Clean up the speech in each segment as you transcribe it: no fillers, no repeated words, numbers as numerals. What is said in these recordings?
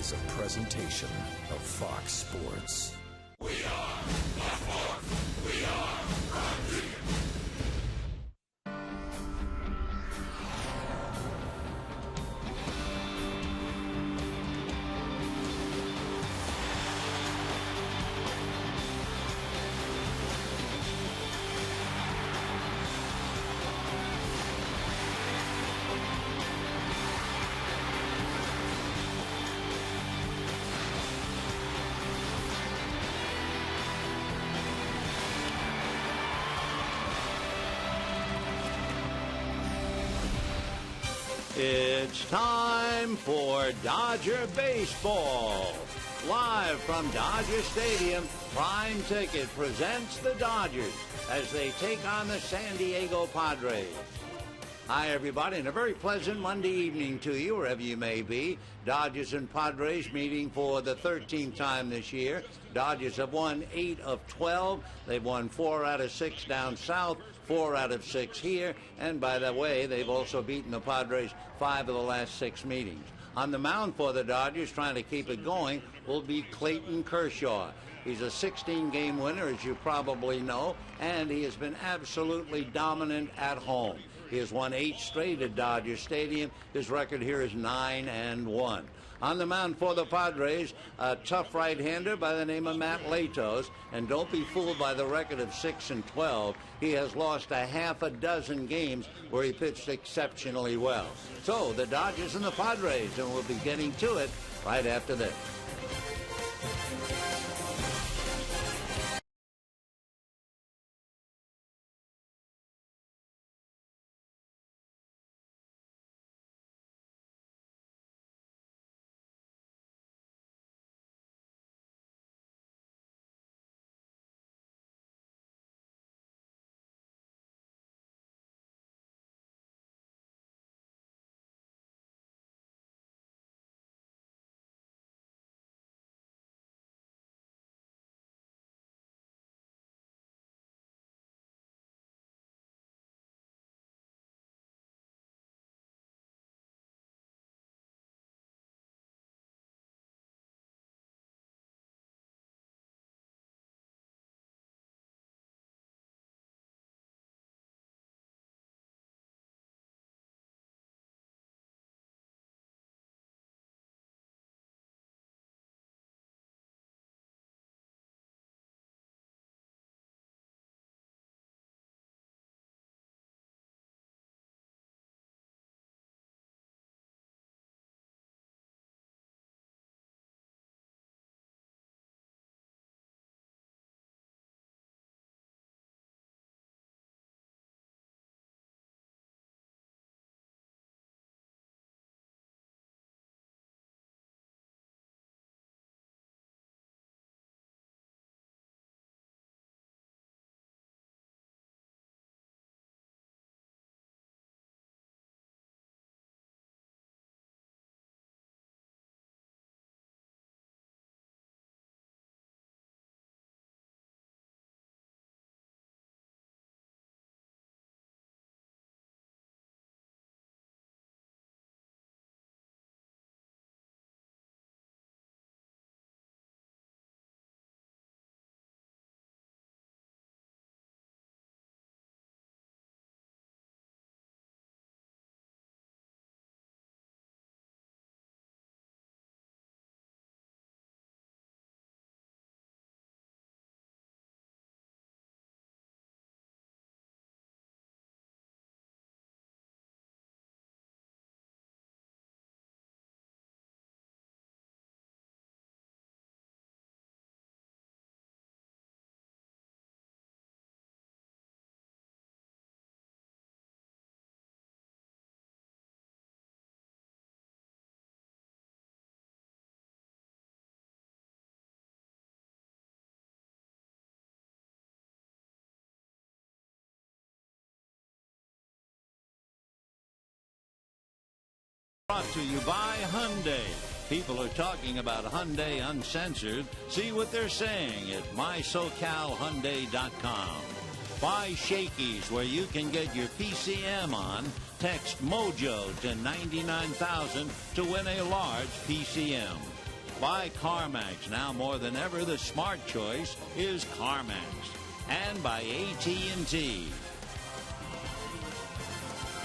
is a presentation of Fox Sports. We are the Fourth. We are Country. It's time for Dodger Baseball. Live from Dodger Stadium, Prime Ticket presents the Dodgers as they take on the San Diego Padres. Hi, everybody, and a very pleasant Monday evening to you, wherever you may be. Dodgers and Padres meeting for the 13th time this year. Dodgers have won 8 of 12. They've won 4 out of 6 down south, 4 out of 6 here. And by the way, they've also beaten the Padres 5 of the last 6 meetings. On the mound for the Dodgers, trying to keep it going, will be Clayton Kershaw. He's a 16-game winner, as you probably know, and he has been absolutely dominant at home. He has won 8 straight at Dodger Stadium. His record here is 9-1. On the mound for the Padres, a tough right-hander by the name of Matt Latos. And don't be fooled by the record of 6-12. He has lost a half a dozen games where he pitched exceptionally well. So the Dodgers and the Padres, and we'll be getting to it right after this. Brought to you by Hyundai. People are talking about Hyundai Uncensored. See what they're saying at mysocalhyundai.com. By Shakey's, where you can get your PCM on. Text MOJO to 99,000 to win a large PCM. by CarMax. Now more than ever, the smart choice is CarMax. And by AT&T.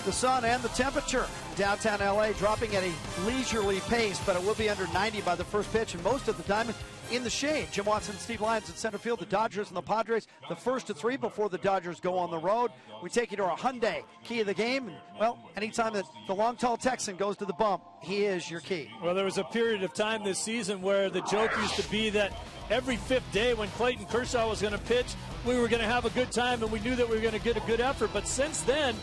The sun and the temperature. Downtown LA dropping at a leisurely pace, but it will be under 90 by the first pitch, and most of the time in the shade. Jim Watson and Steve Lyons in center field. The Dodgers and the Padres, the first to three before the Dodgers go on the road. We take you to our Hyundai key of the game. And, well, anytime that the long, tall Texan goes to the bump, he is your key. Well, there was a period of time this season where the joke used to be that every fifth day when Clayton Kershaw was going to pitch, we were going to have a good time and we knew that we were going to get a good effort. But since then,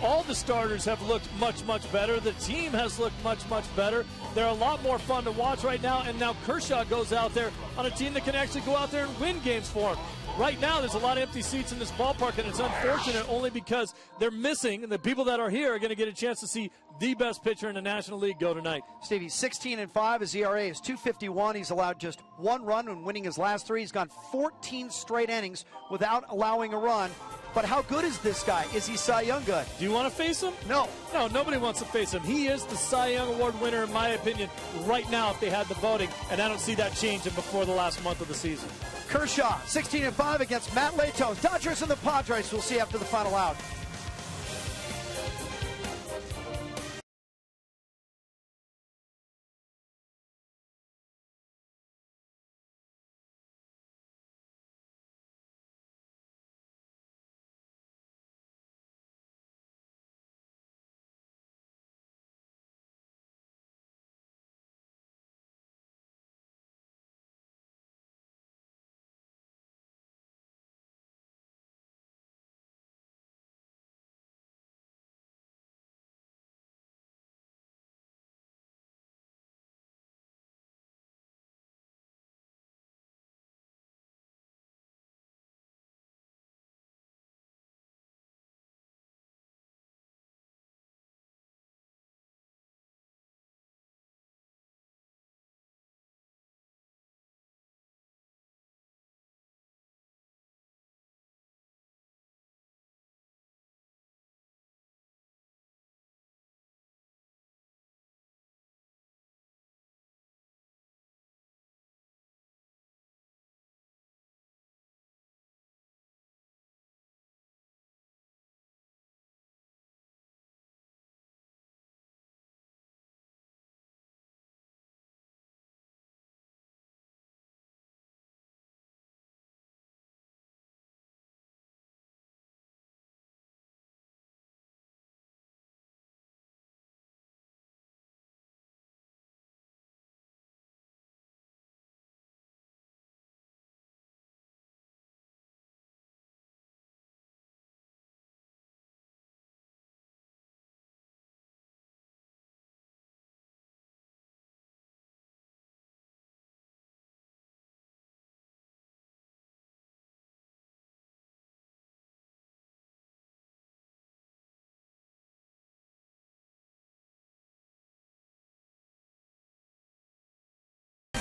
all the starters have looked much, much better. The team has looked much, much better. They're a lot more fun to watch right now, and now Kershaw goes out there on a team that can actually go out there and win games for him. Right now, there's a lot of empty seats in this ballpark, and it's unfortunate only because they're missing, and the people that are here are going to get a chance to see the best pitcher in the National League go tonight. Stevie, 16-5. His ERA is .251. He's allowed just one run when winning his last three. He's gone 14 straight innings without allowing a run. But how good is this guy? Is he Cy Young good? Do you want to face him? No. No, nobody wants to face him. He is the Cy Young Award winner, in my opinion, right now if they had the voting, and I don't see that changing before the last month of the season. Kershaw, 16-5 against Matt Latos. Dodgers and the Padres. We'll see after the final out.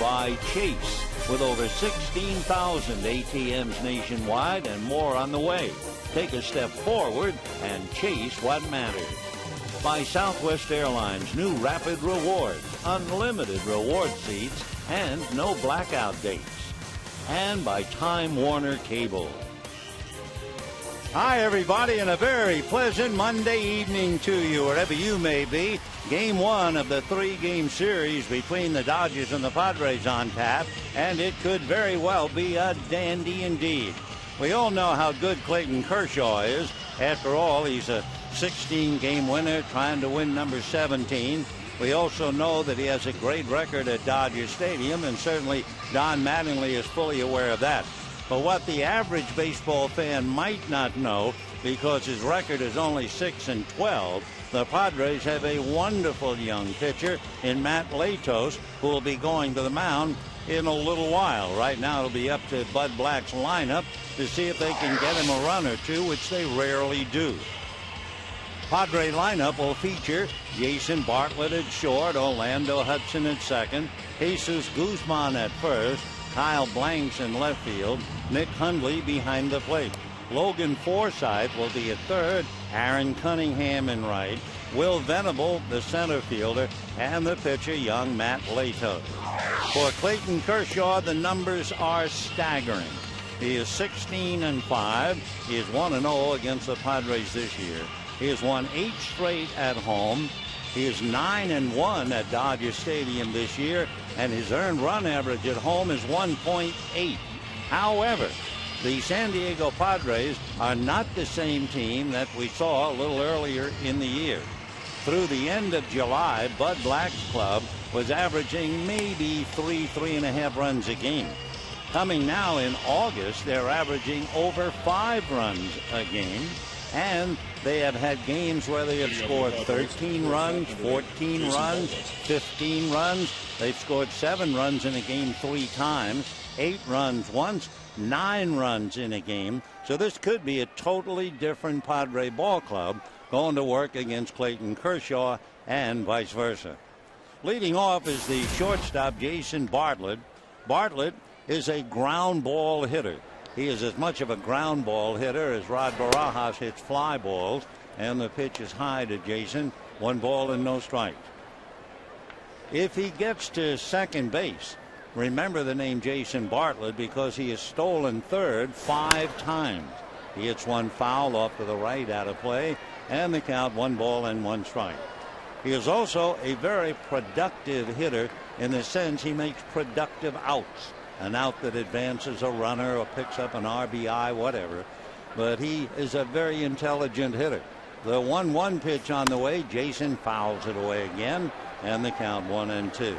By Chase, with over 16,000 ATMs nationwide and more on the way. Take a step forward and chase what matters. By Southwest Airlines, new Rapid Rewards, unlimited reward seats, and no blackout dates. And by Time Warner Cable. Hi, everybody, and a very pleasant Monday evening to you, wherever you may be. Game one of the three-game series between the Dodgers and the Padres on tap, and it could very well be a dandy indeed. We all know how good Clayton Kershaw is. After all, he's a 16-game winner trying to win number 17. We also know that he has a great record at Dodger Stadium, and certainly Don Mattingly is fully aware of that. But what the average baseball fan might not know, because his record is only 6-12, the Padres have a wonderful young pitcher in Matt Latos, who will be going to the mound in a little while. Right now it'll be up to Bud Black's lineup to see if they can get him a run or two, which they rarely do. Padre lineup will feature Jason Bartlett at short, Orlando Hudson at second, Jesus Guzman at first, Kyle Blanks in left field, Nick Hundley behind the plate. Logan Forsythe will be at third, Aaron Cunningham in right, Will Venable, the center fielder, and the pitcher, young Matt Latos. For Clayton Kershaw, the numbers are staggering. He is 16-5. He is 1-0 against the Padres this year. He has won 8 straight at home. He is 9-1 at Dodger Stadium this year, and his earned run average at home is 1.8. However, the San Diego Padres are not the same team that we saw a little earlier in the year. Through the end of July, Bud Black's club was averaging maybe 3.5 runs a game. Coming now in August, they're averaging over 5 runs a game. And they have had games where they have scored 13 runs, 14 runs, 15 runs. They've scored 7 runs in a game 3 times, 8 runs once, 9 runs in a game. So this could be a totally different Padre ball club going to work against Clayton Kershaw and vice versa. Leading off is the shortstop, Jason Bartlett. Bartlett is a ground ball hitter. He is as much of a ground ball hitter as Rod Barajas hits fly balls, and the pitch is high to Jason. 1 ball and no strikes. If he gets to second base, remember the name Jason Bartlett because he has stolen third 5 times. He hits 1 foul off to the right out of play, and the count 1 ball and 1 strike. He is also a very productive hitter in the sense he makes productive outs. An out that advances a runner or picks up an RBI, whatever. But he is a very intelligent hitter. The 1-1 pitch on the way. Jason fouls it away again, and the count 1-2.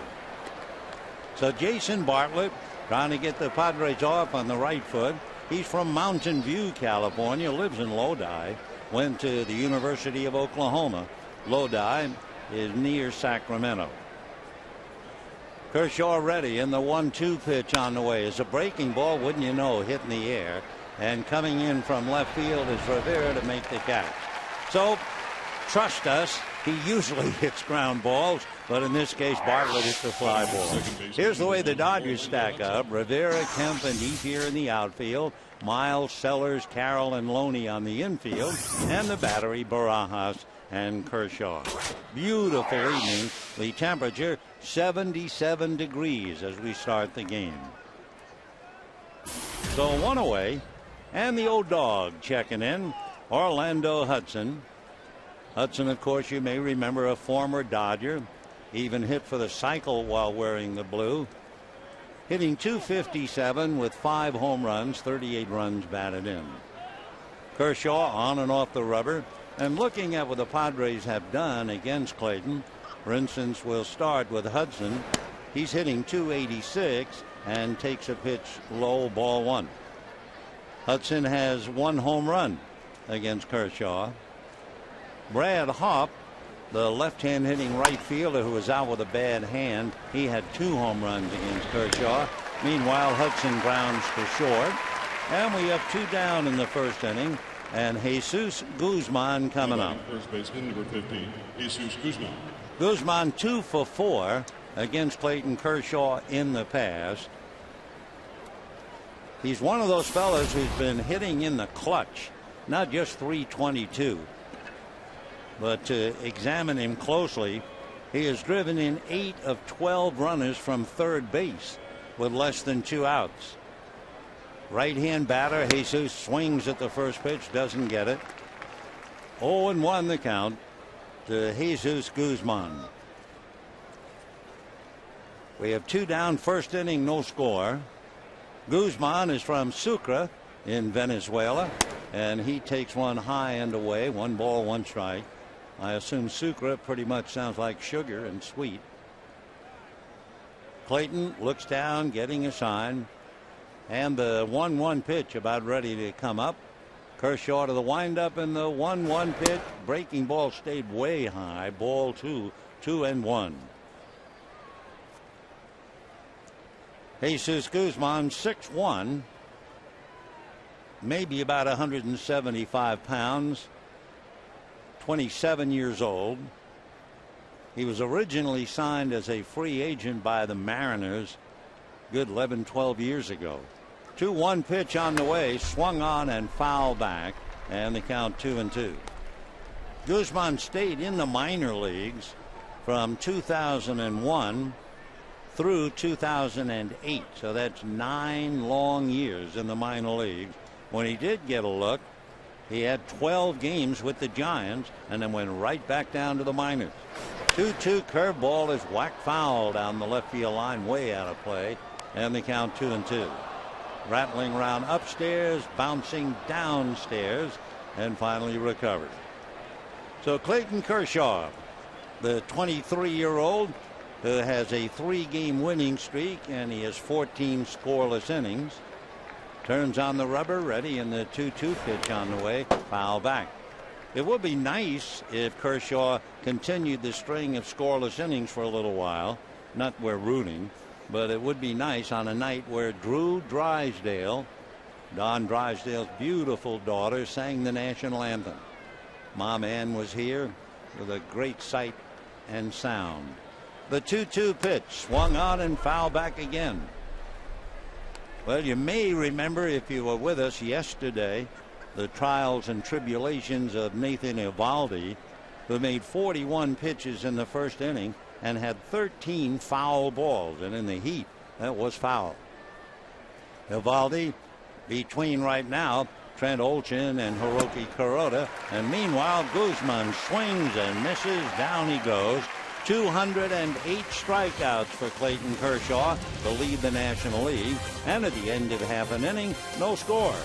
So Jason Bartlett trying to get the Padres off on the right foot. He's from Mountain View, California, lives in Lodi, went to the University of Oklahoma. Lodi is near Sacramento. Kershaw ready, and the 1-2 pitch on the way is a breaking ball, wouldn't you know, hitting the air. And coming in from left field is Rivera to make the catch. So, trust us, he usually hits ground balls, but in this case, Bartlett hits the fly ball. Here's the way the Dodgers stack up. Rivera, Kemp, and Ethier in the outfield. Miles, Sellers, Carroll, and Loney on the infield. And the battery, Barajas and Kershaw. Beautiful evening. The temperature 77 degrees as we start the game. So 1 away, and the old dog checking in, Orlando Hudson. Hudson, of course, you may remember, a former Dodger. Even hit for the cycle while wearing the blue. Hitting .257 with 5 home runs, 38 runs batted in. Kershaw on and off the rubber. And looking at what the Padres have done against Clayton, for instance, we'll start with Hudson. He's hitting .286 and takes a pitch low, ball 1. Hudson has 1 home run against Kershaw. Brad Hopp, the left-hand hitting right fielder who was out with a bad hand, he had 2 home runs against Kershaw. Meanwhile, Hudson grounds to short. And we have 2 down in the first inning. And Jesus Guzman coming up. First baseman, number 15, Jesus Guzman. Guzman 2 for 4 against Clayton Kershaw in the past. He's one of those fellas who's been hitting in the clutch, not just .322. But to examine him closely, he has driven in 8 of 12 runners from third base with less than 2 outs. Right-hand batter, Jesus swings at the first pitch, doesn't get it. 0-1 the count to Jesus Guzman. We have 2 down, first inning, no score. Guzman is from Sucre in Venezuela, and he takes one high and away. 1 ball, 1 strike. I assume Sucre pretty much sounds like sugar and sweet. Clayton looks down, getting a sign. And the 1-1 pitch about ready to come up. Kershaw to the windup, and the 1-1 pitch. Breaking ball stayed way high. Ball 2, 2-1. Jesus Guzman, 6'1", maybe about 175 pounds, 27 years old. He was originally signed as a free agent by the Mariners good 11, 12 years ago. 2-1 pitch on the way, swung on and foul back, and the count 2-2. Guzman stayed in the minor leagues from 2001 through 2008. So that's 9 long years in the minor leagues. When he did get a look, he had 12 games with the Giants and then went right back down to the minors. 2-2 curveball is whacked foul down the left field line, way out of play, and the count 2-2. Rattling around upstairs, bouncing downstairs, and finally recovered. So Clayton Kershaw, the 23-year-old who has a 3-game winning streak, and he has 14 scoreless innings, turns on the rubber, ready, and the 2-2 pitch on the way, foul back. It would be nice if Kershaw continued the string of scoreless innings for a little while. Not we're rooting, but it would be nice on a night where Drew Drysdale, Don Drysdale's beautiful daughter, sang the national anthem. Mom Ann was here with a great sight and sound. The 2-2 pitch swung on and foul back again. Well, you may remember, if you were with us yesterday, the trials and tribulations of Nathan Eovaldi, who made 41 pitches in the first inning and had 13 foul balls, and in the heat, that was foul. Eovaldi between right now Trent Olchin and Hiroki Kuroda, and meanwhile Guzman swings and misses. Down he goes. 208 strikeouts for Clayton Kershaw to lead the National League, and at the end of half an inning, no score.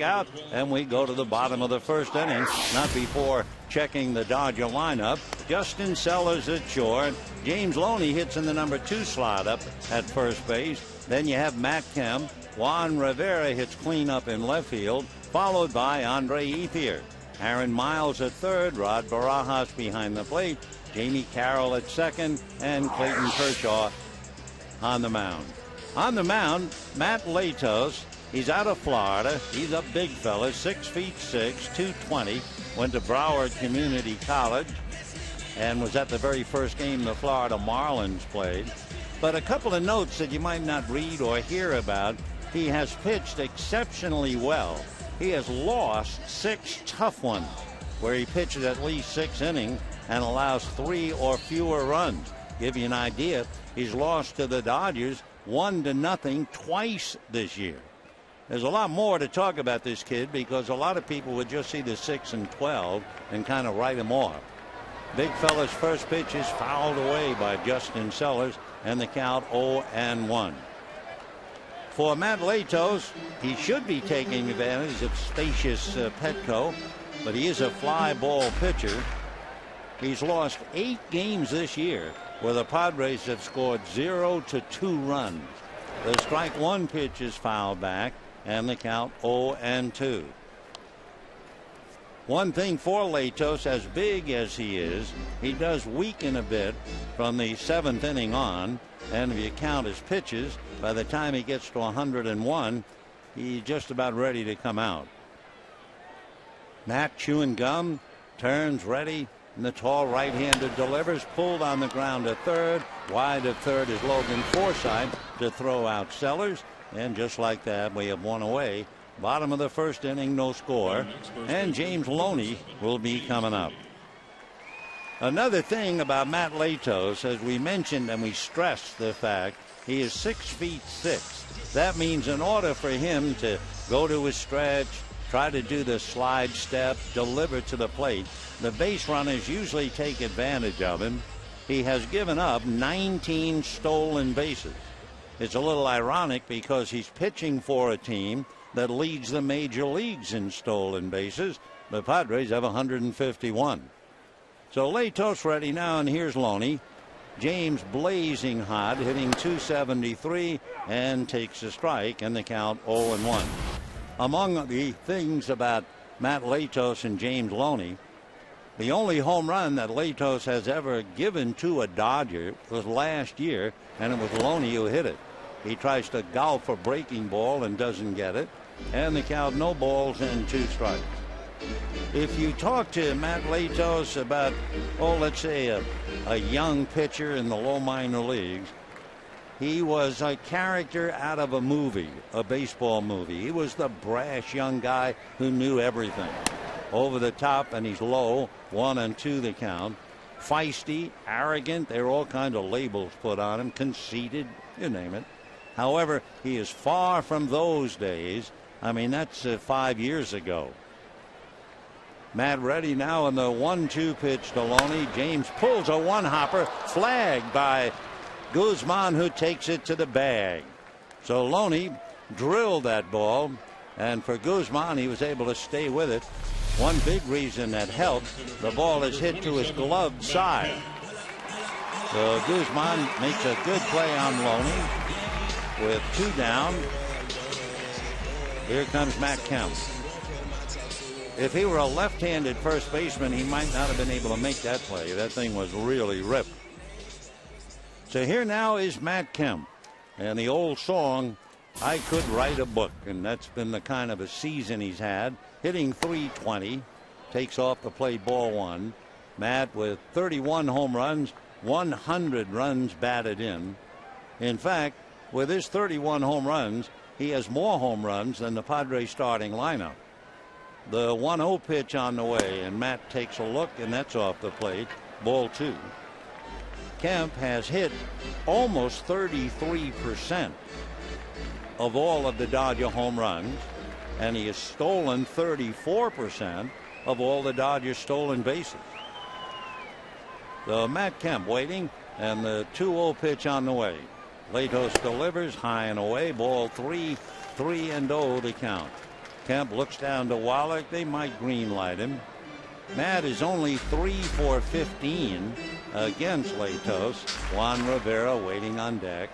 Out, and we go to the bottom of the first inning, not before checking the Dodger lineup. Justin Sellers at short. James Loney hits in the number 2 slot up at first base. Then you have Matt Kemp. Juan Rivera hits cleanup in left field, followed by Andre Ethier. Aaron Miles at third. Rod Barajas behind the plate. Jamie Carroll at second, and Clayton Kershaw on the mound. On the mound, Matt Latos. He's out of Florida. He's a big fella, 6'6", 220. Went to Broward Community College and was at the very first game the Florida Marlins played. But a couple of notes that you might not read or hear about. He has pitched exceptionally well. He has lost 6 tough ones where he pitches at least 6 innings and allows 3 or fewer runs. Give you an idea, he's lost to the Dodgers 1-0 twice this year. There's a lot more to talk about this kid because a lot of people would just see the 6 and 12 and kind of write him off. Big fella's first pitch is fouled away by Justin Sellers, and the count 0-1. For Matt Latos, he should be taking advantage of spacious Petco, but he is a fly ball pitcher. He's lost 8 games this year where the Padres have scored 0-2 runs. The strike 1 pitch is fouled back, and the count 0-2. One thing for Latos, as big as he is, he does weaken a bit from the 7th inning on, and if you count his pitches, by the time he gets to 101, he's just about ready to come out. Matt chewing gum, turns ready, and the tall right-hander delivers, pulled on the ground to third. Wide of third is Logan Forsythe to throw out Sellers, and just like that, we have one away. Bottom of the first inning, no score, and James Loney will be coming up. Another thing about Matt Latos, as we mentioned and we stressed the fact he is 6'6". That means in order for him to go to his stretch, try to do the slide step, deliver to the plate, the base runners usually take advantage of him. He has given up 19 stolen bases. It's a little ironic because he's pitching for a team that leads the major leagues in stolen bases. The Padres have 151. So Latos ready now, and here's Loney. James blazing hot, hitting .273, and takes a strike, and the count 0-1. Among the things about Matt Latos and James Loney, the only home run that Latos has ever given to a Dodger was last year, and it was Loney who hit it. He tries to golf a breaking ball and doesn't get it, and the count 0 balls and 2 strikes. If you talk to Matt Latos about, let's say a young pitcher in the low minor leagues, he was a character out of a movie, a baseball movie. He was the brash young guy who knew everything. Over the top, and he's low, 1-2 the count. Feisty, arrogant, there are all kinds of labels put on him, conceited, you name it. However, he is far from those days. I mean, that's 5 years ago. Matt ready now in the 1-2 pitch to Loney. James pulls a one-hopper, flagged by Guzman, who takes it to the bag. So Loney drilled that ball, and for Guzman, he was able to stay with it. One big reason that helped, the ball is hit to his gloved side. So Guzman makes a good play on Loney with 2 down. Here comes Matt Kemp. If he were a left-handed first baseman, he might not have been able to make that play. That thing was really ripped. So here now is Matt Kemp. And the old song, I Could Write a Book. And that's been the kind of a season he's had. Hitting .320. Takes off the plate, ball 1. Matt with 31 home runs, 100 runs batted in. In fact, with his 31 home runs, he has more home runs than the Padres starting lineup. The 1-0 pitch on the way, and Matt takes a look, and that's off the plate. Ball 2. Kemp has hit almost 33% of all of the Dodger home runs, and he has stolen 34% of all the Dodgers stolen bases. So Matt Kemp waiting, and the 2-0 pitch on the way. Latos delivers high and away. Ball 3, 3-0 the count. Kemp looks down to Wallach. They might green light him. Matt is only 3 for 15 against Latos. Juan Rivera waiting on deck.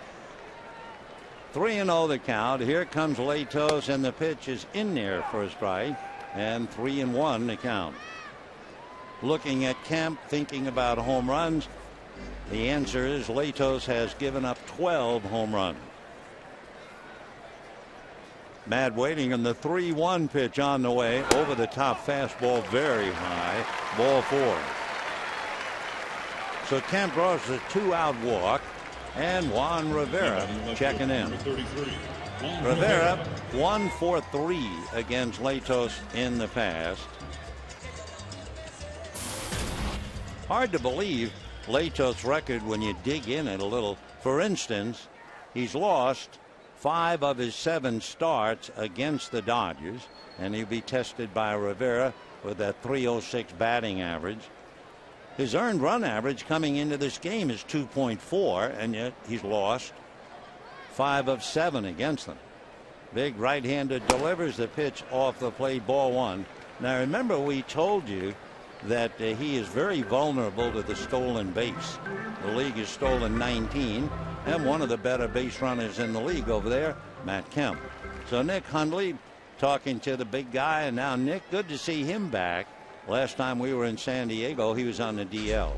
3-0 the count. Here comes Latos, and the pitch is in there for a strike, and 3-1 the count. Looking at Kemp, thinking about home runs, the answer is Latos has given up 12 home runs. Matt waiting, and the 3-1 pitch on the way. Over the top fastball, very high. Ball 4. So Kemp draws a 2-out walk, and Juan Rivera checking in. Rivera 1 for 3 against Latos in the past. Hard to believe Latos' record when you dig in it a little. For instance, he's lost 5 of his 7 starts against the Dodgers, and he'll be tested by Rivera with that .306 batting average. His earned run average coming into this game is 2.4, and yet he's lost 5 of 7 against them. Big right-handed delivers the pitch off the plate, ball 1. Now remember, we told you that he is very vulnerable to the stolen base. The league has stolen 19, and one of the better base runners in the league over there, Matt Kemp. So Nick Hundley talking to the big guy, and now Nick, good to see him back. Last time we were in San Diego, he was on the DL.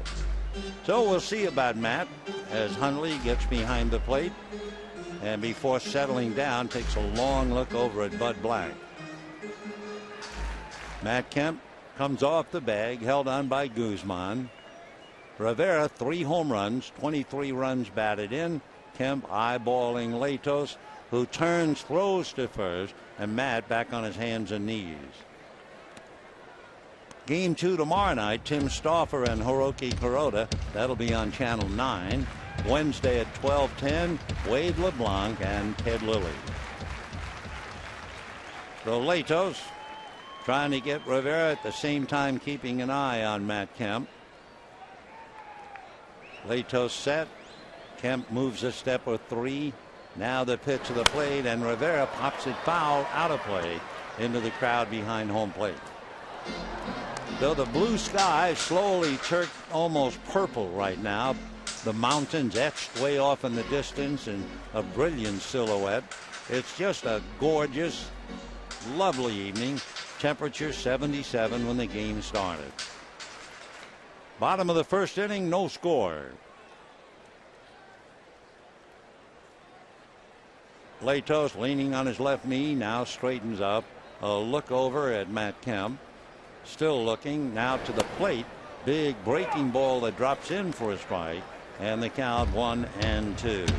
So we'll see about Matt as Hundley gets behind the plate, and before settling down takes a long look over at Bud Black. Matt Kemp comes off the bag, held on by Guzman. Rivera, 3 home runs, 23 runs batted in. Kemp eyeballing Latos, who turns, throws to first, and Matt back on his hands and knees. Game 2 tomorrow night, Tim Stauffer and Hiroki Kuroda. That'll be on Channel 9. Wednesday at 12:10, Wade LeBlanc and Ted Lilly. So Latos trying to get Rivera, at the same time keeping an eye on Matt Kemp. Latos set. Kemp moves a step or 3. Now the pitch to the plate, and Rivera pops it foul out of play into the crowd behind home plate. Though the blue sky slowly turned almost purple right now, the mountains etched way off in the distance in a brilliant silhouette. It's just a gorgeous, lovely evening. Temperature 77 when the game started. Bottom of the first inning, no score. Latos leaning on his left knee, now straightens up. A look over at Matt Kemp. Still looking, now to the plate. Big breaking ball that drops in for a strike, and the count 1-2.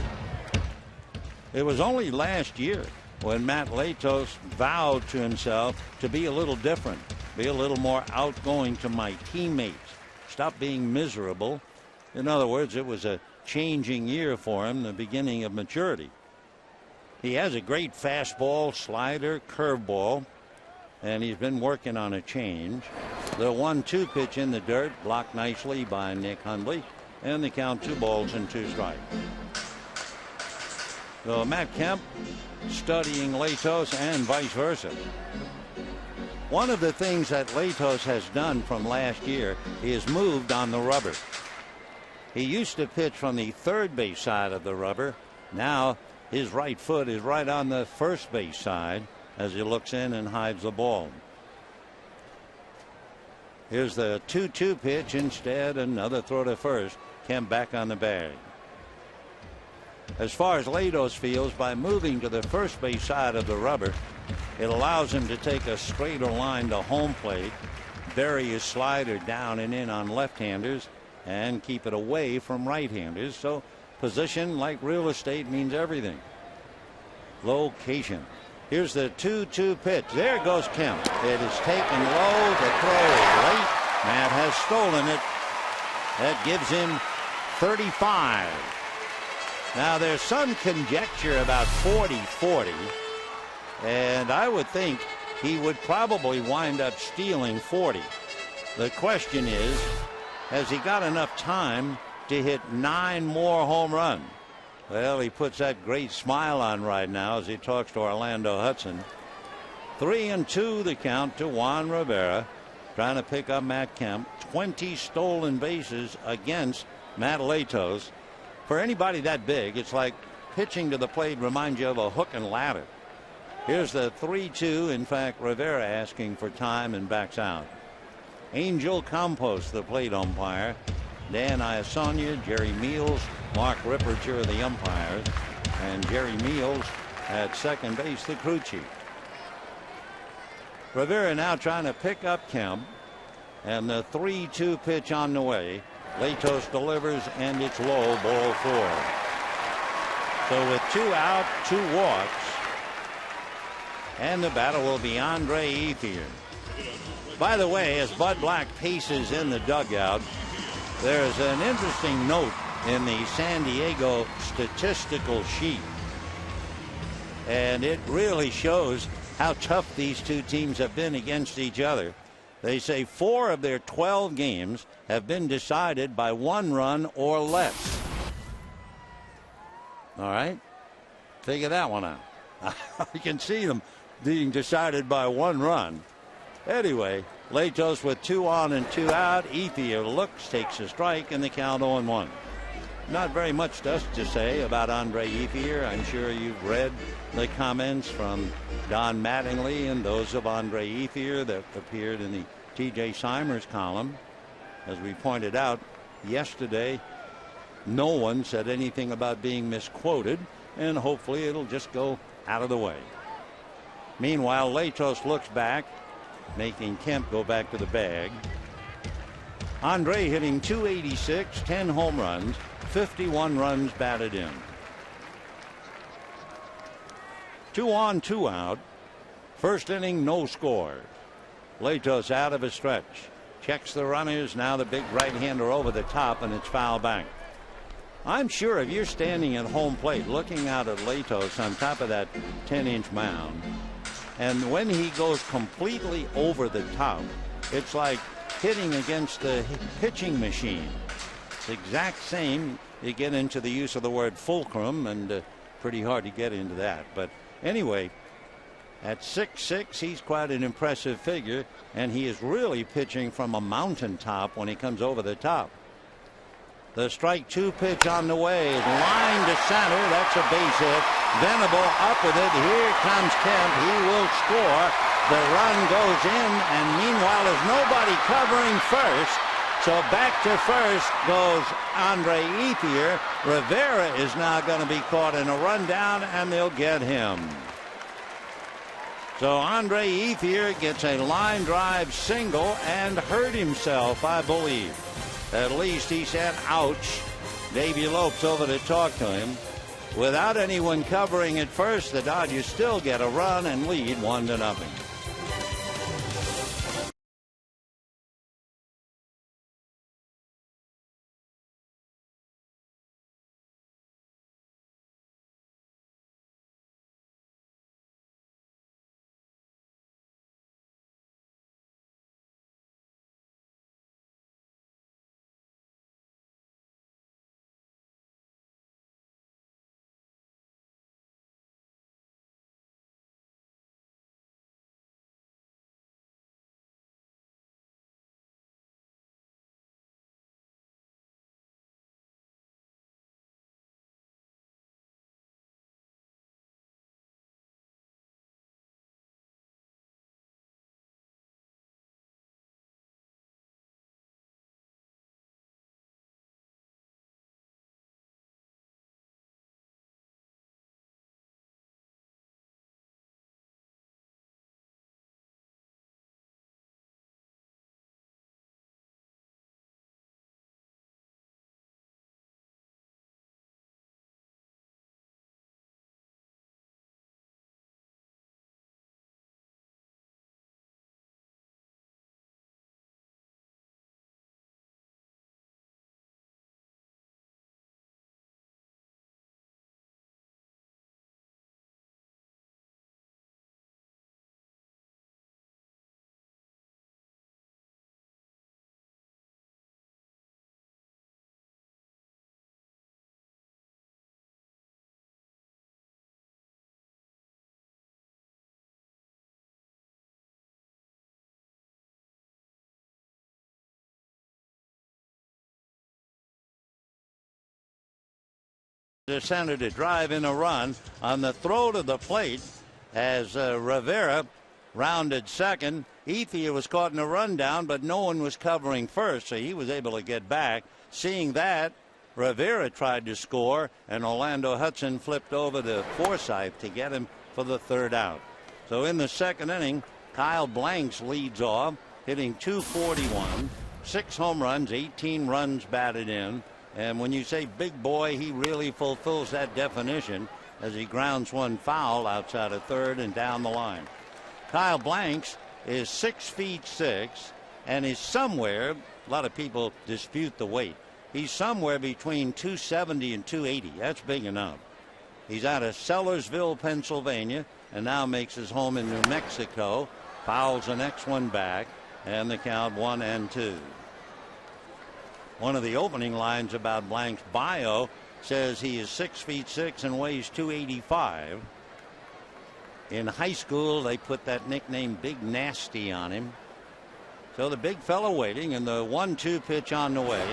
It was only last year when Matt Latos vowed to himself to be a little different, be a little more outgoing to my teammates, stop being miserable. In other words, it was a changing year for him, the beginning of maturity. He has a great fastball, slider, curveball, and he's been working on a change. The 1-2 pitch in the dirt, blocked nicely by Nick Hundley, and the count 2 balls and 2 strikes. So Matt Kemp studying Latos and vice versa. One of the things that Latos has done from last year is moved on the rubber. He used to pitch from the third base side of the rubber. Now his right foot is right on the first base side as he looks in and hides the ball. Here's the 2-2 pitch. Instead, another throw to first. Kemp back on the bag. As far as Latos feels, by moving to the first base side of the rubber, it allows him to take a straighter line to home plate, bury his slider down and in on left-handers, and keep it away from right-handers. So position, like real estate, means everything. Location. Here's the 2-2 pitch. There goes Kemp. It is taken low. The throw is late. Matt has stolen it. That gives him 35. Now there's some conjecture about 40-40, and I would think he would probably wind up stealing 40. The question is, has he got enough time to hit 9 more home runs? Well, he puts that great smile on right now as he talks to Orlando Hudson. 3-2 the count to Juan Rivera, trying to pick up Matt Kemp. 20 stolen bases against Matt Latos. For anybody that big, it's like pitching to the plate reminds you of a hook and ladder. Here's the 3-2. In fact, Rivera asking for time and backs out. Angel Campos, the plate umpire. Dan Iasonia, Jerry Meals, Mark Ripperger are the umpires, and Jerry Meals at second base, the crew chief. Rivera now trying to pick up Kemp, and the 3-2 pitch on the way. Latos delivers, and it's low, ball 4. So with 2 out, 2 walks, and the batter will be Andre Ethier. By the way, as Bud Black paces in the dugout, there's an interesting note in the San Diego statistical sheet, and it really shows how tough these two teams have been against each other. They say 4 of their 12 games have been decided by 1 run or less. All right, figure that one out. You can see them being decided by 1 run. Anyway, Latos with 2 on and 2 out. Ethier looks, takes a strike, and the count 0-1. Not very much to say about Andre Ethier. I'm sure you've read the comments from Don Mattingly and those of Andre Ethier that appeared in the T.J. Simers column. As we pointed out yesterday, no one said anything about being misquoted, and hopefully it'll just go out of the way. Meanwhile, Latos looks back making Kemp go back to the bag. Andre hitting .286, 10 home runs, 51 runs batted in. 2 on, 2 out. First inning, no score. Latos out of a stretch. Checks the runners. Now the big right-hander over the top, and it's foul back. I'm sure if you're standing at home plate looking out at Latos on top of that 10-inch mound, and when he goes completely over the top, it's like hitting against the pitching machine. It's the exact same. You get into the use of the word fulcrum, and pretty hard to get into that. But anyway, at 6'6", he's quite an impressive figure, and he is really pitching from a mountaintop when he comes over the top. The strike 2 pitch on the way, line to center. That's a base hit. Venable up with it. Here comes Kemp. He will score. The run goes in, and meanwhile there's nobody covering first. So back to first goes Andre Ethier. Rivera is now going to be caught in a rundown, and they'll get him. So Andre Ethier gets a line drive single and hurt himself, I believe. At least he said, ouch. Davey Lopes over to talk to him. Without anyone covering at first, the Dodgers still get a run and lead 1-0. The center to drive in a run on the throw to the plate as Rivera rounded second. Ethier was caught in a rundown, but no one was covering first, so he was able to get back. Seeing that, Rivera tried to score, and Orlando Hudson flipped over to Forsythe to get him for the third out. So in the second inning, Kyle Blanks leads off, hitting .241, 6 home runs, 18 runs batted in. And when you say big boy, he really fulfills that definition as he grounds one foul outside of third and down the line. Kyle Blanks is 6'6" and is somewhere, a lot of people dispute the weight, he's somewhere between 270 and 280. That's big enough. He's out of Sellersville, Pennsylvania, and now makes his home in New Mexico. Fouls the next one back, and the count 1-2. One of the opening lines about Blank's bio says he is 6'6" and weighs 285. In high school, they put that nickname Big Nasty on him. So the big fella waiting, and the 1-2 pitch on the way,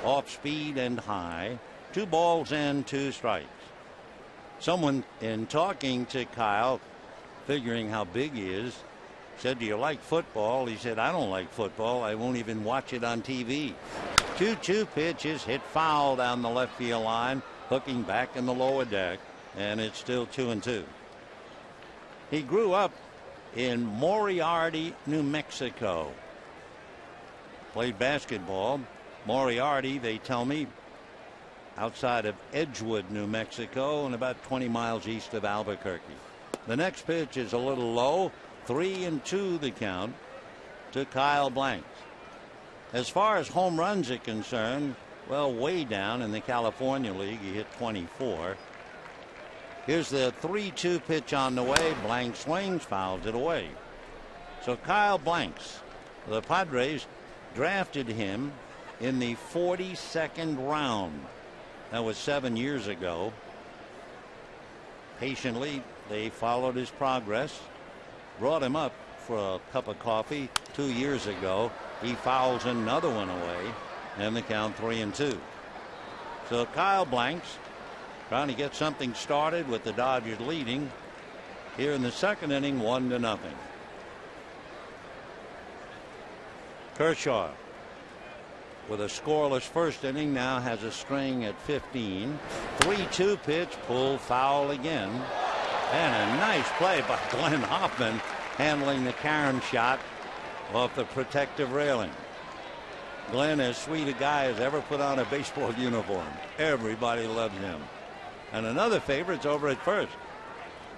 off speed and high. 2 balls and 2 strikes. Someone in talking to Kyle, figuring how big he is, said, "Do you like football?" He said, "I don't like football. I won't even watch it on TV." 2-2 pitch is hit foul down the left field line, hooking back in the lower deck, and it's still 2-2. He grew up in Moriarty, New Mexico. Played basketball. Moriarty, they tell me, outside of Edgewood, New Mexico, and about 20 miles east of Albuquerque. The next pitch is a little low. 3-2 the count to Kyle Blanks. As far as home runs are concerned, well, way down in the California League, he hit 24. Here's the 3-2 pitch on the way. Blanks swings, fouls it away. So Kyle Blanks, the Padres drafted him in the 42nd round. That was 7 years ago. Patiently, they followed his progress, brought him up for a cup of coffee 2 years ago. He fouls another one away, and the count 3-2. So Kyle Blanks trying to get something started with the Dodgers leading here in the second inning, 1-0. Kershaw, with a scoreless first inning, now has a string at 15. 3-2 pitch, pull, foul again. And a nice play by Glenn Hoffman, handling the Karen shot off the protective railing. Glenn, as sweet a guy as ever put on a baseball uniform. Everybody loves him. And another favorite's over at first.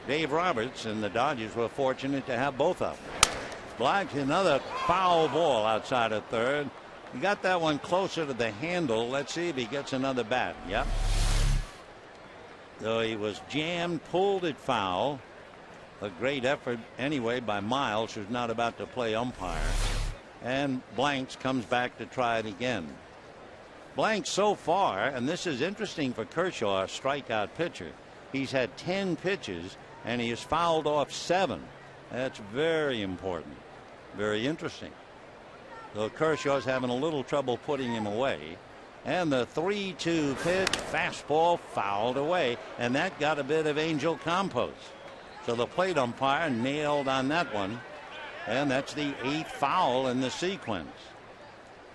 Dave Roberts, and the Dodgers were fortunate to have both of them. Blanks, another foul ball outside of third. He got that one closer to the handle. Let's see if he gets another bat. Yep. So he was jammed, pulled it foul. A great effort anyway by Miles, who's not about to play umpire. And Blanks comes back to try it again. Blanks so far, and this is interesting for Kershaw, a strikeout pitcher. He's had 10 pitches and he has fouled off 7. That's very important. Very interesting. So Kershaw's having a little trouble putting him away. And the 3-2 pitch, fastball fouled away, and that got a bit of Angel Campos. So the plate umpire nailed on that one, and that's the 8th foul in the sequence.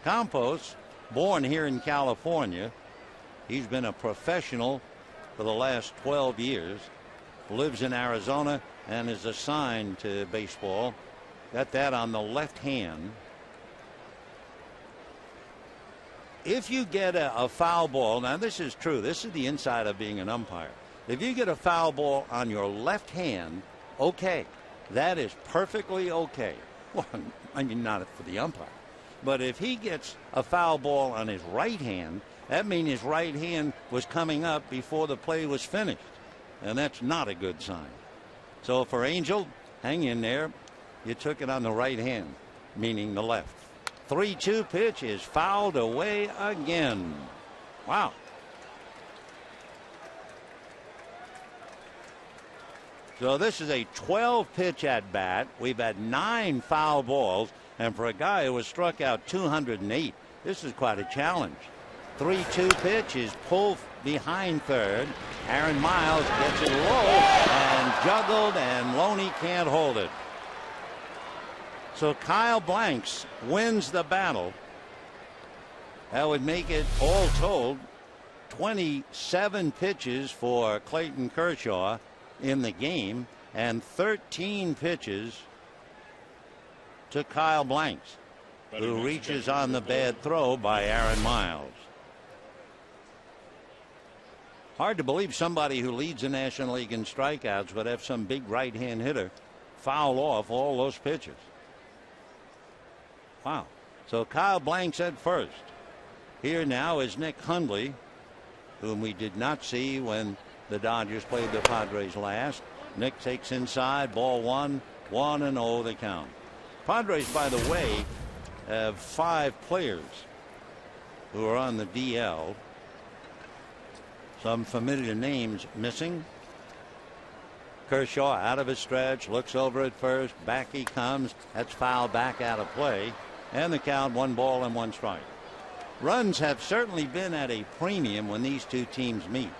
Campos, born here in California, he's been a professional for the last 12 years, lives in Arizona and is assigned to baseball. Got that on the left hand. If you get a foul ball, now this is true, this is the inside of being an umpire. If you get a foul ball on your left hand, okay, that is perfectly okay. Well, I mean, not for the umpire. But if he gets a foul ball on his right hand, that means his right hand was coming up before the play was finished. And that's not a good sign. So for Angel, hang in there. You took it on the right hand, meaning the left. 3-2 pitch is fouled away again. Wow. So this is a 12-pitch at bat. We've had 9 foul balls, and for a guy who was struck out 208, this is quite a challenge. 3-2 pitch is pulled behind third. Aaron Miles gets it low and juggled, and Loney can't hold it. So Kyle Blanks wins the battle. That would make it, all told, 27 pitches for Clayton Kershaw in the game and 13 pitches to Kyle Blanks, who reaches on the bad throw by Aaron Miles. Hard to believe somebody who leads the National League in strikeouts would have some big right-hand hitter foul off all those pitches. Wow. So Kyle Blanks at first. Here now is Nick Hundley, whom we did not see when the Dodgers played the Padres last. Nick takes inside, ball 1, 1-0 the count. Padres, by the way, have 5 players who are on the DL. Some familiar names missing. Kershaw out of his stretch, looks over at first, back he comes. That's fouled back out of play. And the count 1 ball and 1 strike. Runs have certainly been at a premium when these two teams meet.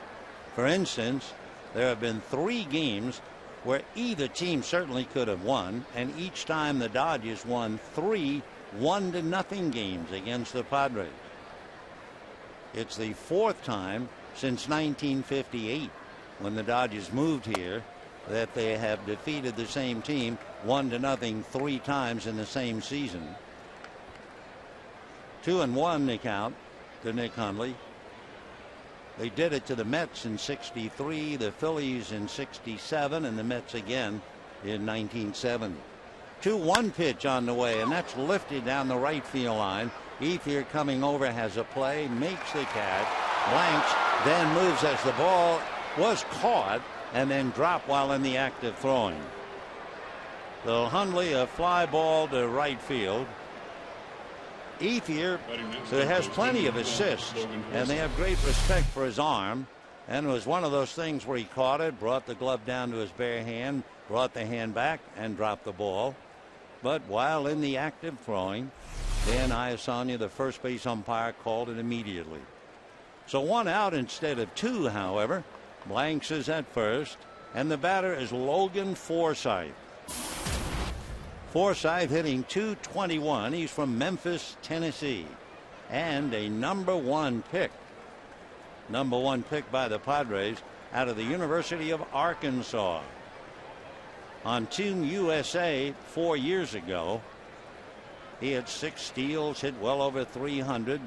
For instance, there have been 3 games where either team certainly could have won, and each time the Dodgers won 3 1-0 games against the Padres. It's the 4th time since 1958 when the Dodgers moved here that they have defeated the same team 1-0 3 times in the same season. 2-1 the count to Nick Hundley. They did it to the Mets in '63, the Phillies in '67, and the Mets again in 1970. 2-1 pitch on the way, and that's lifted down the right field line. Ethier coming over has a play, makes the catch. Blanks then moves as the ball was caught and then dropped while in the act of throwing. So Hundley, a fly ball to right field. Ethier has plenty of assists, and they have great respect for his arm. And it was one of those things where he caught it, brought the glove down to his bare hand, brought the hand back, and dropped the ball. But while in the act of throwing, Dan Iasanya, the first base umpire, called it immediately. So 1 out instead of 2, however. Blanks is at first, and the batter is Logan Forsythe. Forsythe hitting .221. He's from Memphis, Tennessee, and a number 1 pick. Number 1 pick by the Padres out of the University of Arkansas. On Team USA 4 years ago, he had 6 steals, hit well over 300.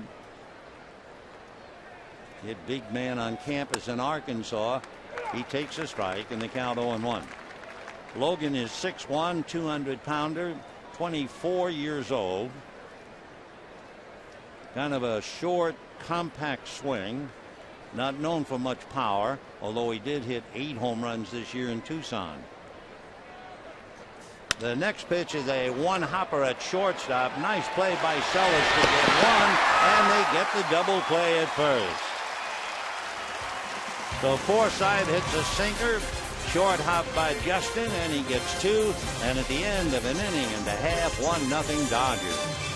Hit big man on campus in Arkansas. He takes a strike, and the count 0-1. Logan is 6'1", 200-pounder, 24 years old. Kind of a short, compact swing. Not known for much power, although he did hit 8 home runs this year in Tucson. The next pitch is a one-hopper at shortstop. Nice play by Sellers to get 1, and they get the double play at first. So Forsythe hits a sinker. Short hop by Justin, and he gets 2. And at the end of an inning and a half, 1-0 Dodgers.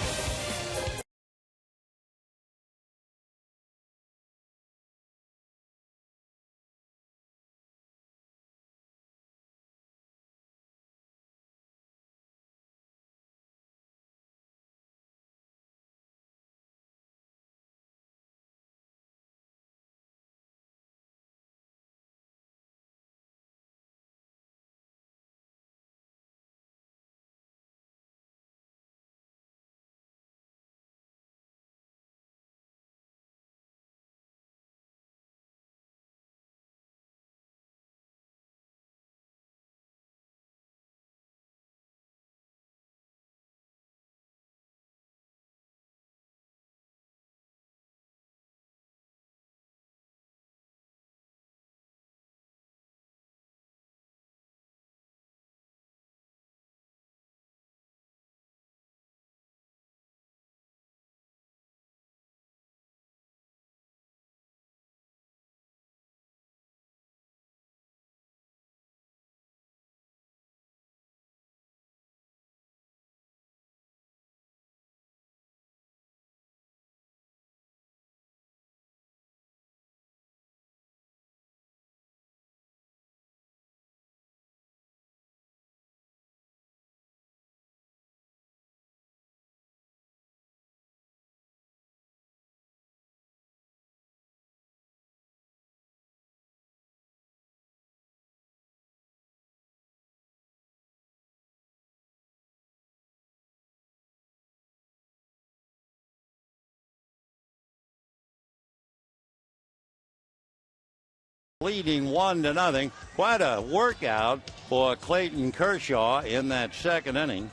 Leading 1-0. Quite a workout for Clayton Kershaw in that second inning.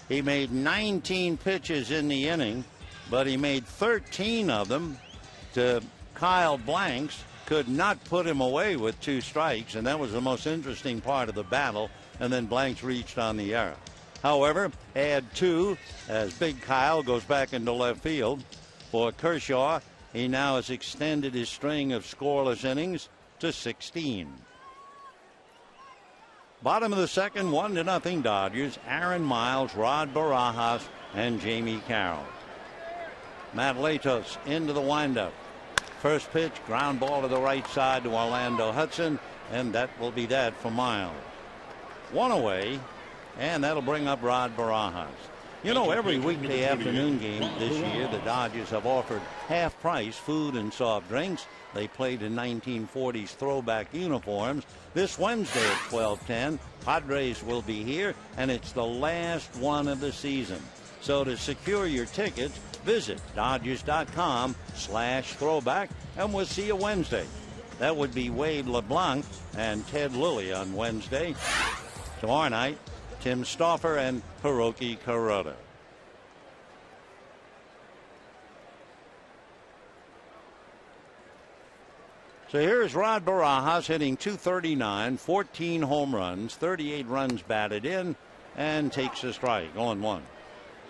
He made 19 pitches in the inning, but he made 13 of them to Kyle Blanks. Could not put him away with 2 strikes, and that was the most interesting part of the battle. And then Blanks reached on the error. However, add 2 as Big Kyle goes back into left field. For Kershaw, he now has extended his string of scoreless innings to 16. Bottom of the second, 1-0 Dodgers. Aaron Miles, Rod Barajas, and Jamie Carroll. Matt Latos into the windup. First pitch, ground ball to the right side to Orlando Hudson, and that will be that for Miles. 1 away, and that'll bring up Rod Barajas. You know, every weekday afternoon game this year, the Dodgers have offered half-price food and soft drinks. They played in 1940s throwback uniforms. This Wednesday at 12:10, Padres will be here, and it's the last one of the season. So to secure your tickets, visit Dodgers.com/throwback, and we'll see you Wednesday. That would be Wade LeBlanc and Ted Lilly on Wednesday. Tomorrow night, Tim Stauffer and Hiroki Kuroda. So here's Rod Barajas hitting .239, 14 home runs, 38 runs batted in, and takes a strike, 0-1.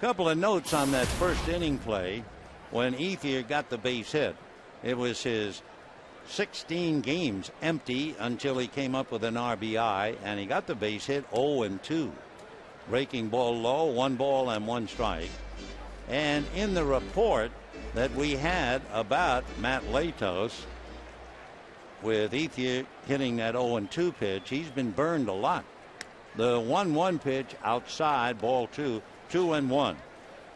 Couple of notes on that first inning play. When Ethier got the base hit, it was his 16 games empty until he came up with an RBI, and he got the base hit 0-2. Breaking ball low, 1 ball and 1 strike. And in the report that we had about Matt Latos, with Ethier hitting that 0-2 pitch, he's been burned a lot. The 1-1 pitch outside, ball 2, 2-1.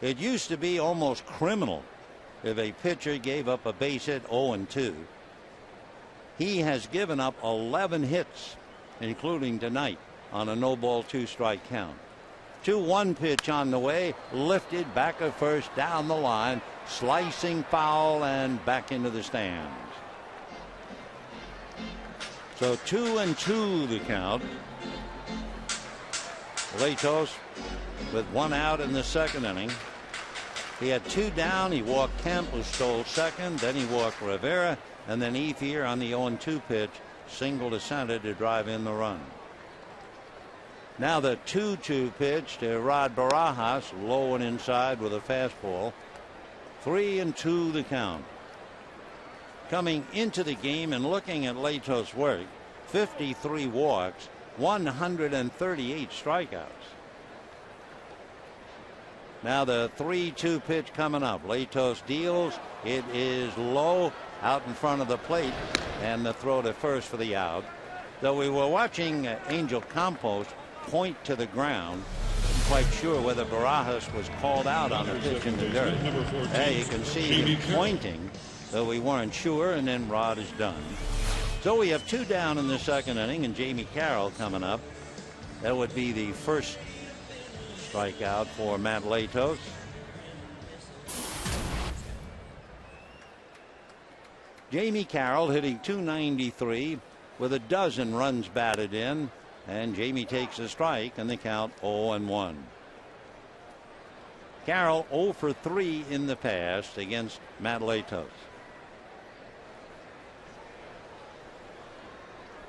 It used to be almost criminal if a pitcher gave up a base hit 0-2. He has given up 11 hits, including tonight, on a no-ball 2-strike count. 2-1 pitch on the way, lifted back at first, down the line, slicing foul, and back into the stands. So 2-2 the count. Latos with 1 out in the second inning. He had 2 down. He walked Kemp, who stole second. Then he walked Rivera. And then Ethier on the 0-2 pitch single to center to drive in the run. Now the 2-2 pitch to Rod Barajas, low and inside with a fastball. 3-2 the count. Coming into the game and looking at Latos' work, 53 walks, 138 strikeouts. Now the 3-2 pitch coming up. Latos deals. It is low out in front of the plate, and the throw to first for the out. Though we were watching Angel Campos point to the ground, I'm quite sure whether Barajas was called out on a pitch in the dirt. Hey, you can see him pointing, though we weren't sure, and then Rod is done. So we have 2 down in the second inning, and Jamie Carroll coming up. That would be the first strikeout for Matt Latos. Jamie Carroll hitting .293 with a dozen runs batted in, and Jamie takes a strike, and the count 0-1. Carroll 0 for 3 in the past against Matt Latos.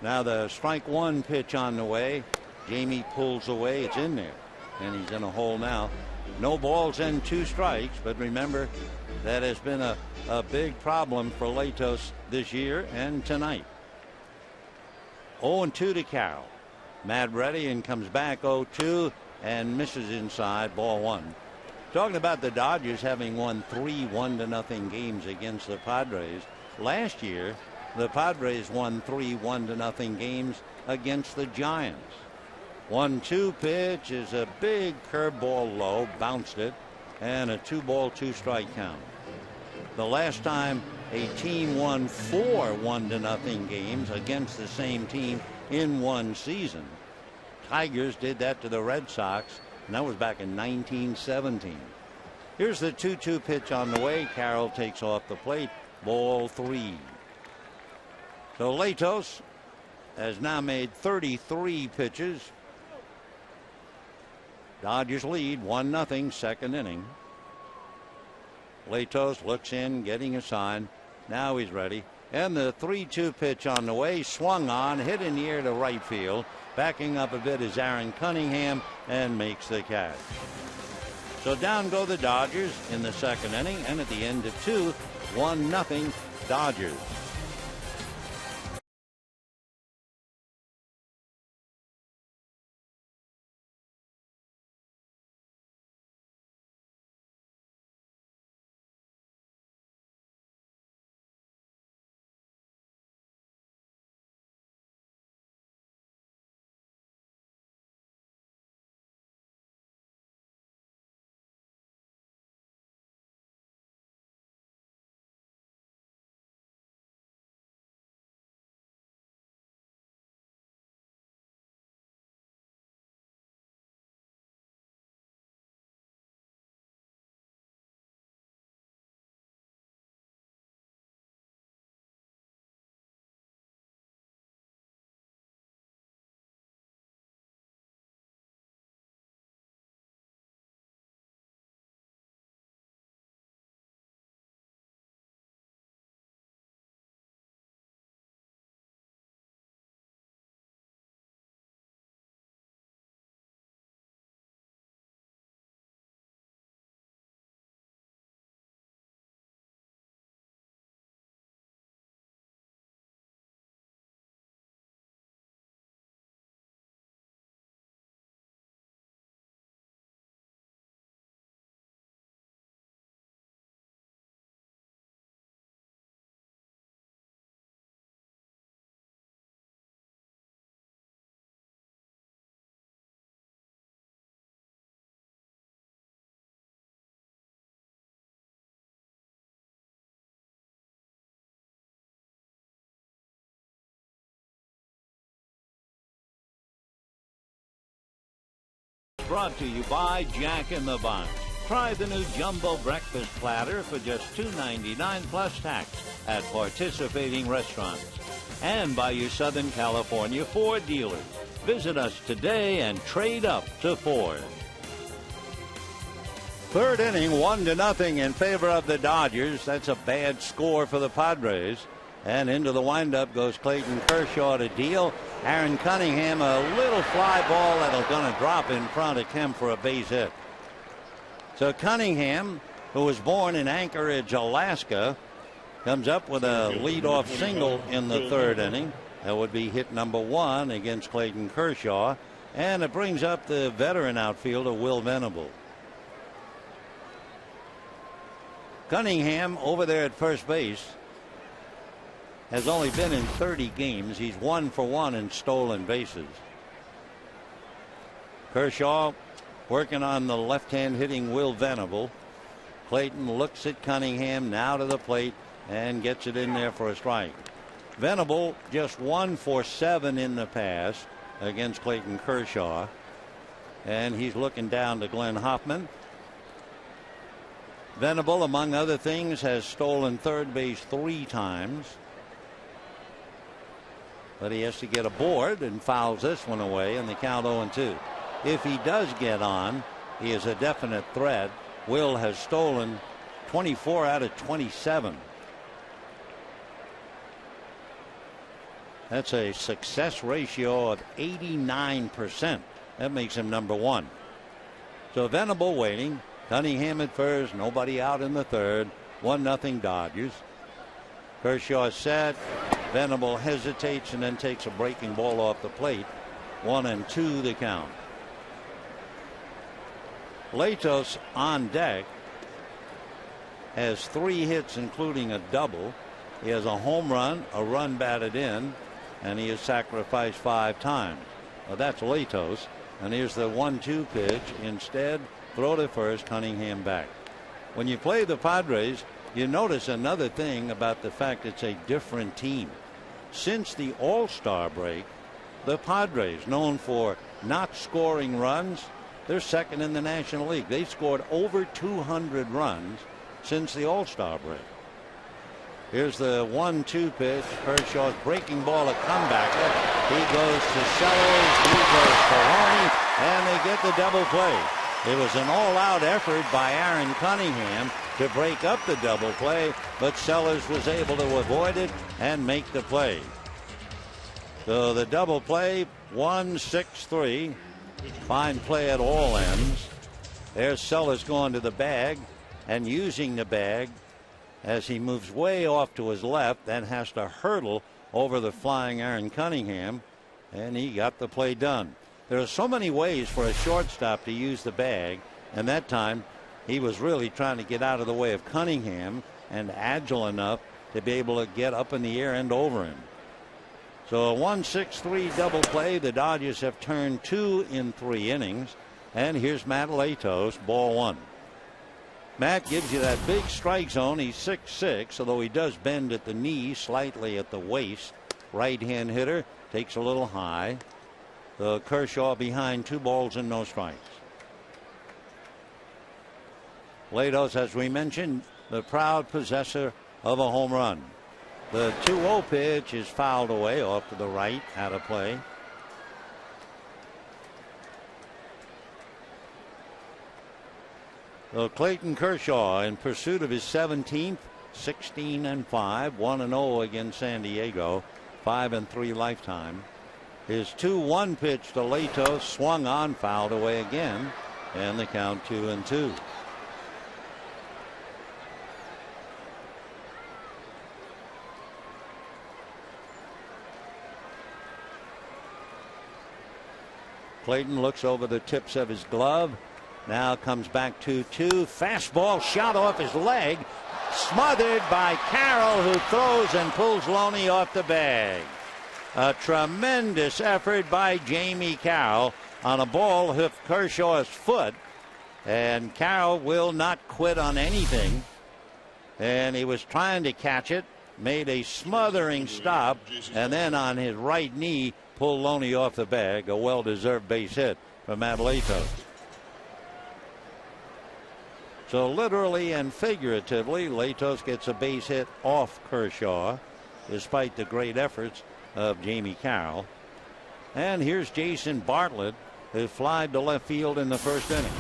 Now the strike 1 pitch on the way. Jamie pulls away. It's in there, and he's in a hole now. No balls and 2 strikes, but remember, that has been a big problem for Latos this year and tonight. 0-2 to Carroll. Matt ready and comes back 0-2 and misses inside, ball 1. Talking about the Dodgers having won 3 1-0 games against the Padres. Last year, the Padres won 3 1-0 games against the Giants. 1-2 pitch is a big curveball low, bounced it, and a 2-ball 2-strike count. The last time a team won 4 1-0 games against the same team in one season, Tigers did that to the Red Sox, and that was back in 1917. Here's the 2-2 pitch on the way. Carroll takes off the plate, ball 3. So Latos has now made 33 pitches. Dodgers lead 1-0, second inning. Latos looks in, getting a sign. Now he's ready. And the 3-2 pitch on the way, swung on, hit in the air to right field. Backing up a bit is Aaron Cunningham, and makes the catch. So down go the Dodgers in the second inning, and at the end of 2, 1-0 Dodgers. brought to you by Jack in the Box. Try the new Jumbo Breakfast Platter for just $2.99 plus tax at participating restaurants. And by your Southern California Ford dealers. Visit us today and trade up to Ford. Third inning, 1-0 in favor of the Dodgers. That's a bad score for the Padres. And into the windup goes Clayton Kershaw to deal. Aaron Cunningham, a little fly ball that'll gonna drop in front of Kemp for a base hit. So Cunningham, who was born in Anchorage, Alaska, comes up with a leadoff single in the third inning. That would be hit number 1 against Clayton Kershaw. And it brings up the veteran outfielder, Will Venable. Cunningham over there at first base has only been in 30 games. He's 1 for 1 in stolen bases. Kershaw working on the left-hand hitting Will Venable. Clayton looks at Cunningham now to the plate and gets it in there for a strike. Venable just 1 for 7 in the past against Clayton Kershaw. And he's looking down to Glenn Hoffman. Venable, among other things, has stolen third base 3 times. But he has to get aboard and fouls this one away in the count 0-2. If he does get on, he is a definite threat. Will has stolen 24 out of 27. That's a success ratio of 89%. That makes him number 1. So Venable waiting. Cunningham at first. Nobody out in the third. 1-0 Dodgers. Kershaw set. Venable hesitates and then takes a breaking ball off the plate. 1-2 the count. Latos on deck has 3 hits, including a double. He has a home run, a run batted in, and he has sacrificed 5 times. Well, that's Latos. And here's the 1-2 pitch. Instead, throw to first, Cunningham back. When you play the Padres, you notice another thing about the fact it's a different team. Since the All-Star break, the Padres, known for not scoring runs, they're second in the National League. They scored over 200 runs since the All-Star break. Here's the 1-2 pitch. Kershaw's breaking ball, a comebacker. He goes to Sellers. He goes to Loney, and they get the double play. It was an all-out effort by Aaron Cunningham to break up the double play, but Sellers was able to avoid it and make the play. So the double play, 1-6-3. Fine play at all ends. There's Sellers going to the bag and using the bag as he moves way off to his left, then has to hurdle over the flying Aaron Cunningham, and he got the play done. There are so many ways for a shortstop to use the bag, and that time he was really trying to get out of the way of Cunningham and agile enough to be able to get up in the air and over him. So a 1-6-3 double play. The Dodgers have turned 2 in 3 innings. And here's Matt Latos, ball 1. Matt gives you that big strike zone. He's 6'6", although he does bend at the knee, slightly at the waist. Right-hand hitter, takes a little high. The Kershaw behind 2 balls and no strikes. Latos, as we mentioned, the proud possessor of a home run. The 2-0 pitch is fouled away off to the right, out of play. So Clayton Kershaw in pursuit of his 17th, 16-5, 1-0 against San Diego, 5-3 lifetime. His 2-1 pitch to Latos swung on, fouled away again, and the count 2-2. Clayton looks over the tips of his glove. Now comes back 2-2. Fastball shot off his leg. Smothered by Carroll, who throws and pulls Loney off the bag. A tremendous effort by Jamie Carroll on a ball hit Kershaw's foot. And Carroll will not quit on anything. And he was trying to catch it. Made a smothering stop. And then on his right knee, pulled Loney off the bag. A well-deserved base hit for Matt Latos. So literally and figuratively, Latos gets a base hit off Kershaw, despite the great efforts of Jamie Carroll. And here's Jason Bartlett, who flied to left field in the first inning.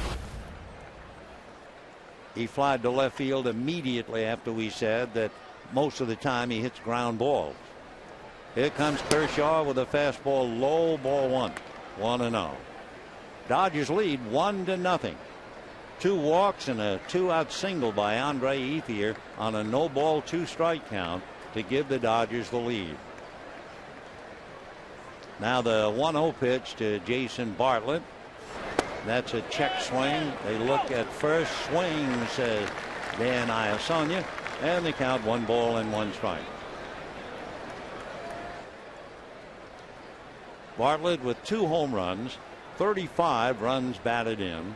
He flied to left field immediately after we said that most of the time he hits ground balls. Here comes Kershaw with a fastball low, ball one. 1-0. Dodgers lead 1-0. 2 walks and a 2-out single by Andre Ethier on a no-ball 2-strike count to give the Dodgers the lead. Now the 1-0 pitch to Jason Bartlett. That's a check swing. They look at first. Swing, says Dan Iasonia, and they count 1 ball and 1 strike. Bartlett with 2 home runs, 35 runs batted in.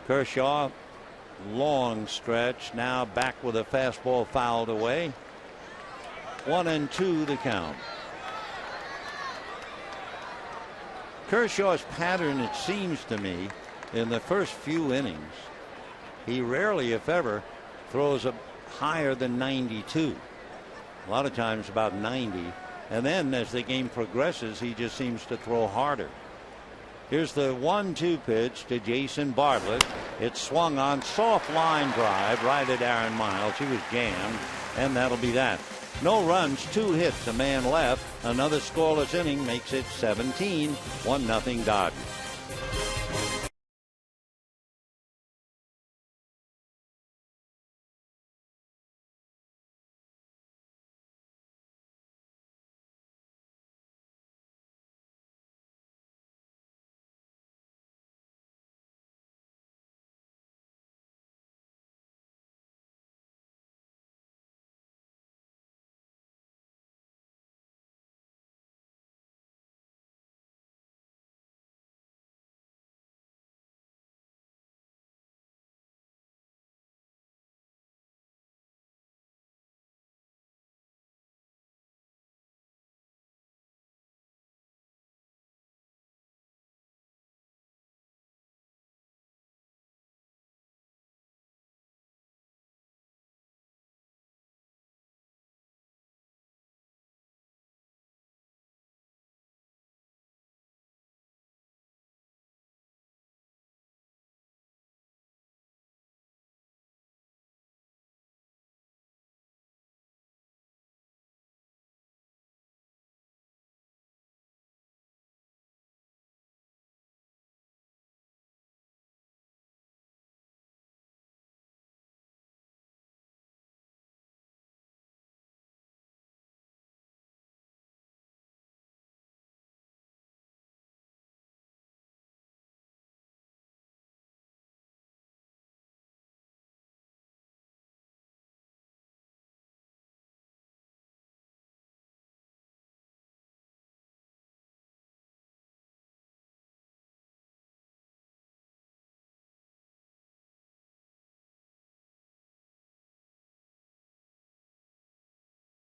Kershaw, long stretch, now back with a fastball fouled away. 1-2 the count. Kershaw's pattern, it seems to me, in the first few innings, he rarely, if ever, throws up higher than 92. A lot of times about 90. And then as the game progresses, he just seems to throw harder. Here's the 1-2 pitch to Jason Bartlett. It's swung on, soft line drive right at Aaron Miles. He was jammed, and that'll be that. No runs, 2 hits, a man left. Another scoreless inning makes it 17, 1-0 Dodgers.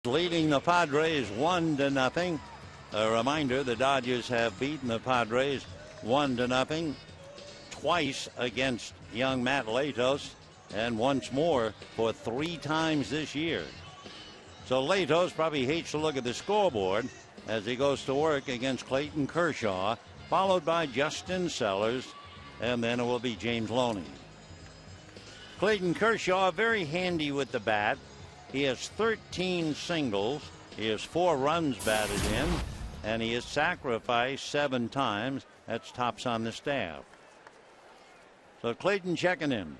Leading the Padres 1-0. A reminder, the Dodgers have beaten the Padres 1-0 twice against young Matt Latos, and once more for 3 times this year. So Latos probably hates to look at the scoreboard as he goes to work against Clayton Kershaw, followed by Justin Sellers, and then it will be James Loney. Clayton Kershaw very handy with the bat. He has 13 singles. He has 4 runs batted in, and he has sacrificed 7 times. That's tops on the staff. So Clayton checking in.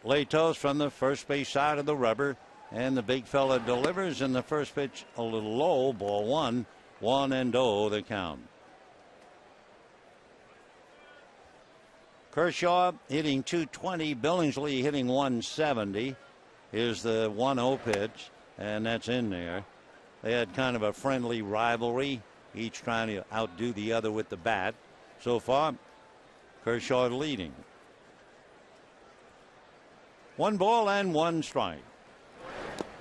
Latos from the first base side of the rubber, and the big fella delivers, in the first pitch a little low, ball 1, 1-0 the count. Kershaw hitting .220, Billingsley hitting .170. Here's the 1-0 pitch, and that's in there. They had kind of a friendly rivalry, each trying to outdo the other with the bat. So far, Kershaw leading. 1 ball and 1 strike.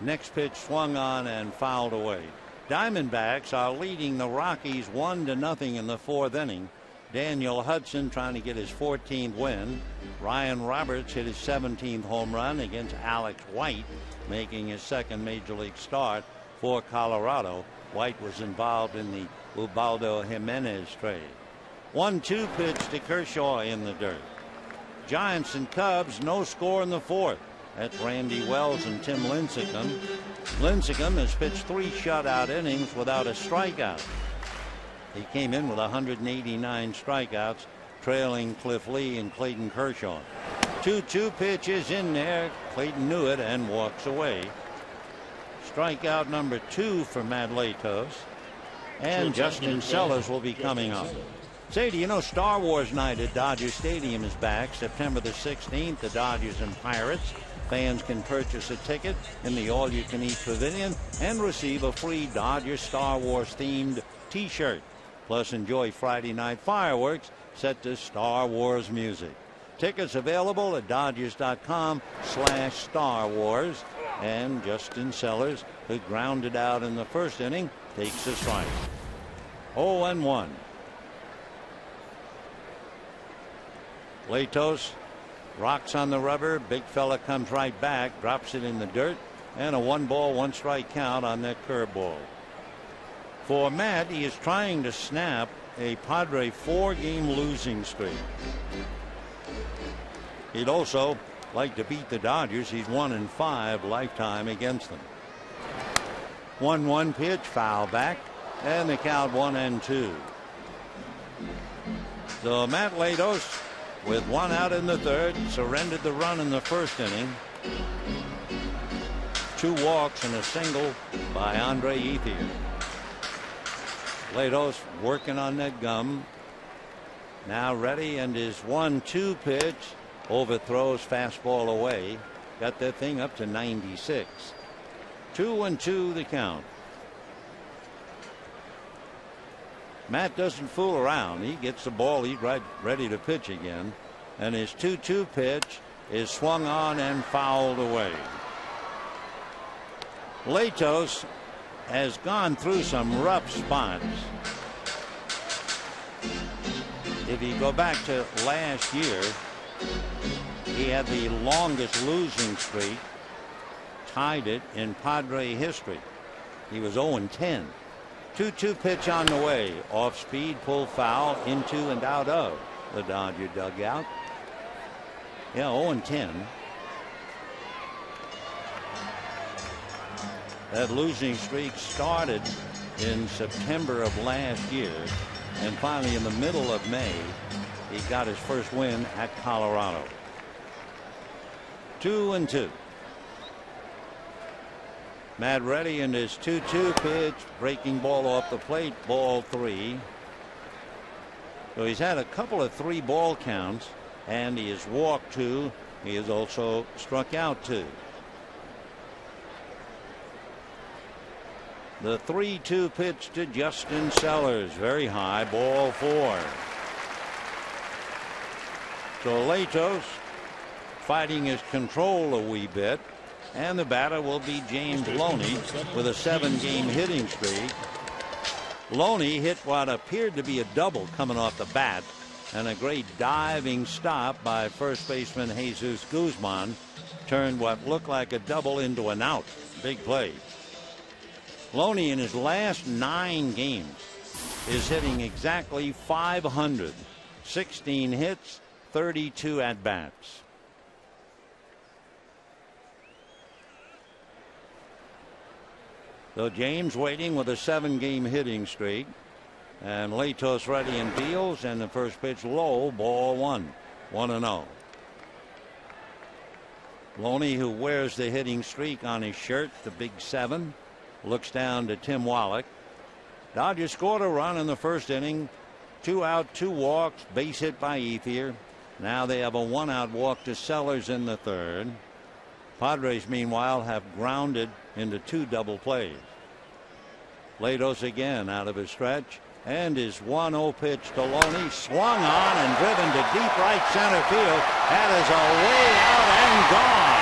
Next pitch swung on and fouled away. Diamondbacks are leading the Rockies 1-0 in the 4th inning. Daniel Hudson trying to get his 14th win. Ryan Roberts hit his 17th home run against Alex White, making his second major league start for Colorado. White was involved in the Ubaldo Jimenez trade. 1-2 pitch to Kershaw in the dirt. Giants and Cubs, no score in the fourth. That's Randy Wells and Tim Lincecum. Lincecum has pitched 3 shutout innings without a strikeout. He came in with 189 strikeouts, trailing Cliff Lee and Clayton Kershaw. 2-2 pitch is in there. Clayton knew it and walks away. Strikeout number 2 for Matt Latos. And Justin Sellers will be coming up. Say, do you know Star Wars night at Dodger Stadium is back September the 16th, the Dodgers and Pirates. Fans can purchase a ticket in the all-you-can-eat pavilion and receive a free Dodger Star Wars themed t-shirt. Plus enjoy Friday night fireworks set to Star Wars music. Tickets available at Dodgers.com/Star Wars. And Justin Sellers, who grounded out in the first inning, takes a strike. 0-1. Latos rocks on the rubber. Big fella comes right back, drops it in the dirt, and a 1-ball, 1-strike count on that curveball. For Matt, he is trying to snap a Padre 4-game losing streak. He'd also like to beat the Dodgers. He's 1-5 lifetime against them. 1-1 pitch, foul back, and the count 1-2. So Matt Latos, with 1 out in the third, surrendered the run in the first inning. 2 walks and a single by Andre Ethier. Latos working on that gum. Now ready, and his 1-2 pitch overthrows fastball away. Got that thing up to 96. 2-2 the count. Matt doesn't fool around. He gets the ball. He's right ready to pitch again. And his 2-2 pitch is swung on and fouled away. Latos has gone through some rough spots. If you go back to last year, he had the longest losing streak, tied it in Padre history. He was 0-10. 2-2 pitch on the way. Off speed, pull foul, into and out of the Dodger dugout. Yeah, 0-10. That losing streak started in September of last year, and finally in the middle of May, he got his first win at Colorado. 2-2. Matt ready, and his 2-2 pitch, breaking ball off the plate, ball 3. So he's had a couple of 3-ball counts, and he has walked 2. He has also struck out 2. The 3-2 pitch to Justin Sellers, very high, ball 4. So Latos fighting his control a wee bit, and the batter will be James Loney with a 7-game hitting streak. Loney hit what appeared to be a double coming off the bat, and a great diving stop by first baseman Jesus Guzman turned what looked like a double into an out. Big play. Loney in his last 9 games is hitting exactly .500. 16 hits, 32 at bats. So James waiting with a 7-game hitting streak, and Latos ready and deals, and the first pitch low, ball 1. 1-0. Loney, who wears the hitting streak on his shirt, the big 7, looks down to Tim Wallach. Dodgers scored a run in the first inning. 2 out, 2 walks, base hit by Ethier. Now they have a 1-out walk to Sellers in the third. Padres, meanwhile, have grounded into 2 double plays. Latos again out of his stretch, and his 1-0 pitch to Loney, swung on and driven to deep right center field. That is away out and gone.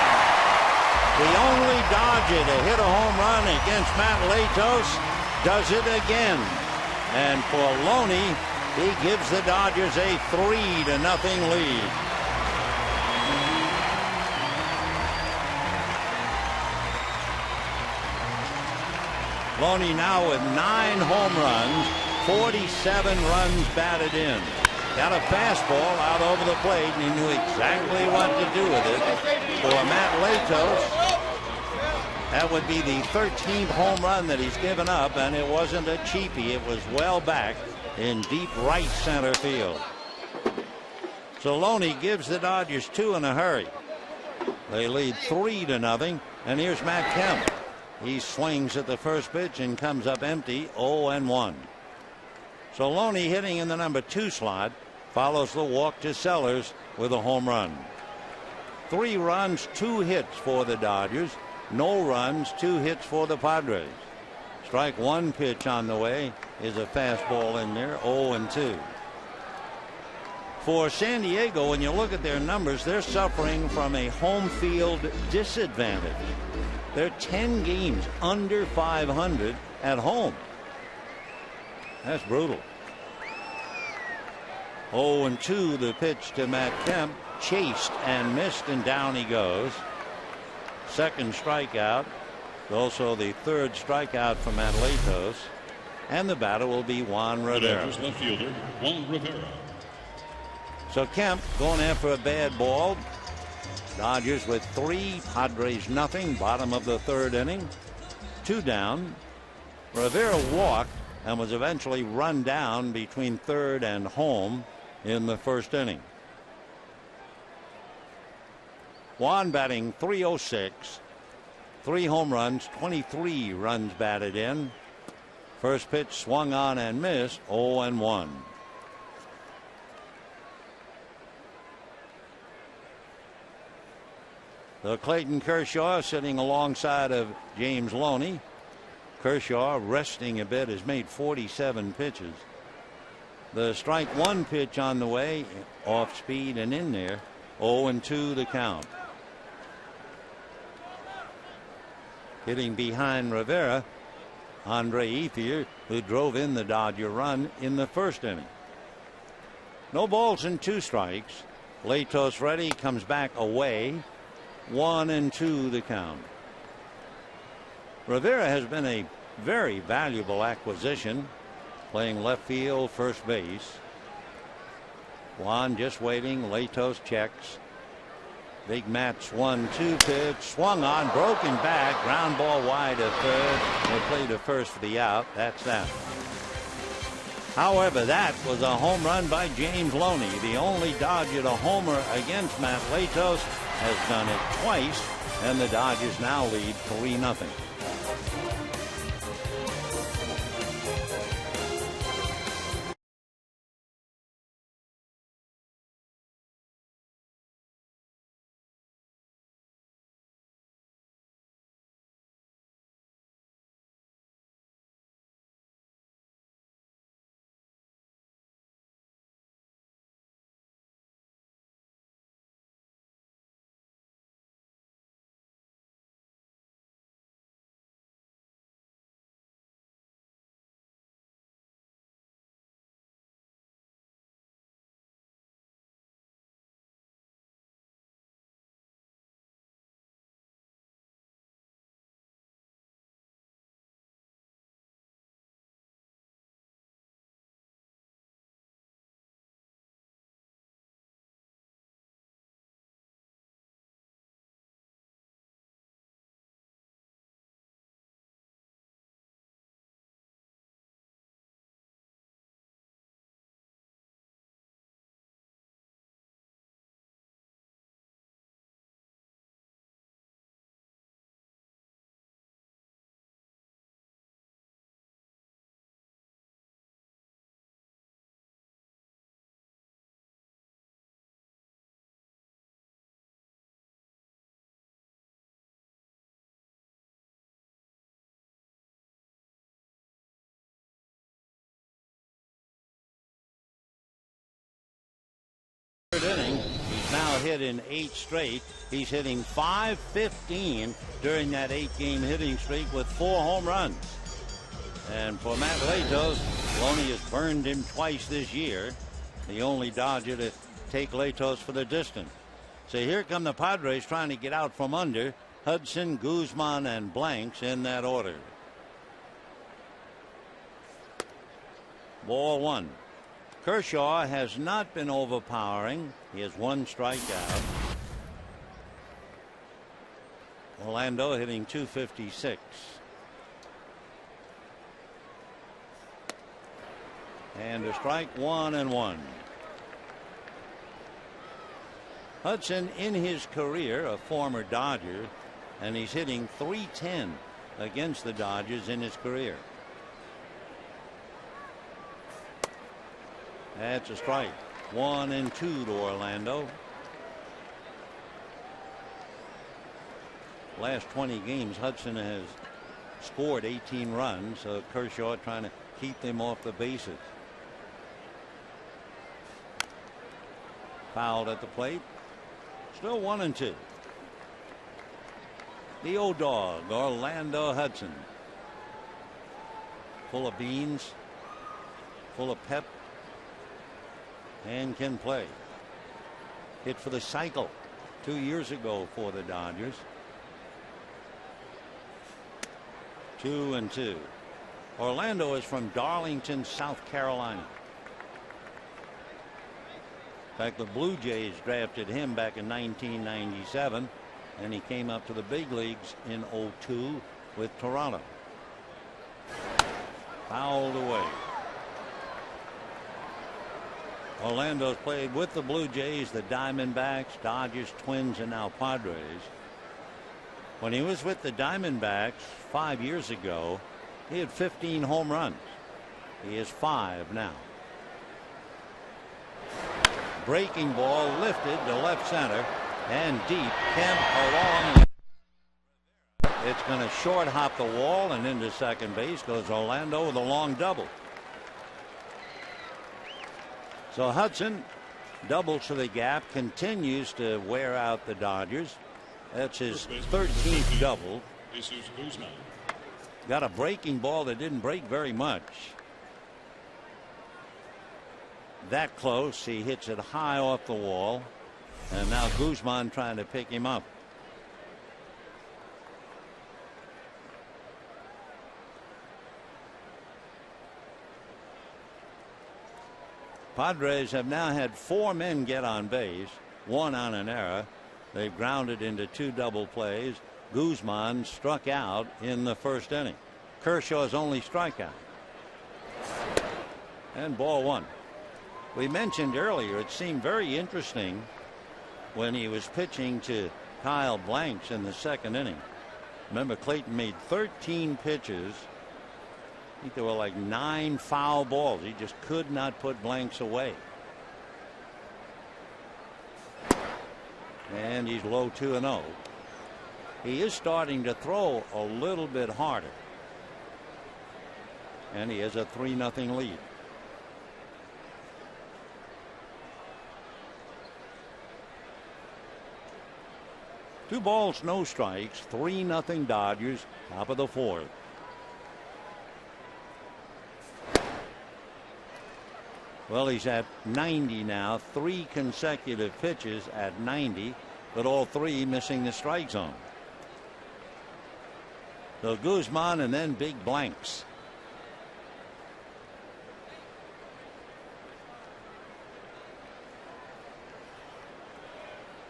The only Dodger to hit a home run against Matt Latos does it again. And for Loney, He gives the Dodgers a 3-0 lead. Loney now with 9 home runs, 47 runs batted in. Got a fastball out over the plate, and he knew exactly what to do with it. For Matt Latos, that would be the 13th home run that he's given up, and it wasn't a cheapie. It was well back in deep right center field. So Loney gives the Dodgers 2 in a hurry. They lead 3-0, and here's Matt Kemp. He swings at the first pitch and comes up empty, 0-1. So Loney, hitting in the number 2 slot, follows the walk to Sellers with a home run. 3 runs, 2 hits for the Dodgers. No runs, 2 hits for the Padres. Strike 1 pitch on the way is a fastball in there, 0-2. For San Diego, when you look at their numbers, they're suffering from a home field disadvantage. They're 10 games under 500 at home. That's brutal. 0-2 the pitch to Matt Kemp. Chased and missed, and down he goes. Second strikeout. Also the 3rd strikeout for Matt Latos. And the batter will be Juan Rivera. Left fielder, Juan Rivera. So Kemp going after a bad ball. Dodgers with 3, Padres nothing. Bottom of the 3rd inning. 2 down. Rivera walked and was eventually run down between 3rd and home in the 1st inning. Juan batting .306, 3 home runs, 23 runs batted in. First pitch swung on and missed, 0-1. So Clayton Kershaw sitting alongside of James Loney. Kershaw resting a bit, has made 47 pitches. The strike 1 pitch on the way, off speed and in there. 0-2 the count. Hitting behind Rivera, Andre Ethier, who drove in the Dodger run in the 1st inning. No balls and 2 strikes. Latos ready, comes back away. 1-2 the count. Rivera has been a very valuable acquisition, playing left field, first base. Juan just waiting. Latos checks. Big Matt's 1-2 pitch, swung on, broken back, ground ball wide of 3rd. They play to first for the out. That's that. However, that was a home run by James Loney. The only Dodger to homer against Matt Latos, has done it twice, and the Dodgers now lead 3-0. Inning. He's now hit in 8 straight. He's hitting .515 during that 8-game hitting streak with 4 home runs. And for Matt Latos, Loney has burned him twice this year. The only Dodger to take Latos for the distance. So here come the Padres trying to get out from under. Hudson, Guzman, and Blanks in that order. Ball one. Kershaw has not been overpowering. He has one strikeout. Orlando hitting .256. And a strike, 1-1. Hudson in his career, a former Dodger, and he's hitting .310 against the Dodgers in his career. That's a strike. 1-2 to Orlando. Last 20 games, Hudson has scored 18 runs. So Kershaw trying to keep them off the bases. Fouled at the plate. Still 1-2. The old dog, Orlando Hudson. Full of beans, full of pep, and can play. Hit for the cycle 2 years ago for the Dodgers. 2-2. Orlando is from Darlington, South Carolina. In fact, the Blue Jays drafted him back in 1997, and he came up to the big leagues in '02 with Toronto. Fouled away. Orlando's played with the Blue Jays, the Diamondbacks, Dodgers, Twins, and now Padres. When he was with the Diamondbacks 5 years ago, he had 15 home runs. He has 5 now. Breaking ball lifted to left center and deep. Kemp along. It's going to short hop the wall and into second base goes Orlando with a long double. So Hudson doubles to the gap, continues to wear out the Dodgers. That's his 13th double. Got a breaking ball that didn't break very much. That close, he hits it high off the wall, and now Guzman trying to pick him up. Padres have now had 4 men get on base, 1 on an error. They've grounded into 2 double plays. Guzman struck out in the first inning. Kershaw's only strikeout. And ball 1. We mentioned earlier it seemed very interesting when he was pitching to Kyle Blanks in the second inning. Remember, Clayton made 13 pitches. I think there were like 9 foul balls. He just could not put Blanks away. And he's low 2-0. He is starting to throw a little bit harder. And he has a 3-0 lead. Two balls, no strikes. 3-0 Dodgers. Top of the 4th. Well, he's at 90 now. 3 consecutive pitches at 90, but all 3 missing the strike zone. So Guzman and then big Blanks.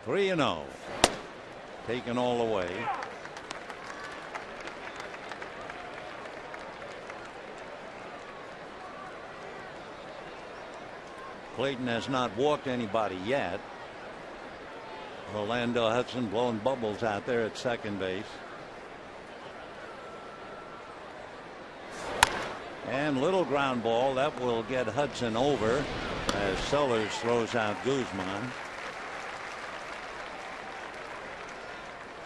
Three and 0. Taken all away. Clayton has not walked anybody yet. Orlando Hudson blowing bubbles out there at second base. And little ground ball that will get Hudson over as Sellers throws out Guzman.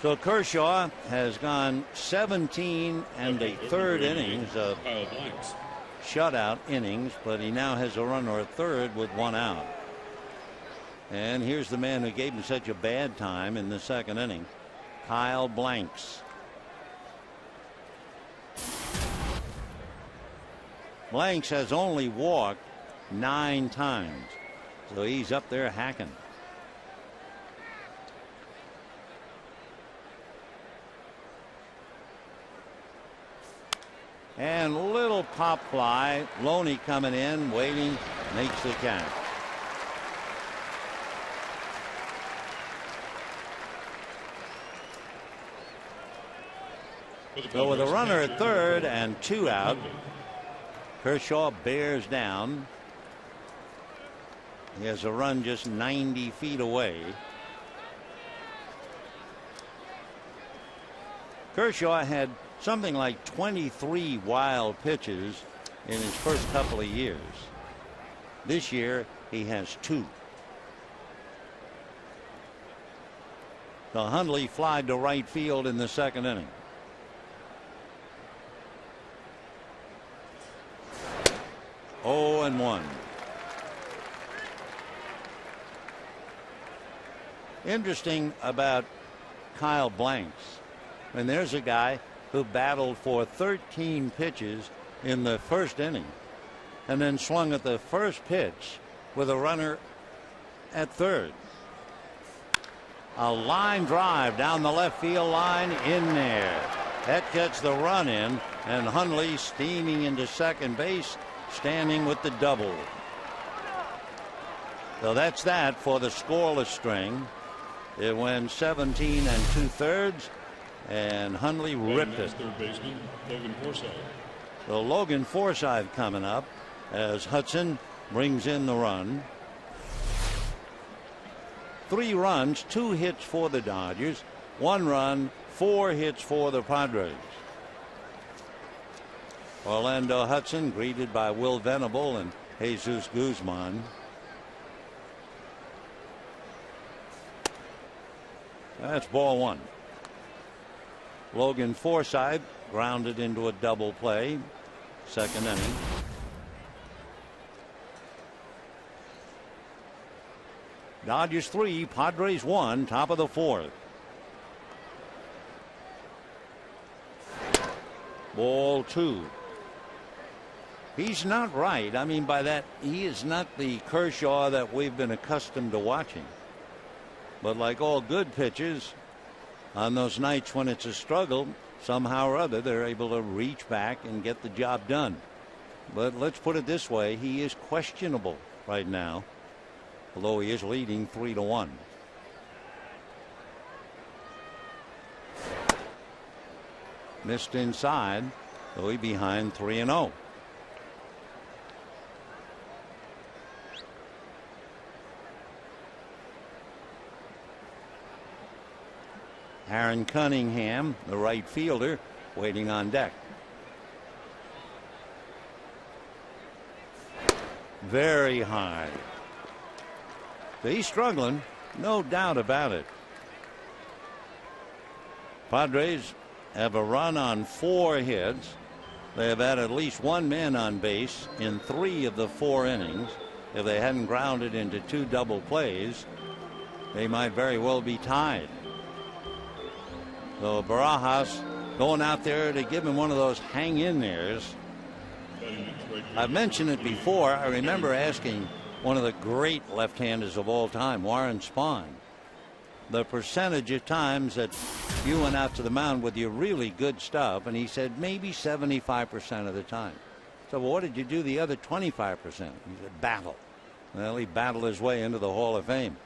So Kershaw has gone 17 1/3 innings of shutout innings, but he now has a runner at third with 1 out. And here's the man who gave him such a bad time in the second inning, Kyle Blanks. Blanks has only walked 9 times. So he's up there hacking. And little pop fly. Loney coming in, waiting, makes the catch. So with a runner at third and 2 out, Kershaw bears down. He has a run just 90 feet away. Kershaw had something like 23 wild pitches in his first couple of years. This year he has 2. So Hundley flied to right field in the second inning. Oh, and 1. Interesting about Kyle Blanks. And there's a guy who battled for 13 pitches in the first inning and then swung at the first pitch with a runner at third. A line drive down the left field line, in there. That gets the run in, and Hundley steaming into second base, standing with the double. So that's that for the scoreless string. It went 17 2/3, and Hundley ripped it. Third baseman Logan Forsythe. So Logan Forsythe coming up as Hudson brings in the run. 3 runs, 2 hits for the Dodgers, 1 run, 4 hits for the Padres. Orlando Hudson greeted by Will Venable and Jesus Guzman. That's ball 1. Logan Forsythe grounded into a double play, second inning. Dodgers 3, Padres 1, top of the 4th. Ball 2. He's not right. I mean, by that, he is not the Kershaw that we've been accustomed to watching. But like all good pitchers, on those nights when it's a struggle, somehow or other they're able to reach back and get the job done. But let's put it this way, he is questionable right now, although he is leading 3-1. Missed inside, so he's behind 3-0. Aaron Cunningham, the right fielder, waiting on deck. Very high. So he's struggling, no doubt about it. Padres have a run on 4 hits. They have had at least 1 man on base in 3 of the 4 innings. If they hadn't grounded into 2 double plays, they might very well be tied. So Barajas going out there to give him one of those hang in there's. I've mentioned it before. I remember asking one of the great left-handers of all time, Warren Spahn, the percentage of times that you went out to the mound with your really good stuff, and he said maybe 75% of the time. So well, what did you do the other 25%? He said battle. Well, he battled his way into the Hall of Fame.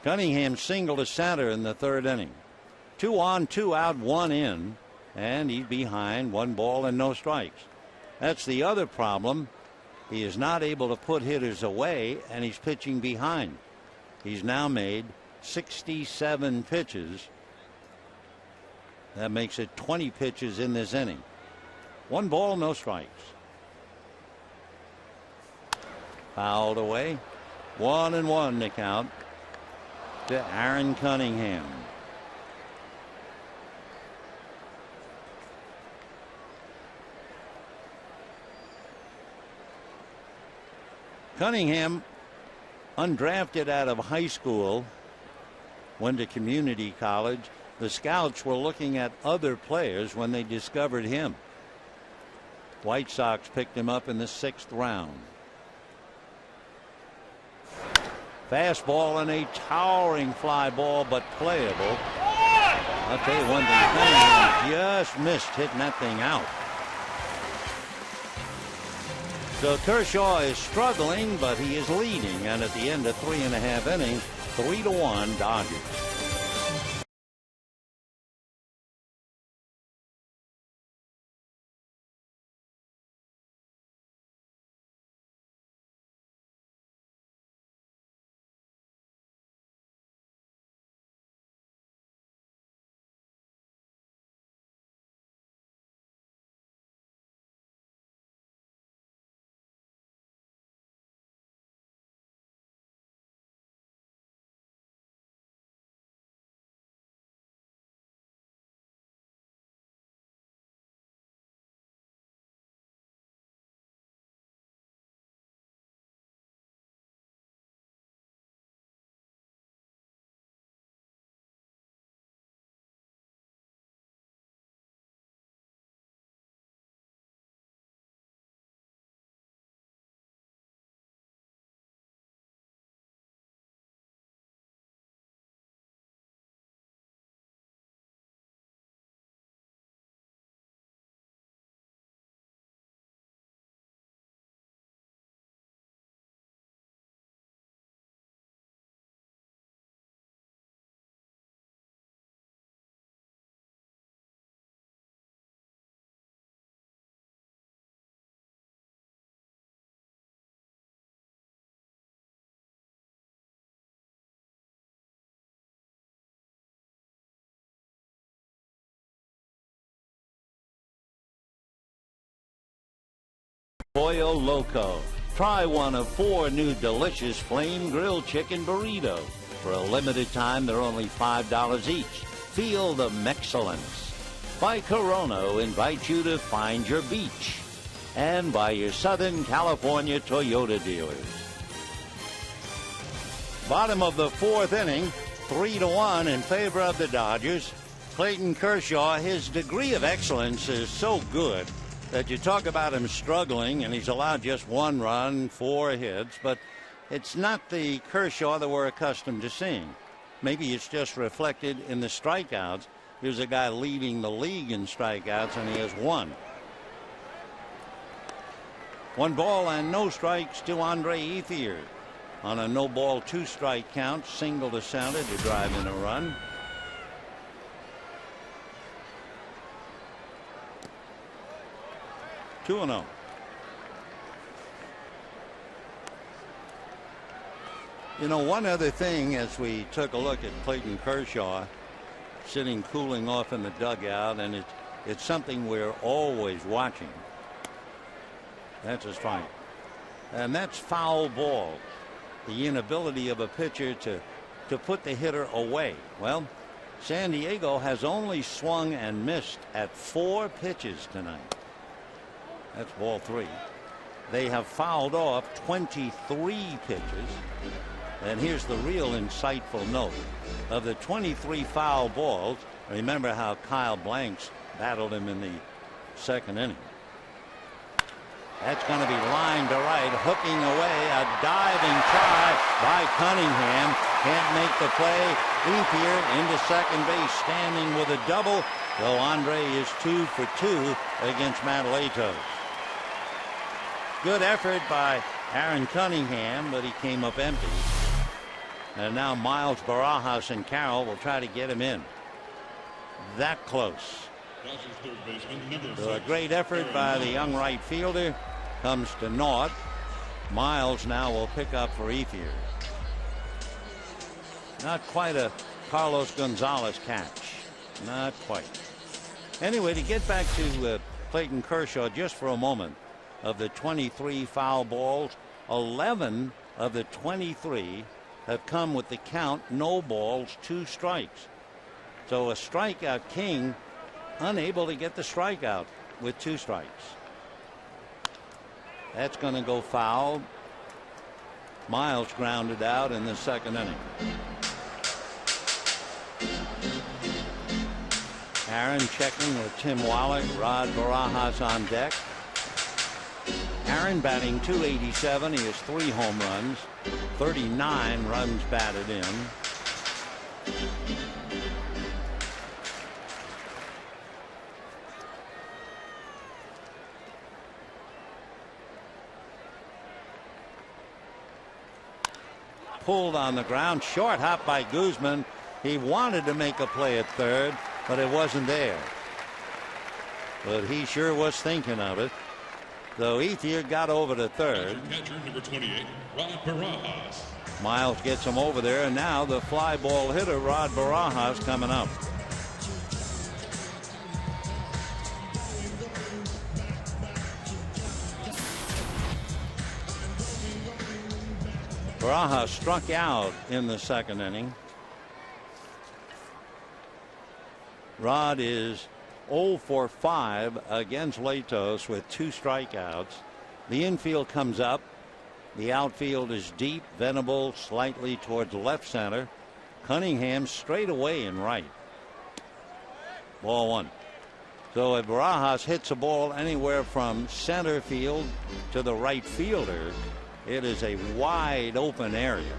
Cunningham singled to center in the 3rd inning. 2 on, 2 out, 1 in, and he's behind, 1 ball and no strikes. That's the other problem. He is not able to put hitters away, and he's pitching behind. He's now made 67 pitches. That makes it 20 pitches in this inning. 1 ball, no strikes. Fouled away. 1-1 to count to Aaron Cunningham. Cunningham, undrafted out of high school, went to community college. The scouts were looking at other players when they discovered him. White Sox picked him up in the 6th round. Fastball and a towering fly ball, but playable. I'll tell you one thing, Cunningham just missed hitting that thing out. So Kershaw is struggling, but he is leading, and at the end of 3.5 innings, 3-1 Dodgers. Pollo Loco. Try one of 4 new delicious flame grilled chicken burritos. For a limited time, they're only $5 each. Feel the Mexcellence. By Corono invites you to find your beach. And by your Southern California Toyota dealers. Bottom of the 4th inning, 3-1 in favor of the Dodgers. Clayton Kershaw, his degree of excellence is so good that you talk about him struggling, and he's allowed just 1 run, 4 hits, but it's not the Kershaw that we're accustomed to seeing. Maybe it's just reflected in the strikeouts. Here's a guy leading the league in strikeouts, and he has 1. 1 ball and no strikes to Andre Ethier. On a no ball 2 strike count, single to center to drive in a run. Two and 0. You know, one other thing as we took a look at Clayton Kershaw sitting cooling off in the dugout, and it's something we're always watching. That's a strike. And that's foul ball. The inability of a pitcher to put the hitter away. Well, San Diego has only swung and missed at 4 pitches tonight. That's ball 3. They have fouled off 23 pitches. And here's the real insightful note. Of the 23 foul balls, remember how Kyle Blanks battled him in the 2nd inning. That's going to be lined to right, hooking away, a diving try by Cunningham. Can't make the play. Ethier into second base, standing with a double, though Andre is 2 for 2 against Madelatos. Good effort by Aaron Cunningham, but he came up empty. And now Miles Barajas and Carroll will try to get him in. That close. So a great effort by the young right fielder comes to naught. Miles now will pick up for Ethier. Not quite a Carlos Gonzalez catch. Not quite. Anyway, to get back to Clayton Kershaw just for a moment. Of the 23 foul balls, 11 of the 23 have come with the count no balls, 2 strikes. So a strikeout king, unable to get the strikeout with 2 strikes. That's going to go foul. Miles grounded out in the 2nd inning. Aaron checking with Tim Wallach, Rod Barajas on deck. Aaron batting .287. He has 3 home runs, 39 runs batted in. Pulled on the ground, short hop by Guzman. He wanted to make a play at third, but it wasn't there. But he sure was thinking of it. So Ethier got over to third. Catcher number 28, Rod Barajas. Miles gets him over there, and now the fly ball hitter Rod Barajas coming up. Barajas struck out in the second inning. Rod is 0 for 5 against Latos with 2 strikeouts. The infield comes up. The outfield is deep. Venable slightly towards left center. Cunningham straight away in right. Ball 1. So if Barajas hits a ball anywhere from center field to the right fielder, it is a wide open area.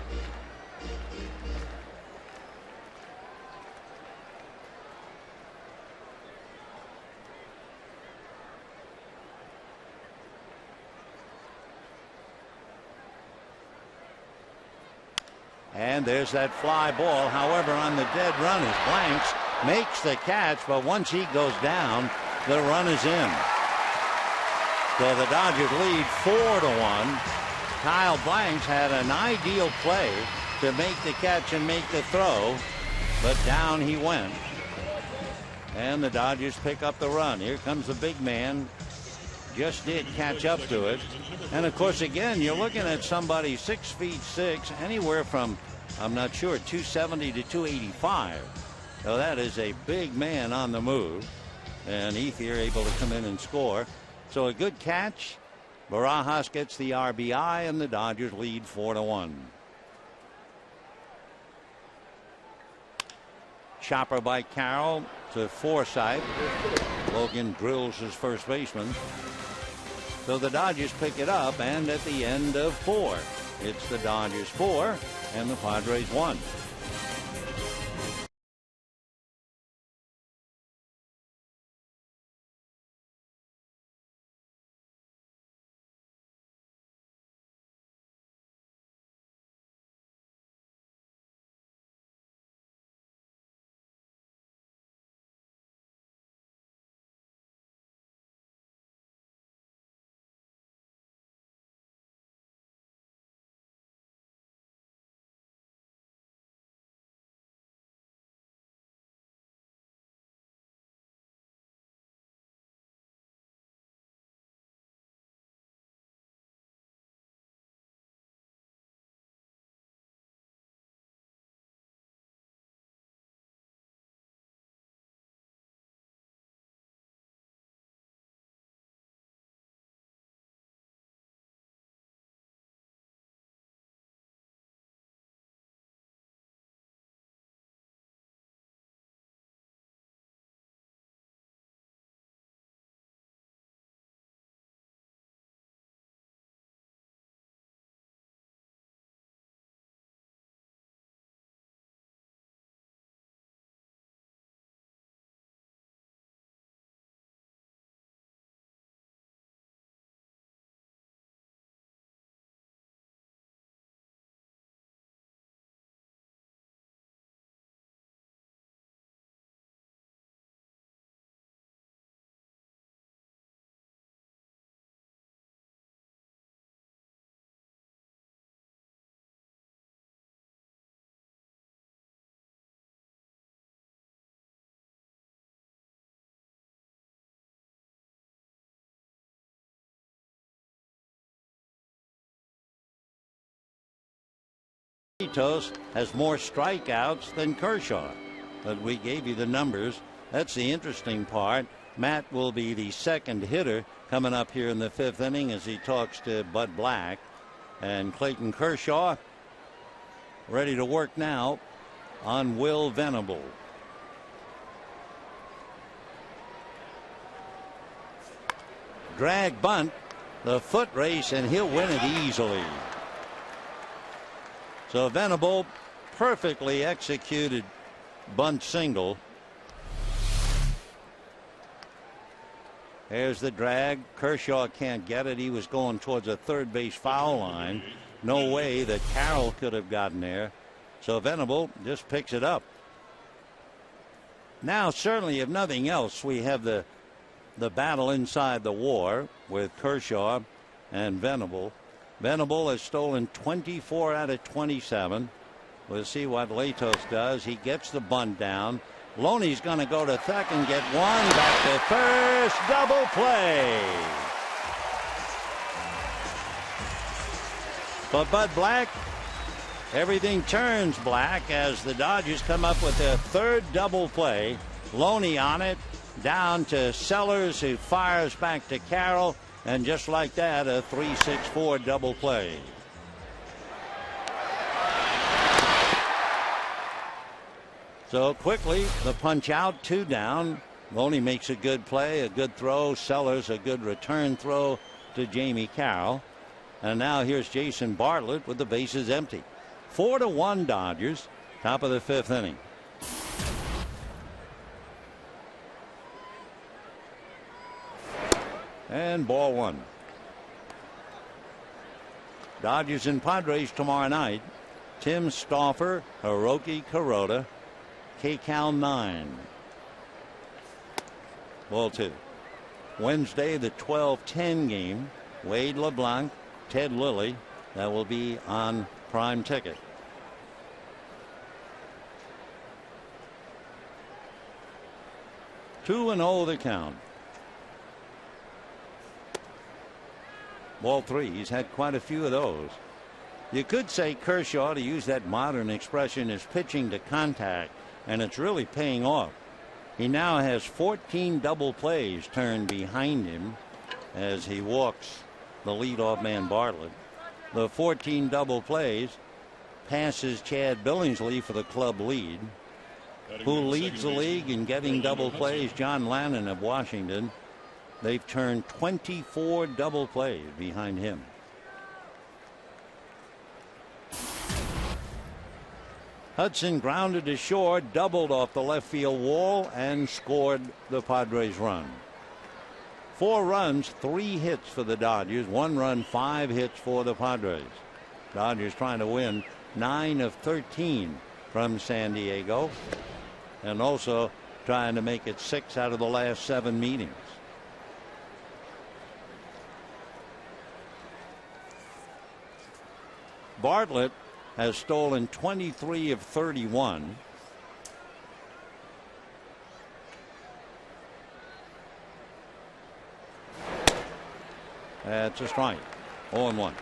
And there's that fly ball. However, on the dead run is Blanks. Makes the catch, but once he goes down, the run is in. So the Dodgers lead 4-1. Kyle Blanks had an ideal play to make the catch and make the throw, but down he went. And the Dodgers pick up the run. Here comes the big man. Just did catch up to it. And of course, again, you're looking at somebody 6'6", anywhere from, I'm not sure, 270 to 285. So that is a big man on the move. And Ethier able to come in and score. So a good catch. Barajas gets the RBI, and the Dodgers lead 4-1. Chopper by Carroll to Forsythe. Logan drills his first baseman. So the Dodgers pick it up, and at the end of 4, it's the Dodgers 4 and the Padres 1. Latos has more strikeouts than Kershaw, but we gave you the numbers. That's the interesting part. Matt will be the second hitter coming up here in the 5th inning as he talks to Bud Black. And Clayton Kershaw ready to work now on Will Venable. Drag bunt the foot race, and he'll win it easily. So Venable, perfectly executed bunt single. There's the drag. Kershaw can't get it. He was going towards a third base foul line. No way that Carroll could have gotten there. So Venable just picks it up. Now, certainly, if nothing else, we have the battle inside the WAR with Kershaw and Venable. Venable has stolen 24 out of 27. We'll see what Latos does. He gets the bunt down. Loney's going to go to second, get one, back to first, double play. For Bud Black, everything turns black as the Dodgers come up with their third double play. Loney on it, down to Sellers, who fires back to Carroll, and just like that, a 3-6-4 double play. So quickly, the punch out, 2 down. Loney makes a good play, a good throw. Sellers a good return throw to Jamie Carroll. And now here's Jason Bartlett with the bases empty. 4-1 Dodgers, top of the 5th inning. And ball 1. Dodgers and Padres tomorrow night. Tim Stauffer, Hiroki Kuroda, KCal 9. Ball 2. Wednesday, the 12-10 game. Wade LeBlanc, Ted Lilly. That will be on Prime Ticket. Two and 0 the count. Ball 3. He's had quite a few of those. You could say Kershaw, to use that modern expression, is pitching to contact, and it's really paying off. He now has 14 double plays turned behind him as he walks the leadoff man Bartlett. The 14 double plays passes Chad Billingsley for the club lead. Who leads the league in getting double plays? John Lannon of Washington. They've turned 24 double plays behind him. Hudson grounded to short, doubled off the left field wall, and scored the Padres run. 4 runs, 3 hits for the Dodgers. 1 run, 5 hits for the Padres. Dodgers trying to win 9 of 13 from San Diego, and also trying to make it 6 out of the last 7 meetings. Bartlett has stolen 23 of 31. That's a strike. 0-1.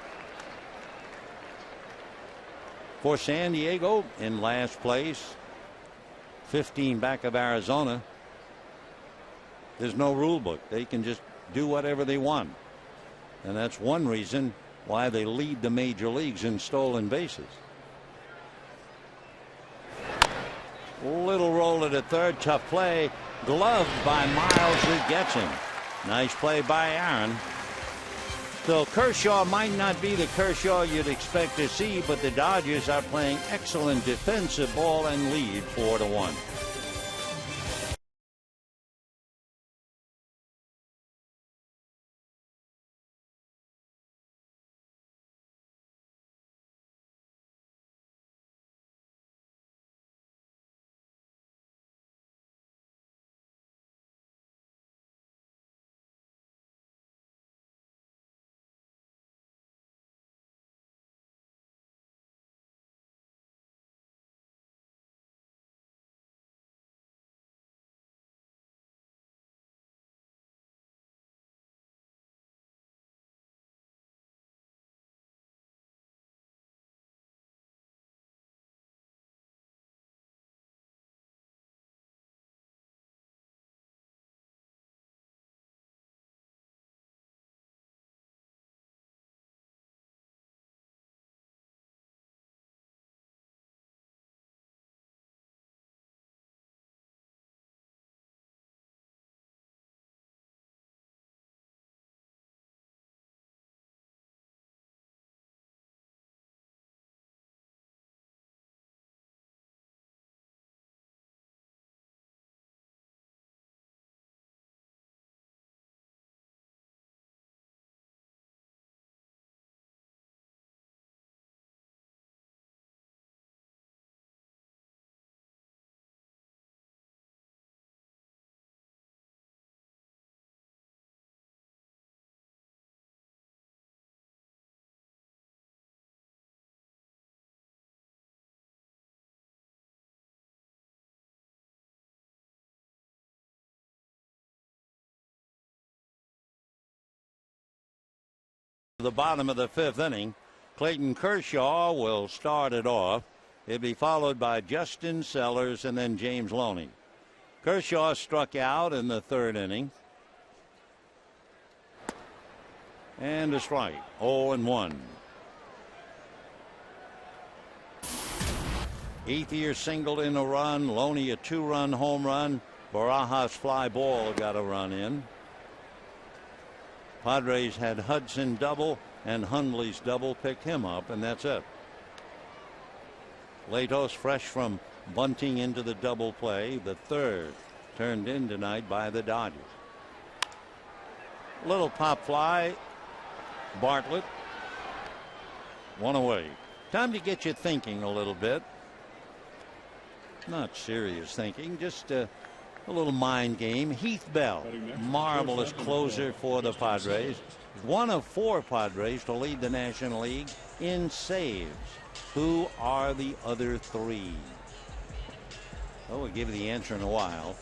For San Diego in last place, 15 back of Arizona. There's no rule book. They can just do whatever they want. And that's one reason why they lead the major leagues in stolen bases. Little roll at a third, tough play, gloved by Miles, who gets him. Nice play by Aaron. So Kershaw might not be the Kershaw you'd expect to see, but the Dodgers are playing excellent defensive ball and lead 4-1. the bottom of the 5th inning. Clayton Kershaw will start it off. It'll be followed by Justin Sellers and then James Loney. Kershaw struck out in the 3rd inning. And a strike. 0-1. 8th year single in a run. Loney a 2-run home run. Barajas fly ball got a run in. Padres had Hudson double and Hundley's double, picked him up, and that's it. Latos fresh from bunting into the double play, the 3rd turned in tonight by the Dodgers. Little pop fly. Bartlett. 1 away. Time to get you thinking a little bit. Not serious thinking, just a little mind game. Heath Bell, marvelous closer for the Padres. One of 4 Padres to lead the National League in saves. Who are the other 3? Oh, we'll give you the answer in a while.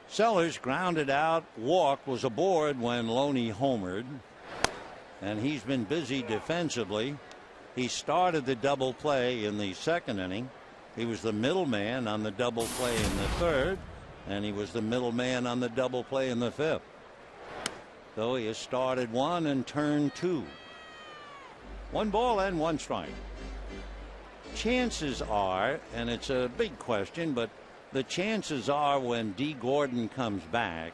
Sellers grounded out. Walk was aboard when Loney homered. And he's been busy defensively. He started the double play in the 2nd inning. He was the middleman on the double play in the 3rd. And he was the middleman on the double play in the 5th. So he has started 1 and turned 2. 1 ball and 1 strike. Chances are, and it's a big question, but the chances are when D. Gordon comes back,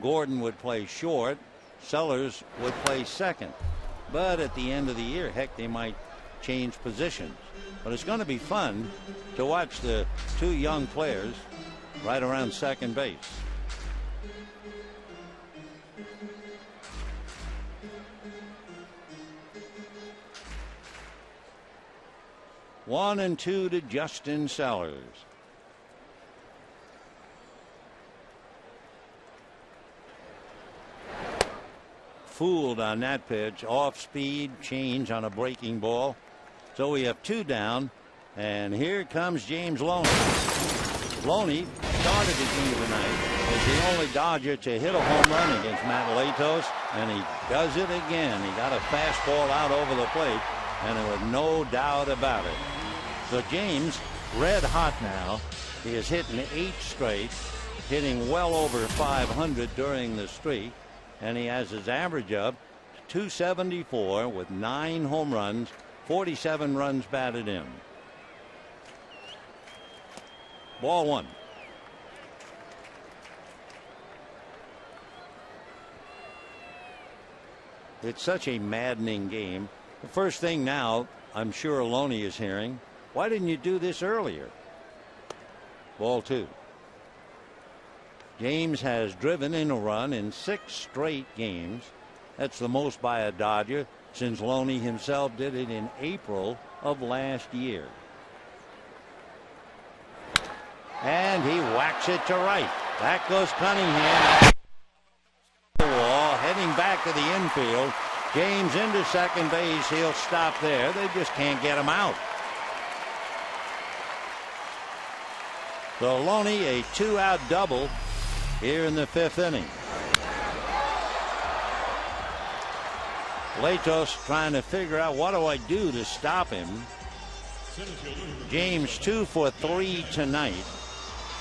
Gordon would play short, Sellers would play 2nd. But at the end of the year, heck, they might change positions. But it's going to be fun to watch the 2 young players right around 2nd base. One and 2 to Justin Sellers. Fooled on that pitch. Off speed change on a breaking ball. So we have 2 down. And here comes James Loney. Loney started the game tonight as the only Dodger to hit a home run against Matt Latos. And he does it again. He got a fastball out over the plate. And there was no doubt about it. So James, red hot now. He has hit in 8 straight, hitting well over 500 during the streak. And he has his average up to 274 with 9 home runs, 47 runs batted in. Ball 1. It's such a maddening game. The first thing now, I'm sure Loney is hearing, why didn't you do this earlier? Ball 2. James has driven in a run in 6 straight games. That's the most by a Dodger since Loney himself did it in April of last year. And he whacks it to right. Back goes Cunningham. The wall, heading back to the infield. James into 2nd base. He'll stop there. They just can't get him out. So Loney, a 2-out double here in the 5th inning. Latos trying to figure out what do I do to stop him. James 2 for 3 tonight.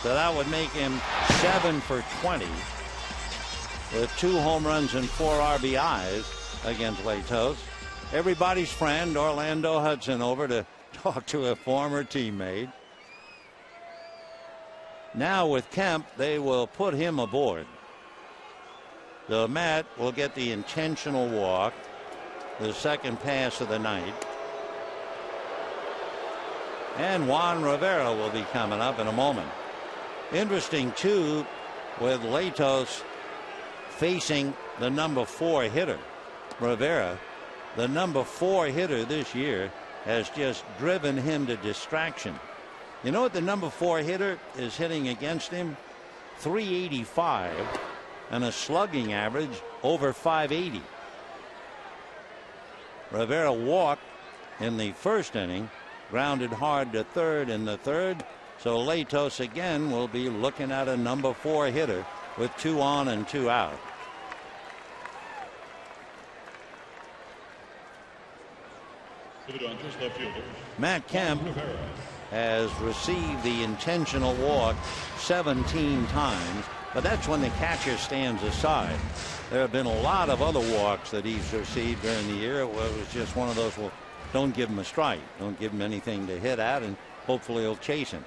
So that would make him 7 for 20 with 2 home runs and 4 RBIs against Latos. Everybody's friend Orlando Hudson over to talk to a former teammate. Now with Kemp, they will put him aboard. So Matt will get the intentional walk, the 2nd pass of the night. And Juan Rivera will be coming up in a moment. Interesting, too, with Latos facing the number 4 hitter. Rivera, the number 4 hitter this year, has just driven him to distraction. You know what the number 4 hitter is hitting against him? 385 and a slugging average over 580. Rivera walked in the 1st inning, grounded hard to 3rd in the 3rd. So Latos again will be looking at a number 4 hitter with 2 on and 2 out. Matt Kemp has received the intentional walk 17 times, but that's when the catcher stands aside. There have been a lot of other walks that he's received during the year. It was just one of those, well, don't give him a strike. Don't give him anything to hit at, and hopefully he'll chase him.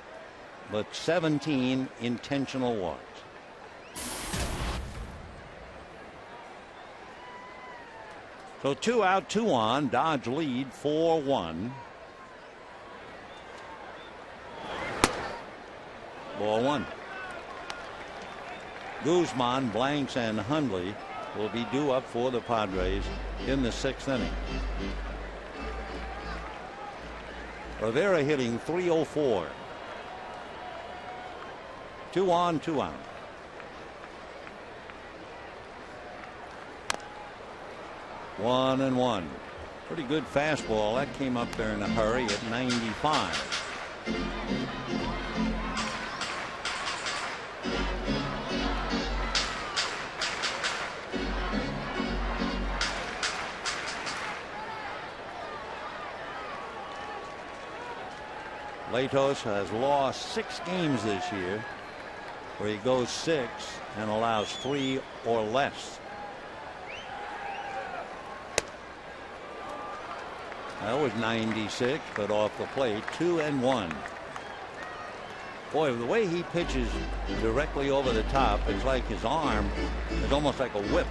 But 17 intentional walks. So 2 out, 2 on. Dodge lead 4-1. Ball 1. Guzman, Blanks, and Hundley will be due up for the Padres in the 6th inning. Rivera hitting .304. 2 on, 2 out. One and one. Pretty good fastball. That came up there in a hurry at 95. Latos has lost 6 games this year, where he goes 6 and allows 3 or less. That was 96, but off the plate, 2 and 1. Boy, the way he pitches directly over the top, it's like his arm is almost like a whip.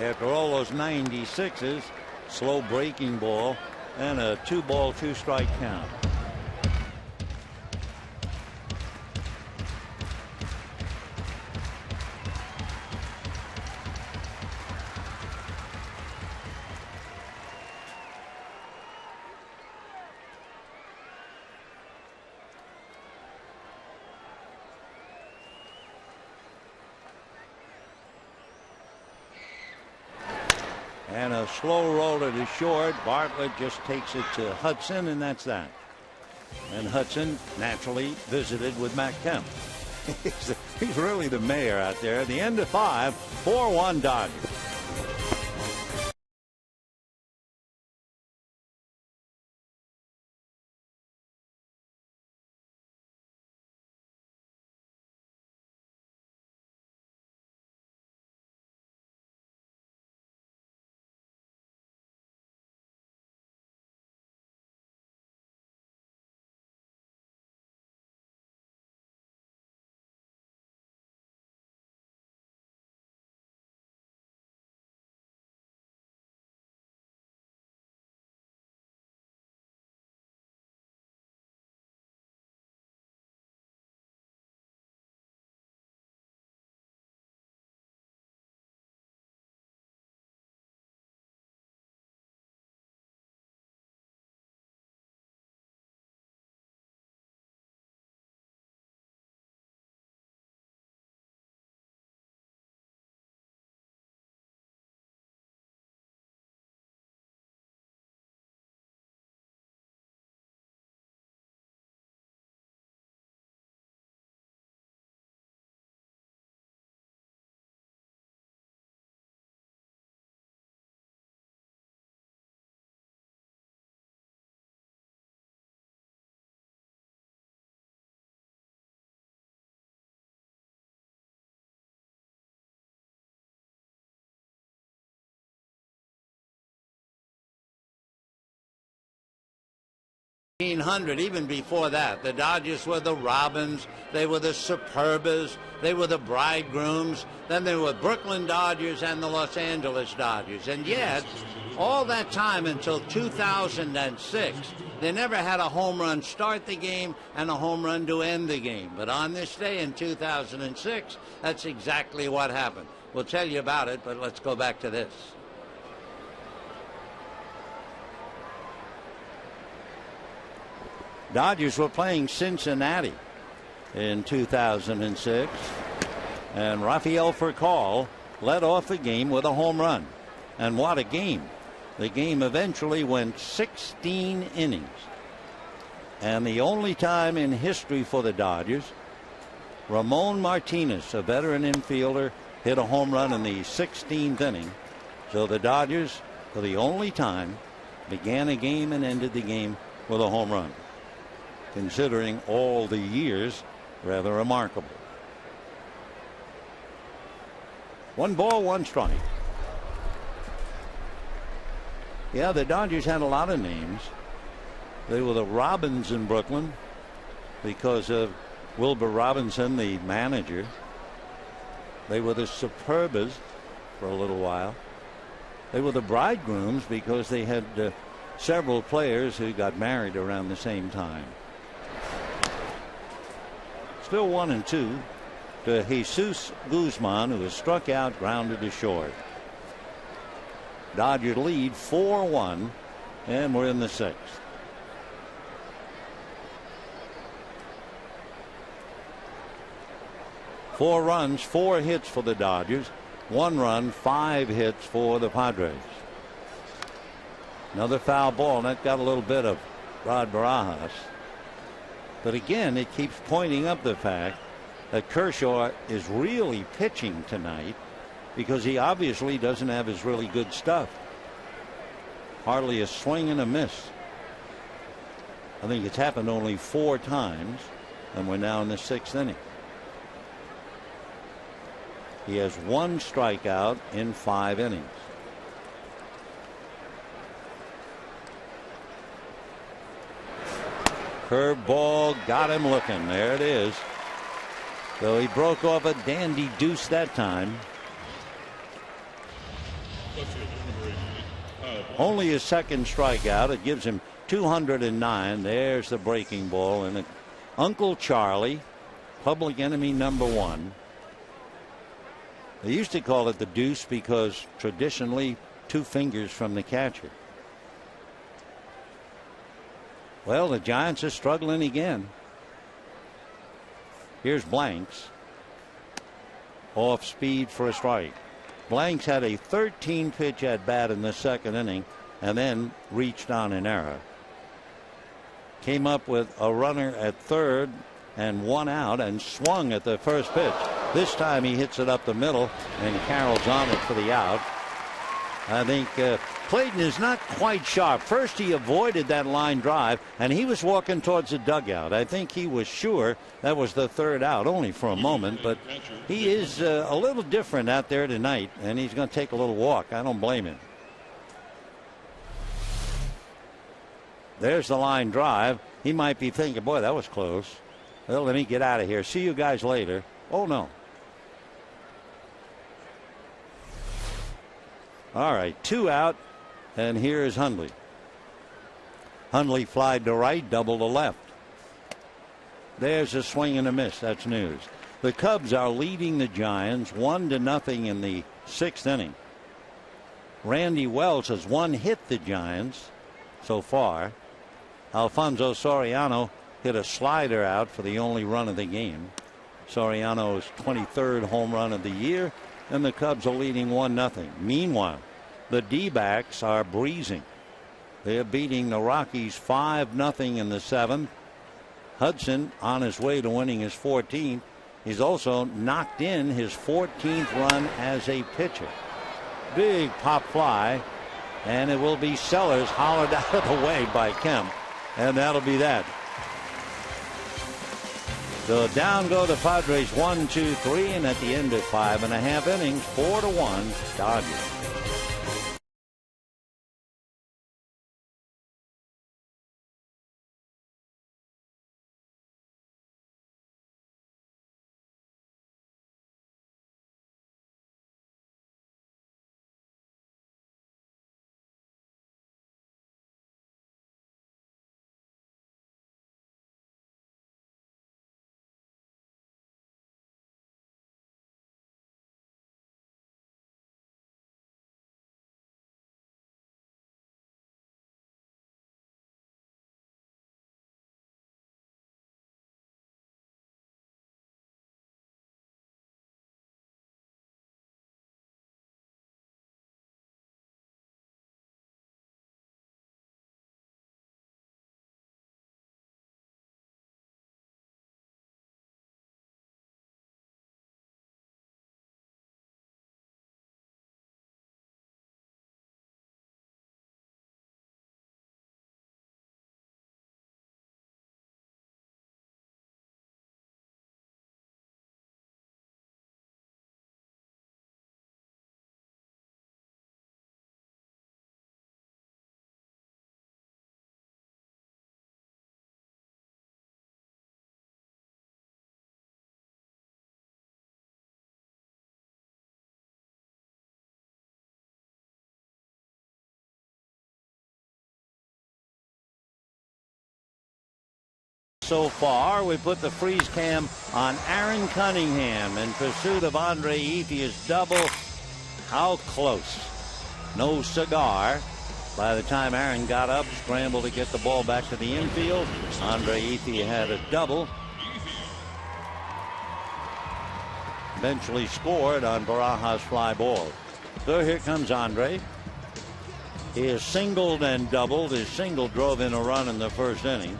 After all those 96s, slow breaking ball and a 2-ball, 2-strike count. And a slow roller to short. Bartlett just takes it to Hudson, and that's that. And Hudson naturally visited with Matt Kemp. He's really the mayor out there. At the end of 5, 4-1 Dodgers. Even before that, the Dodgers were the Robins, they were the Superbas, they were the Bridegrooms, then they were Brooklyn Dodgers and the Los Angeles Dodgers. And yet, all that time until 2006, they never had a home run start the game and a home run to end the game. But on this day in 2006, that's exactly what happened. We'll tell you about it, but let's go back to this. Dodgers were playing Cincinnati in 2006, and Rafael Furcal led off the game with a home run. And what a game. The game eventually went 16 innings. And the only time in history for the Dodgers, Ramon Martinez, a veteran infielder, hit a home run in the 16th inning. So the Dodgers, for the only time, began a game and ended the game with a home run. Considering all the years, rather remarkable. 1 ball, 1 strike. Yeah, the Dodgers had a lot of names. They were the Robins in Brooklyn because of Wilbur Robinson, the manager. They were the Superbas for a little while. They were the Bridegrooms because they had several players who got married around the same time. Still 1-2 to Jesus Guzman, who was struck out, grounded to short. Dodger lead 4-1, and we're in the 6th. Four runs, 4 hits for the Dodgers. 1 run, 5 hits for the Padres. Another foul ball, and that got a little bit of Rod Barajas. But again, it keeps pointing up the fact that Kershaw is really pitching tonight because he obviously doesn't have his really good stuff. Hardly a swing and a miss. I think it's happened only 4 times, and we're now in the 6th inning. He has 1 strikeout in 5 innings. Curveball got him looking. There it is. So he broke off a dandy deuce that time. Only his 2nd strikeout. It gives him 209. There's the breaking ball. And Uncle Charlie, public enemy number 1. They used to call it the deuce because traditionally 2 fingers from the catcher. Well, the Giants are struggling again. Here's Blanks. Off speed for a strike. Blanks had a 13-pitch at bat in the 2nd inning and then reached on an error. Came up with a runner at 3rd and 1 out and swung at the first pitch. This time he hits it up the middle and Carroll's on it for the out. I think Clayton is not quite sharp. First he avoided that line drive and he was walking towards the dugout. I think he was sure that was the 3rd out, only for a moment, but he is a little different out there tonight and he's going to take a little walk. I don't blame him. There's the line drive. He might be thinking, boy, that was close. Well, let me get out of here. See you guys later. Oh, no. All right, 2 out, and here is Hundley. Hundley flied to right, double to left. There's a swing and a miss. That's news. The Cubs are leading the Giants 1-0 in the 6th inning. Randy Wells has 1 hit the Giants so far. Alfonso Soriano hit a slider out for the only run of the game. Soriano's 23rd home run of the year, and the Cubs are leading 1-0. Meanwhile, the D-backs are breezing. They're beating the Rockies 5-0 in the 7th. Hudson on his way to winning his 14th. He's also knocked in his 14th run as a pitcher. Big pop fly, and it will be Sellers hollered out of the way by Kemp, and that'll be that. So down go the Padres 1-2-3, and at the end of 5.5 innings, 4-1 Dodgers. so far. We put the freeze cam on Aaron Cunningham in pursuit of Andre Ethier's double. How close? No cigar. By the time Aaron got up, scrambled to get the ball back to the infield, Andre Ethier had a double. Eventually scored on Barajas' fly ball. So here comes Andre. He has singled and doubled. His single drove in a run in the first inning.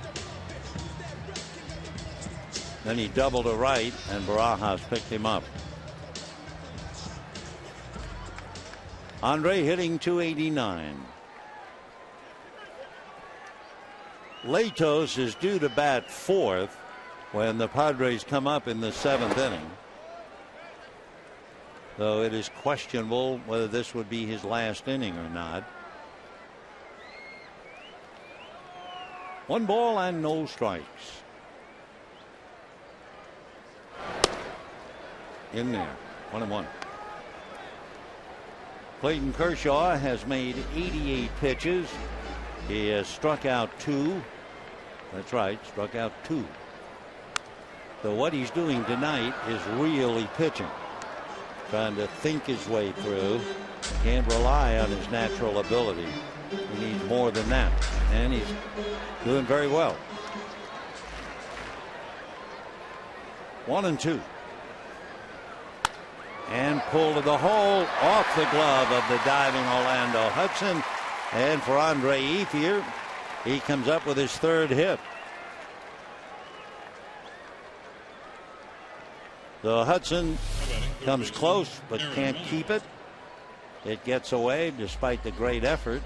Then he doubled to right, and Barajas picked him up. Andre hitting .289. Latos is due to bat fourth when the Padres come up in the seventh inning. Though it is questionable whether this would be his last inning or not. 1 ball and no strikes. In there. 1-1. Clayton Kershaw has made 88 pitches. He has struck out 2. That's right, struck out 2. So what he's doing tonight is really pitching. Trying to think his way through. Can't rely on his natural ability. He needs more than that. And he's doing very well. 1-2. And pulled to the hole off the glove of the diving Orlando Hudson. And for Andre Ethier, he comes up with his third hit. The Hudson comes close but can't keep it. It gets away despite the great effort.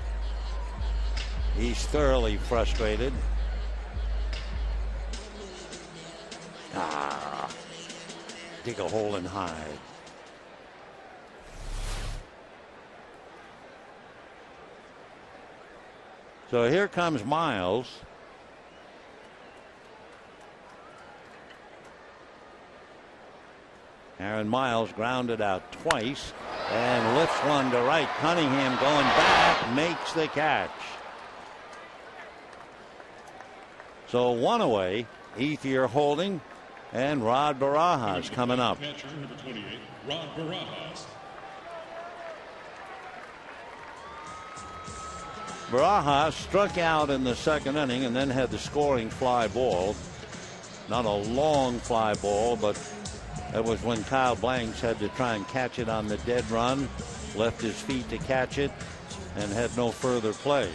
He's thoroughly frustrated. Dig a hole and hide. So here comes Miles. Aaron Miles grounded out twice and lifts one to right. Cunningham going back, makes the catch. So 1 away. Ethier holding, and Rod Barajas coming up. Catcher number 28, Rod Barajas. Barajas struck out in the second inning and then had the scoring fly ball. Not a long fly ball, but that was when Kyle Blanks had to try and catch it on the dead run, left his feet to catch it, and had no further play.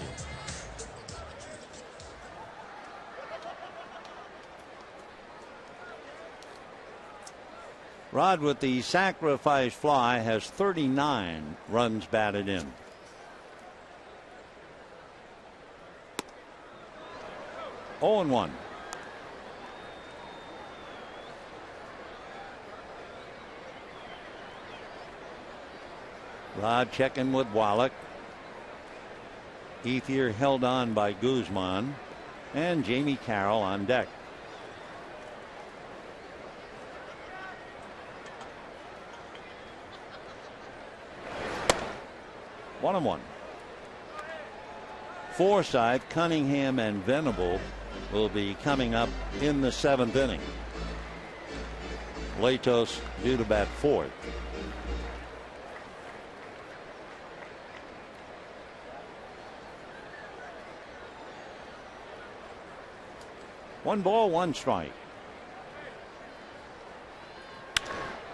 Rod with the sacrifice fly has 39 runs batted in. Oh and 1. Rod checking with Wallach. Ethier held on by Guzman, and Jamie Carroll on deck. One and 1. Forsythe, Cunningham, and Venable will be coming up in the seventh inning. Latos due to bat fourth. One ball, one strike.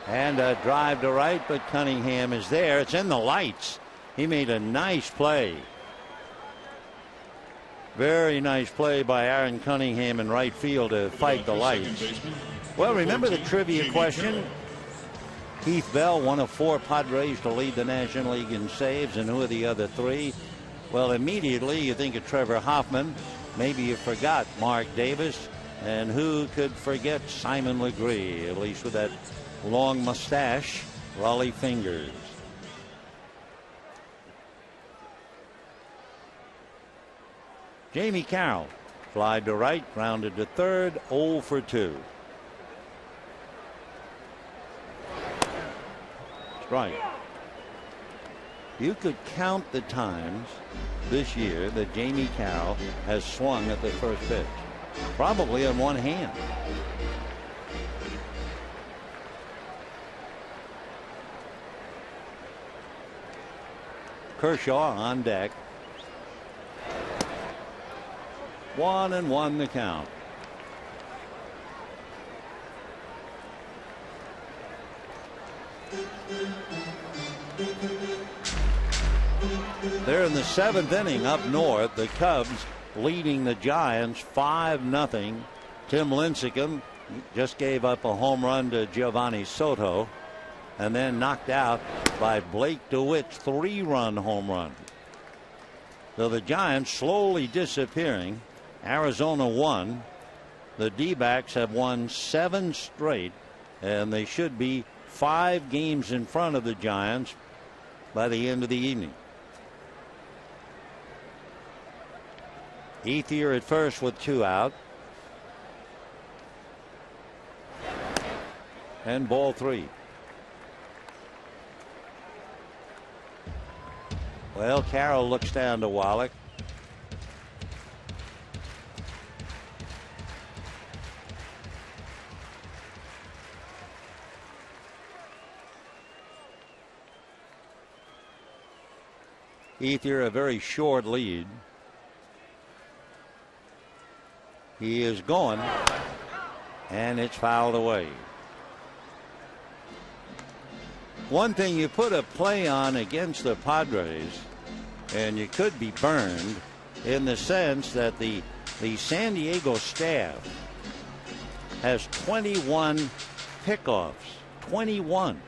And a drive to right, but Cunningham is there. It's in the lights. He made a nice play. Very nice play by Aaron Cunningham in right field to fight the lights. Well, remember the trivia question? Keith Bell, one of 4 Padres to lead the National League in saves, and who are the other 3? Well, immediately you think of Trevor Hoffman. Maybe you forgot Mark Davis, and who could forget Simon Legree, at least with that long mustache, Raleigh fingers. Jamie Carroll fly to right, grounded to third, 0 for 2. Strike. You could count the times this year that Jamie Carroll has swung at the first pitch. probably on one hand. Kershaw on deck. 1-1 the count. They're in the 7th inning up north. The Cubs leading the Giants 5-0. Tim Lincecum just gave up a home run to Giovanni Soto and then knocked out by Blake DeWitt's 3-run home run. So the Giants slowly disappearing. Arizona won. The D-backs have won 7 straight, and they should be 5 games in front of the Giants by the end of the evening. Ethier at first with 2 out. And ball 3. Well, Carroll looks down to Wallach. Ethier a very short lead. He is going, and it's fouled away. One thing, you put a play on against the Padres and you could be burned, in the sense that the San Diego staff has 21 pickoffs. 21.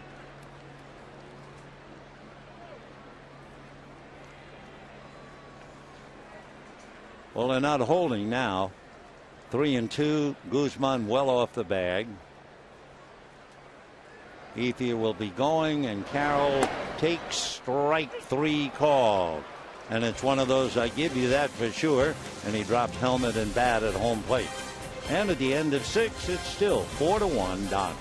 Well, they're not holding now. 3-2. Guzman well off the bag. Ethier will be going, and Carroll takes strike 3 call. And it's one of those, I give you that for sure. And he drops helmet and bat at home plate. And at the end of 6, it's still 4-1 Dodgers.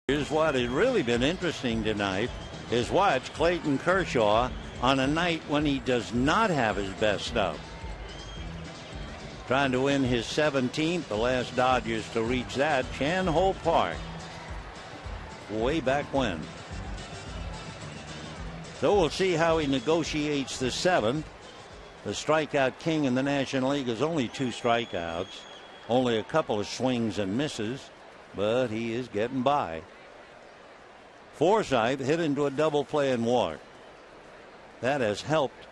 Here's what has really been interesting tonight is watch Clayton Kershaw on a night when he does not have his best stuff. Trying to win his 17th, the last Dodgers to reach that, Chan Ho Park, way back when. So we'll see how he negotiates the 7th. The strikeout king in the National League is only 2 strikeouts, only a couple of swings and misses, but he is getting by. Forsythe hit into a double play and walk. That has helped.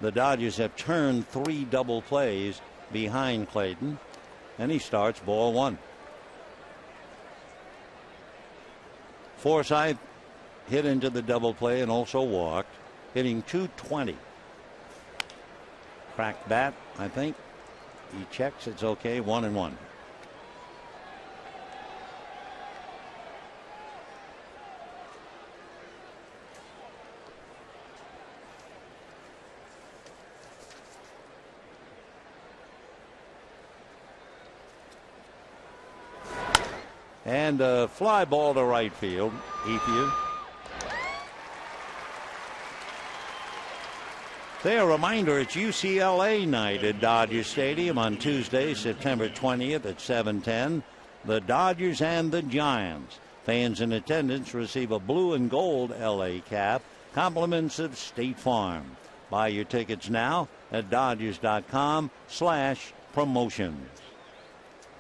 The Dodgers have turned 3 double plays behind Clayton, and he starts ball 1. Forsythe hit into the double play and also walked, hitting .220. Cracked bat, I think. He checks. It's okay. 1-1. And a fly ball to right field. Ethier. Say, a reminder, it's UCLA night at Dodger Stadium on Tuesday, September 20th at 7:10. The Dodgers and the Giants. Fans in attendance receive a blue and gold LA cap, compliments of State Farm. Buy your tickets now at Dodgers.com/promotions.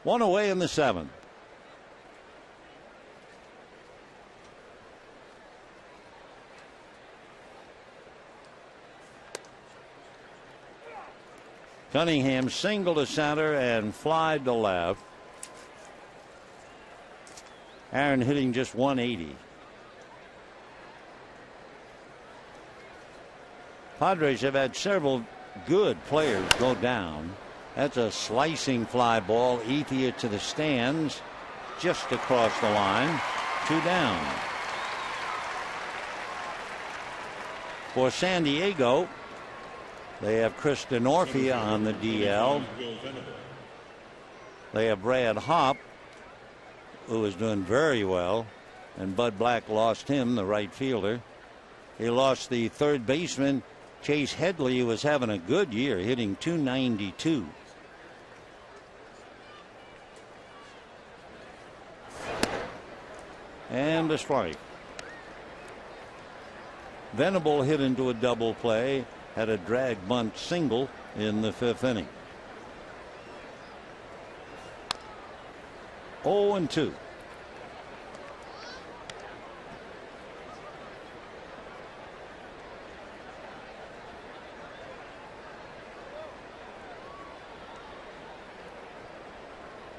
One away in the seventh. Cunningham single to center and fly to left. Aaron hitting just 180. Padres have had several good players go down. That's a slicing fly ball. Ethier to the stands, just across the line. 2 down. For San Diego, they have Chris Denorfia on the DL. They have Brad Hopp, who is doing very well, and Bud Black lost him, the right fielder. He lost the third baseman, Chase Headley, who was having a good year, hitting .292. And a strike. Venable hit into a double play. Had a drag bunt single in the 5th inning. 0-2.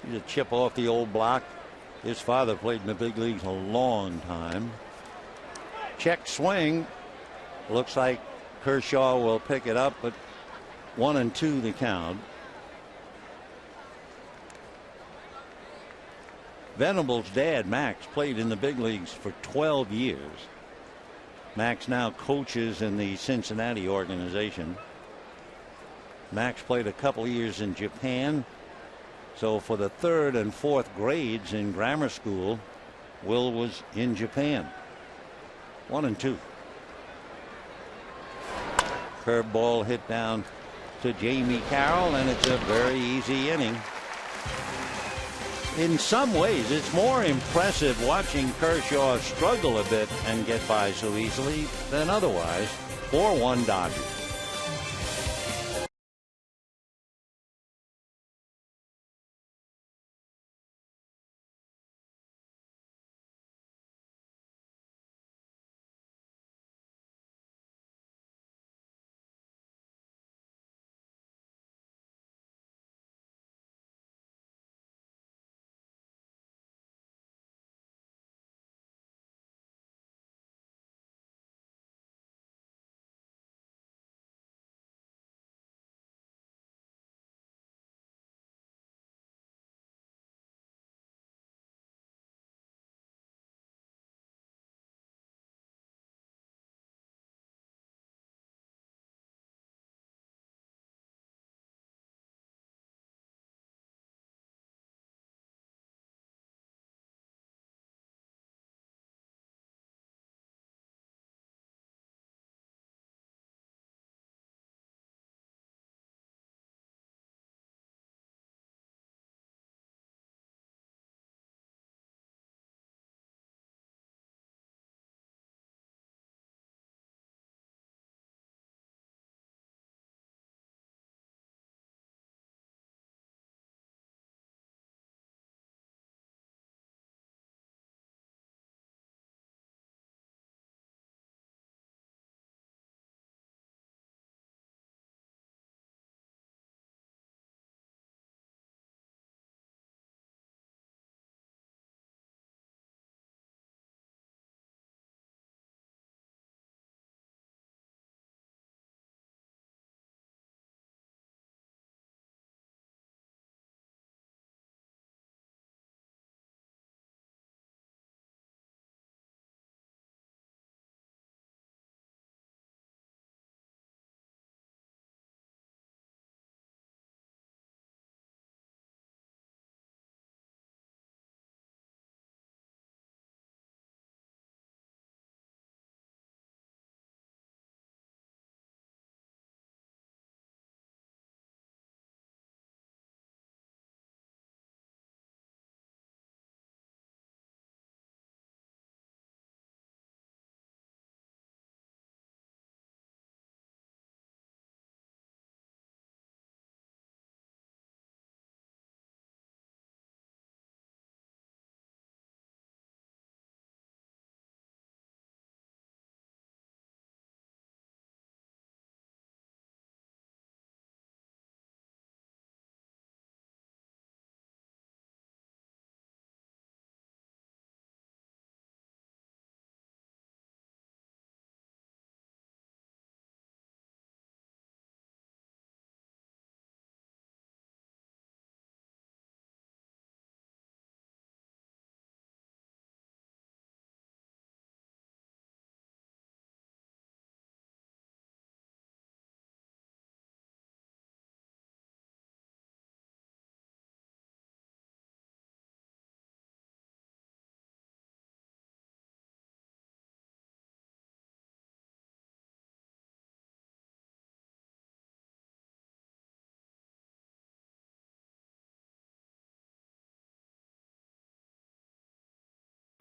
He's a chip off the old block. His father played in the big leagues a long time. Check swing. Looks like Kershaw will pick it up, but 1-2 the count. Venable's dad, Max, played in the big leagues for 12 years. Max now coaches in the Cincinnati organization. Max played a couple of years in Japan. So for the 3rd and 4th grades in grammar school, Will was in Japan. 1-2. Curveball hit down to Jamie Carroll, and it's a very easy inning. In some ways, it's more impressive watching Kershaw struggle a bit and get by so easily than otherwise. 4-1 Dodgers.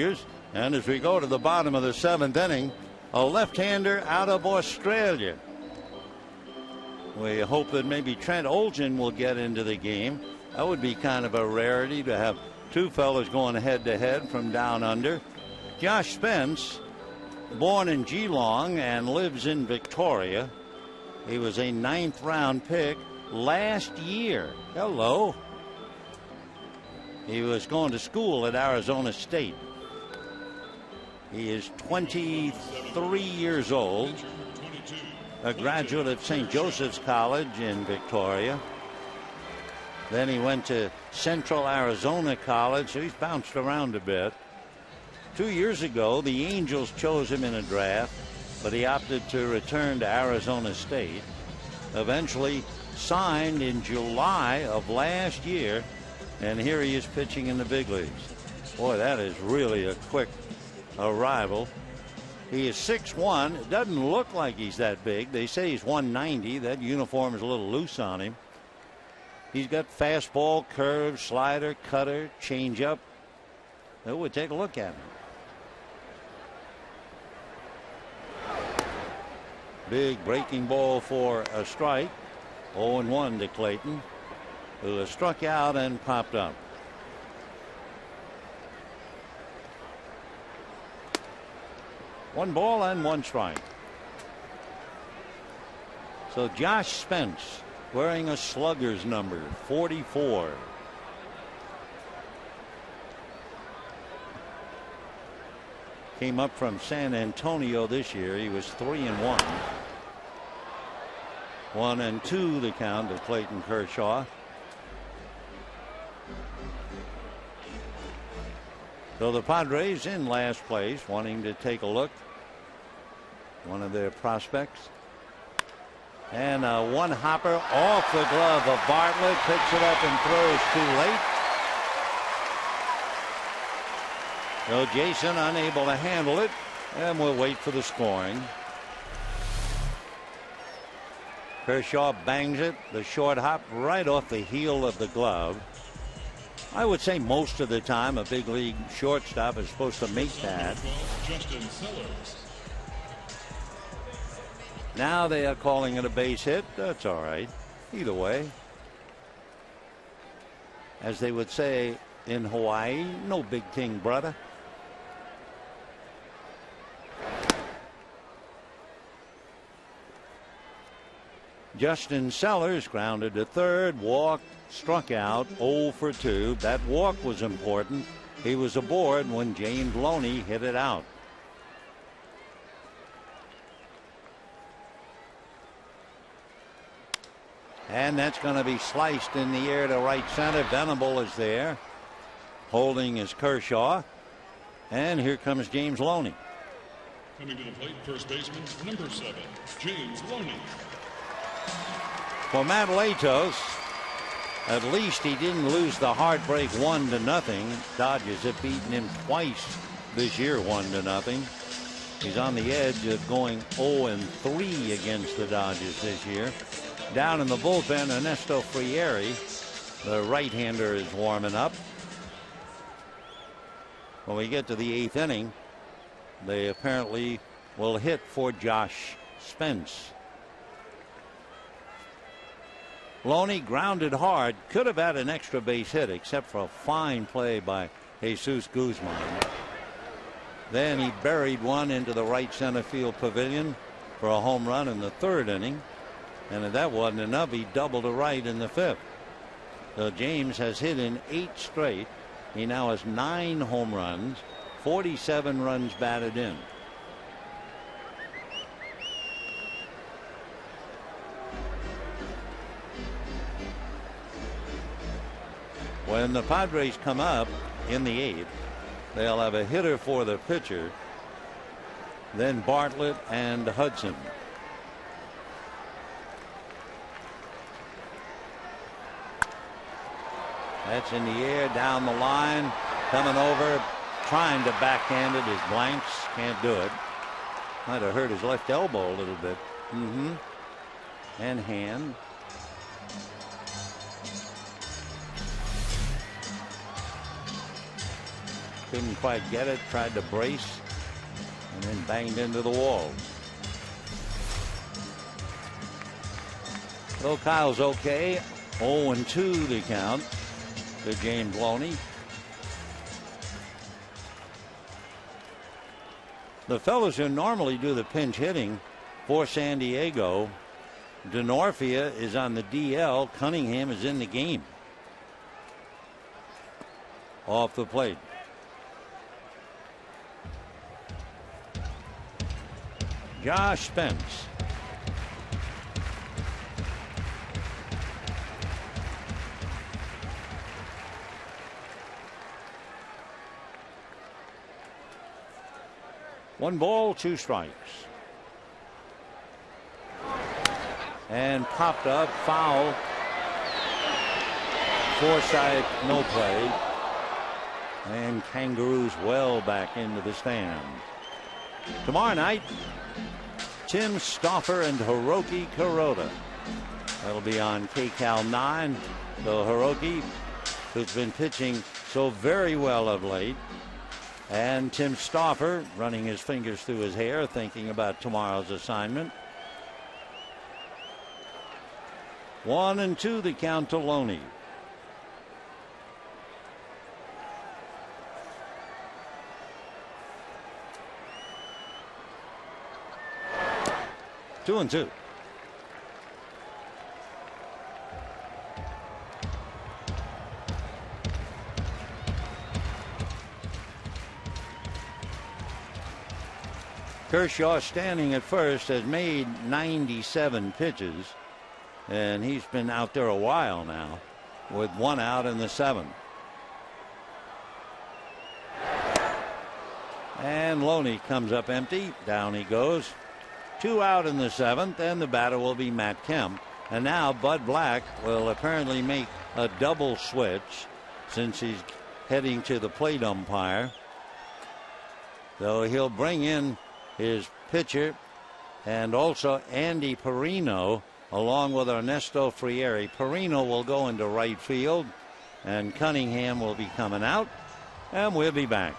And as we go to the bottom of the 7th inning, a left-hander out of Australia. We hope that maybe Trent Olgen will get into the game. That would be kind of a rarity to have two fellas going head-to-head from down under. Josh Spence, born in Geelong and lives in Victoria. He was a 9th-round pick last year. Hello. He was going to school at Arizona State. He is 23 years old, a graduate of St. Joseph's College in Victoria. Then he went to Central Arizona College, so he's bounced around a bit. 2 years ago, the Angels chose him in a draft, but he opted to return to Arizona State. Eventually signed in July of last year, and here he is pitching in the big leagues. Boy, that is really a quick arrival. He is 6'1". It doesn't look like he's that big. They say he's 190. That uniform is a little loose on him. He's got fastball, curve, slider, cutter, changeup. Oh, we'll take a look at him. Big breaking ball for a strike. 0-1 to Clayton, who has struck out and popped up. One ball and one strike. So Josh Spence wearing a slugger's number 44. Came up from San Antonio this year. He was 3-1. 1-2 the count to Clayton Kershaw. So the Padres in last place, wanting to take a look. One of their prospects. And one hopper off the glove of Bartlett. Picks it up and throws too late. So Jason unable to handle it. And we'll wait for the scoring. Kershaw bangs it. The short hop right off the heel of the glove. I would say most of the time a big league shortstop is supposed to make that. Now they are calling it a base hit. That's all right. Either way. As they would say in Hawaii, no big thing, brother. Justin Sellers grounded to third, walked, struck out, 0 for 2. That walk was important. He was aboard when James Loney hit it out. And that's going to be sliced in the air to right center. Venable is there. Holding is Kershaw. And here comes James Loney. Coming to the plate, first baseman, number 7, James Loney. For Matt Latos, at least he didn't lose the heartbreak 1-0. Dodgers have beaten him twice this year 1-0. He's on the edge of going 0-3 against the Dodgers this year. Down in the bullpen, Ernesto Frieri, the right-hander, is warming up. When we get to the 8th inning, they apparently will hit for Josh Spence. Loney grounded hard, could have had an extra base hit except for a fine play by Jesus Guzman. Then he buried one into the right center field pavilion for a home run in the 3rd inning. And if that wasn't enough, he doubled to right in the 5th. So James has hit in 8 straight. He now has 9 home runs, 47 runs batted in. When the Padres come up in the 8th, they'll have a hitter for the pitcher, then Bartlett and Hudson. That's in the air, down the line, coming over, trying to backhand it is Blanks. Can't do it. Might have hurt his left elbow a little bit. And hand. couldn't quite get it, tried to brace, and then banged into the wall. So Kyle's okay. 0-2 the count to James Loney. The fellows who normally do the pinch hitting for San Diego, DeNorfia is on the DL. Cunningham is in the game. Off the plate. Josh Spence. One ball, two strikes. And popped up, foul. Forsythe, no play. And Kangaroos well back into the stand. Tomorrow night, Tim Stauffer and Hiroki Kuroda. That'll be on KCAL 9. So Hiroki, who's been pitching so very well of late, and Tim Stauffer running his fingers through his hair, thinking about tomorrow's assignment. 1-2 the count to Loney. Two and two. Kershaw, standing at first, has made 97 pitches, and he's been out there a while now with one out in the seventh. And Loney comes up empty. Down he goes. Two out in the seventh, and the batter will be Matt Kemp. And now Bud Black will apparently make a double switch since he's heading to the plate umpire. So he'll bring in his pitcher and also Andy Perino along with Ernesto Frieri. Perino will go into right field, and Cunningham will be coming out, and we'll be back.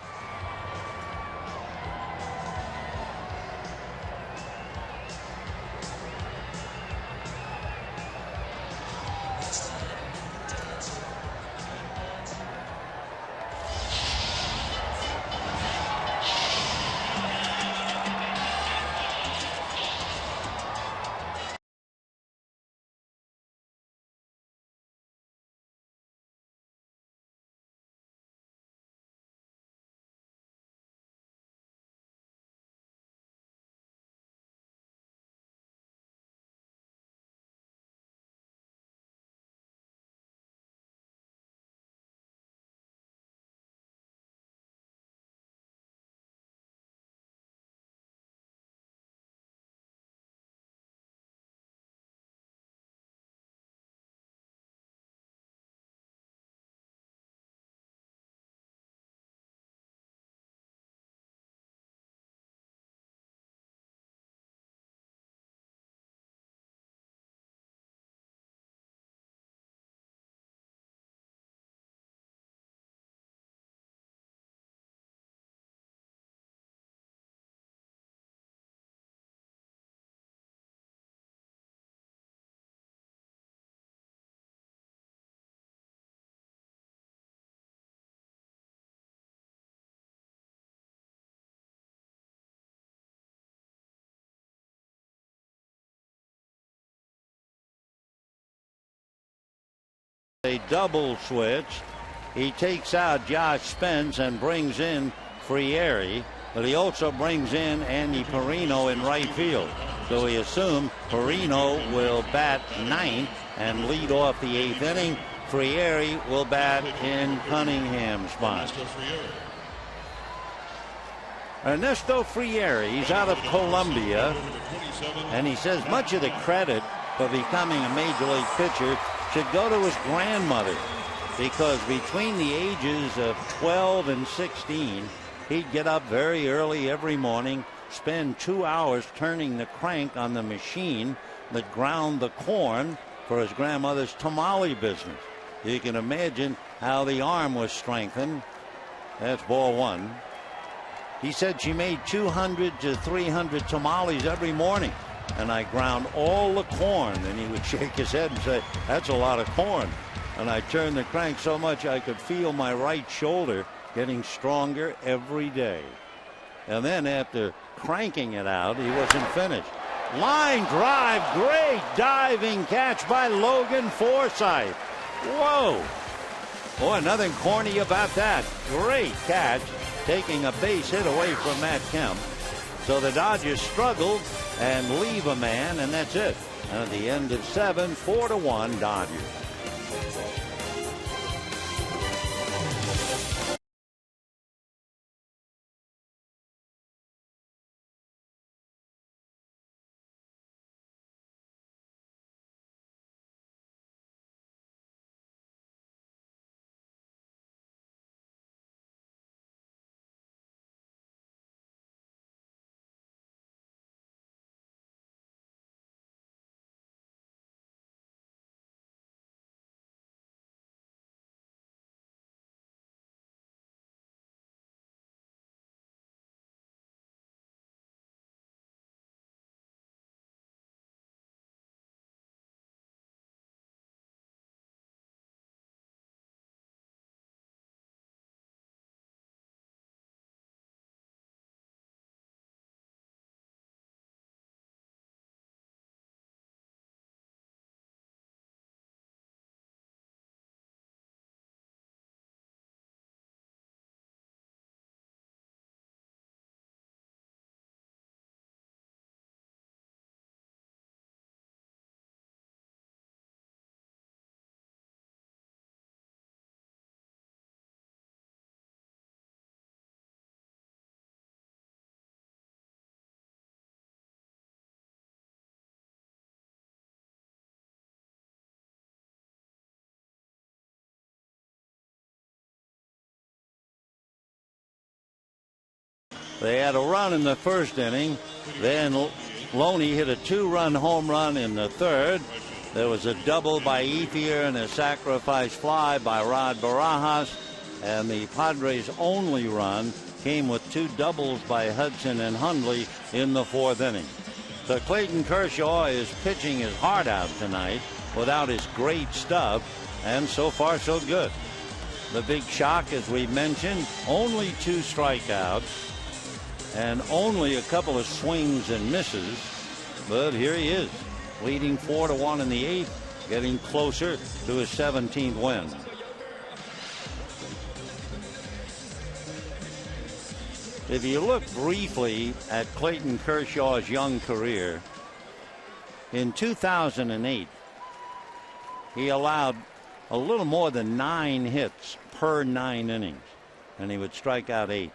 A double switch. He takes out Josh Spence and brings in Frieri, but he also brings in Andy Perino in right field. So we assume Perino will bat ninth and lead off the eighth inning. Frieri will bat in Cunningham's spot. Ernesto Frieri, he's out of Colombia, and he says much of the credit for becoming a major league pitcher should go to his grandmother, because between the ages of 12 and 16, he'd get up very early every morning, spend 2 hours turning the crank on the machine that ground the corn for his grandmother's tamale business. You can imagine how the arm was strengthened. That's ball one. He said she made 200 to 300 tamales every morning, and I ground all the corn. And he would shake his head and say, that's a lot of corn. And I turned the crank so much I could feel my right shoulder getting stronger every day. And then after cranking it out, he wasn't finished. Line drive, great diving catch by Logan Forsythe. Whoa. Boy, nothing corny about that. Great catch, taking a base hit away from Matt Kemp. So the Dodgers struggled and leave a man, and that's it. And at the end of 7, 4-1 Dodgers. They had a run in the first inning. Then Loney hit a 2-run home run in the third. There was a double by Ethier and a sacrifice fly by Rod Barajas. And the Padres' only run came with 2 doubles by Hudson and Hundley in the 4th inning. So Clayton Kershaw is pitching his heart out tonight without his great stuff. And so far, so good. The big shock, as we mentioned, only 2 strikeouts. And only a couple of swings and misses. But here he is, leading 4-1 in the 8th, getting closer to his 17th win. If you look briefly at Clayton Kershaw's young career, in 2008, he allowed a little more than 9 hits per 9 innings, and he would strike out 8.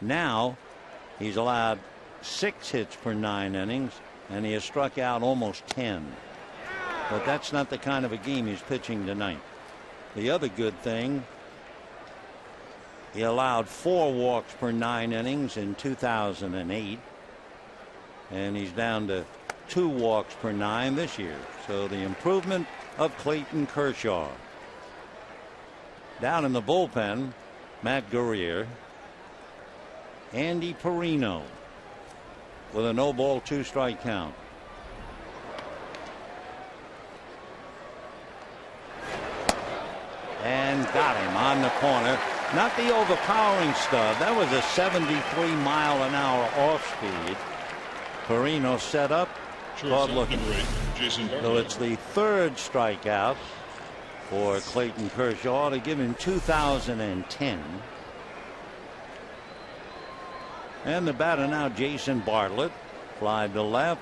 Now, he's allowed 6 hits per 9 innings, and he has struck out almost 10. But that's not the kind of a game he's pitching tonight. The other good thing, he allowed 4 walks per 9 innings in 2008, and he's down to 2 walks per 9 this year. So the improvement of Clayton Kershaw. Down in the bullpen, Matt Guerrier, Andy Perino with a no-ball 2-strike count. And got him on the corner. Not the overpowering stuff. That was a 73-mile-an-hour off-speed. Perino set up. Caught looking. So it's the 3rd strikeout for Clayton Kershaw to give him 2010. And the batter now, Jason Bartlett, fly to left,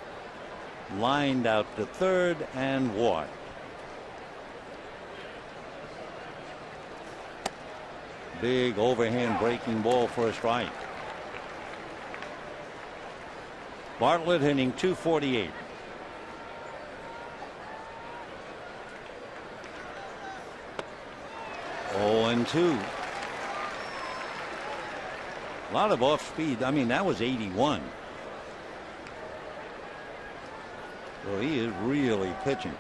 lined out to 3rd, and walked. Big overhand breaking ball for a strike. Bartlett hitting .248. And 2. A lot of off speed. I mean, that was 81. So he is really pitching.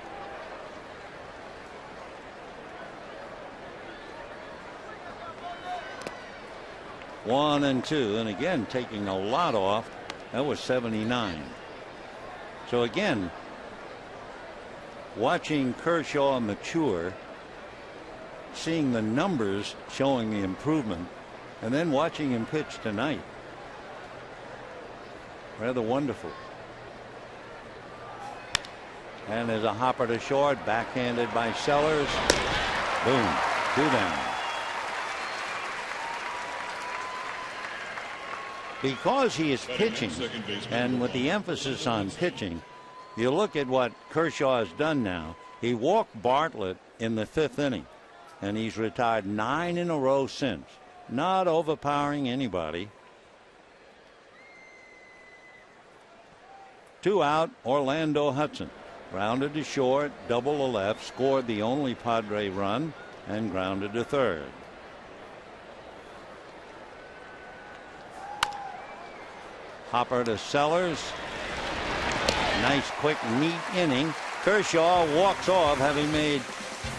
1 and 2, and again taking a lot off. That was 79. So again, watching Kershaw mature, seeing the numbers showing the improvement, and then watching him pitch tonight. Rather wonderful. And there's a hopper to short, backhanded by Sellers. Boom, 2 down. Because he is pitching, and with the emphasis on pitching, you look at what Kershaw has done now. He walked Bartlett in the 5th inning, and he's retired 9 in a row since. Not overpowering anybody. 2 out, Orlando Hudson. Grounded to short, double to left, scored the only Padre run, and grounded to third. Hopper to Sellers. Nice, quick, neat inning. Kershaw walks off, having made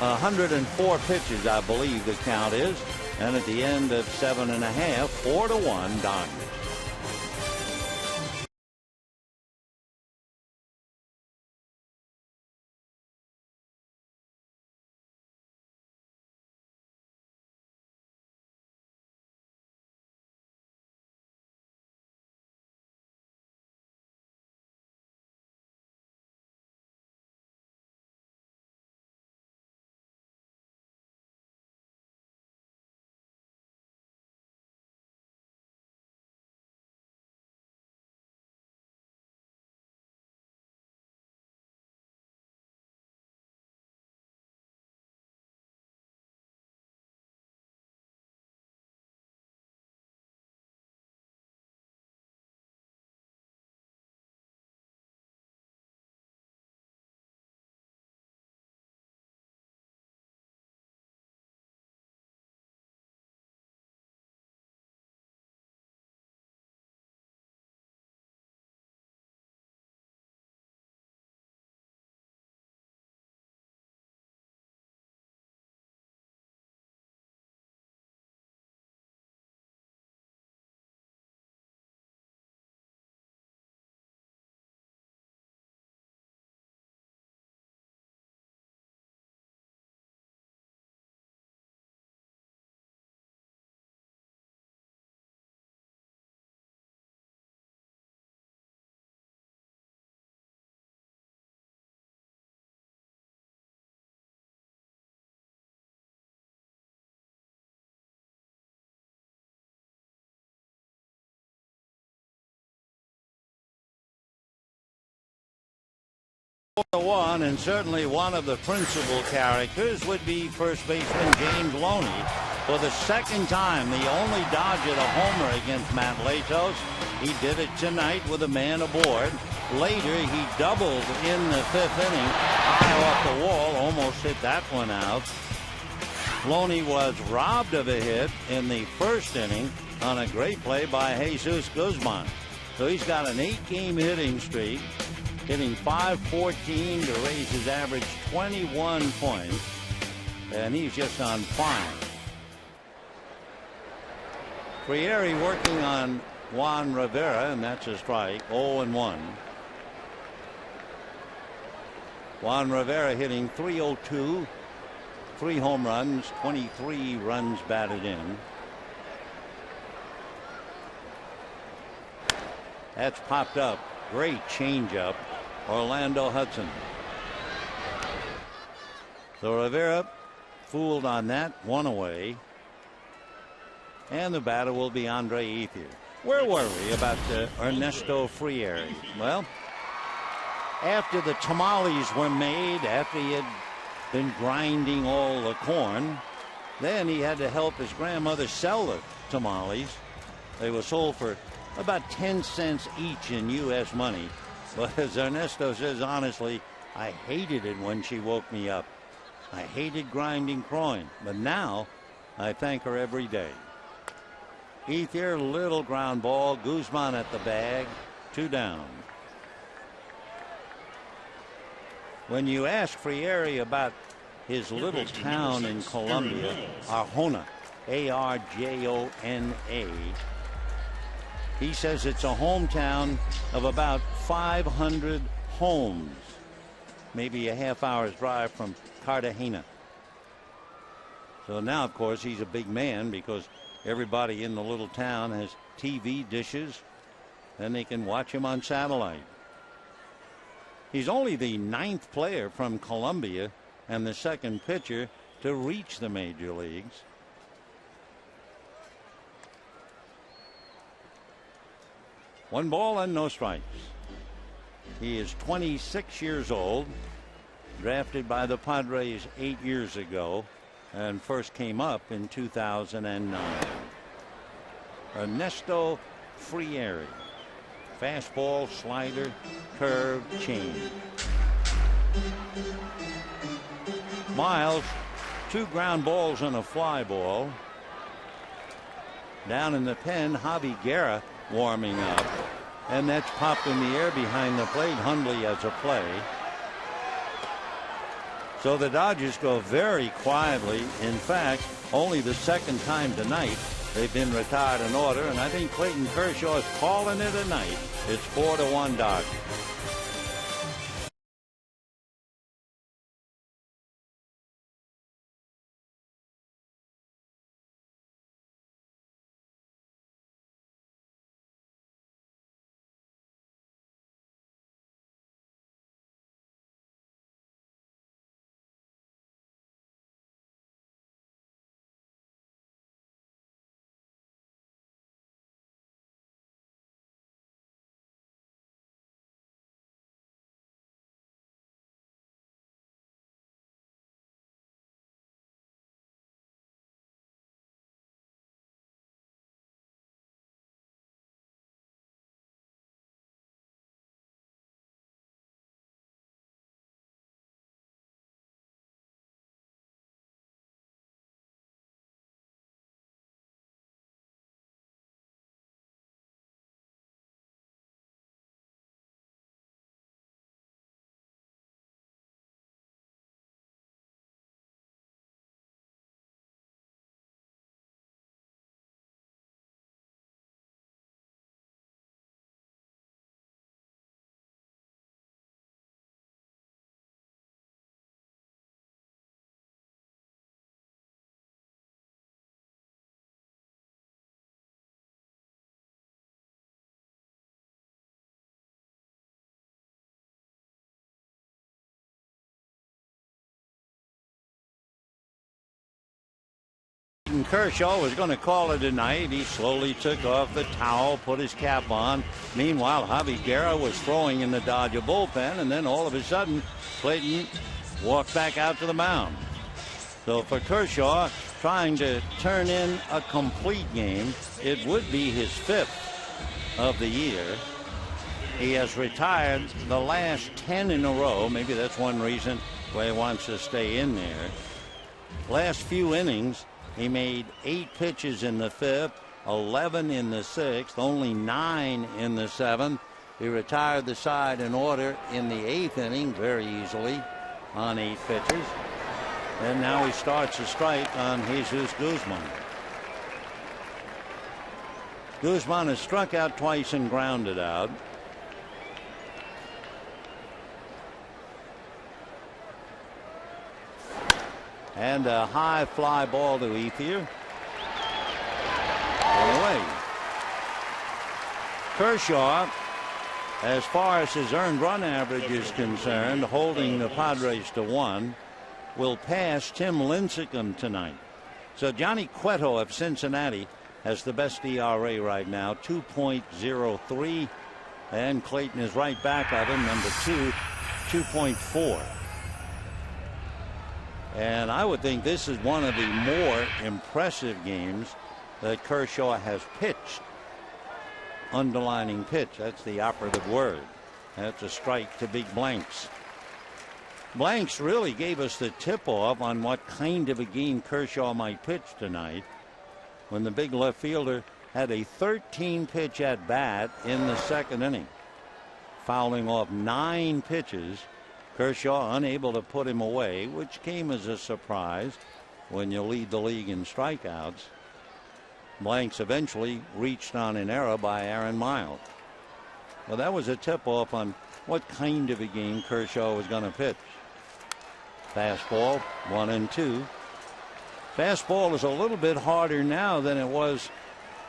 104 pitches, I believe the count is. And at the end of 7 1/2, 4-1 Dodgers. One, and certainly one of the principal characters would be first baseman James Loney. For the second time, the only Dodger to homer against Matt Latos. He did it tonight with a man aboard. Later, he doubled in the 5th inning, high off the wall, almost hit that one out. Loney was robbed of a hit in the 1st inning on a great play by Jesus Guzman. So he's got an 8-game hitting streak, hitting .514 to raise his average 21 points, and he's just on fire. Frieri working on Juan Rivera, and that's a strike. 0-1. Juan Rivera hitting .302, 3 home runs, 23 runs batted in. That's popped up. Great changeup. Orlando Hudson. So Rivera fooled on that, 1 away. And the batter will be Andre Ethier. Where were we about Ernesto Frieri? Well, after the tamales were made, after he had been grinding all the corn, then he had to help his grandmother sell the tamales. They were sold for about 10 cents each in U.S. money. But as Ernesto says, honestly, I hated it when she woke me up. I hated grinding corn, but now I thank her every day. Ethier, little ground ball. Guzman at the bag. 2 down. When you ask Frieri about his little town in Colombia, Arjona, Arjona. He says it's a hometown of about 500 homes, maybe a half-hour's drive from Cartagena. So now, of course, he's a big man because everybody in the little town has TV dishes, and they can watch him on satellite. He's only the 9th player from Colombia and the 2nd pitcher to reach the major leagues. One ball and no strikes. He is 26 years old, drafted by the Padres 8 years ago, and first came up in 2009. Ernesto Frieri. Fastball, slider, curve, change. Miles, 2 ground balls and a fly ball. Down in the pen, Javi Guerra warming up. And that's popped in the air behind the plate. Hundley has a play. So the Dodgers go very quietly. In fact, only the 2nd time tonight they've been retired in order, and I think Clayton Kershaw is calling it a night. It's 4-1 Dodgers. Kershaw was going to call it a night. He slowly took off the towel, put his cap on. Meanwhile, Javi Guerra was throwing in the Dodger bullpen, and then all of a sudden, Clayton walked back out to the mound. So for Kershaw, trying to turn in a complete game, it would be his 5th of the year. He has retired the last 10 in a row. Maybe that's one reason why he wants to stay in there. Last few innings, he made 8 pitches in the 5th, 11 in the 6th, only 9 in the 7th. He retired the side in order in the 8th inning very easily on 8 pitches. And now he starts a strike on Jesus Guzman. Guzman has struck out twice and grounded out. And a high fly ball to Ethier. Away. Kershaw, as far as his earned run average is concerned, holding the Padres to 1, will pass Tim Lincecum tonight. So Johnny Cueto of Cincinnati has the best ERA right now, 2.03, and Clayton is right back of him, number 2, 2.4. And I would think this is one of the more impressive games that Kershaw has pitched. Underlining pitch, that's the operative word. That's a strike to big Blanks. Blanks really gave us the tip-off on what kind of a game Kershaw might pitch tonight, when the big left fielder had a 13-pitch at-bat in the 2nd inning, fouling off 9 pitches. Kershaw unable to put him away, which came as a surprise when you lead the league in strikeouts. Blanks eventually reached on an error by Aaron Miles. Well, that was a tip-off on what kind of a game Kershaw was going to pitch. Fastball, 1-2. Fastball is a little bit harder now than it was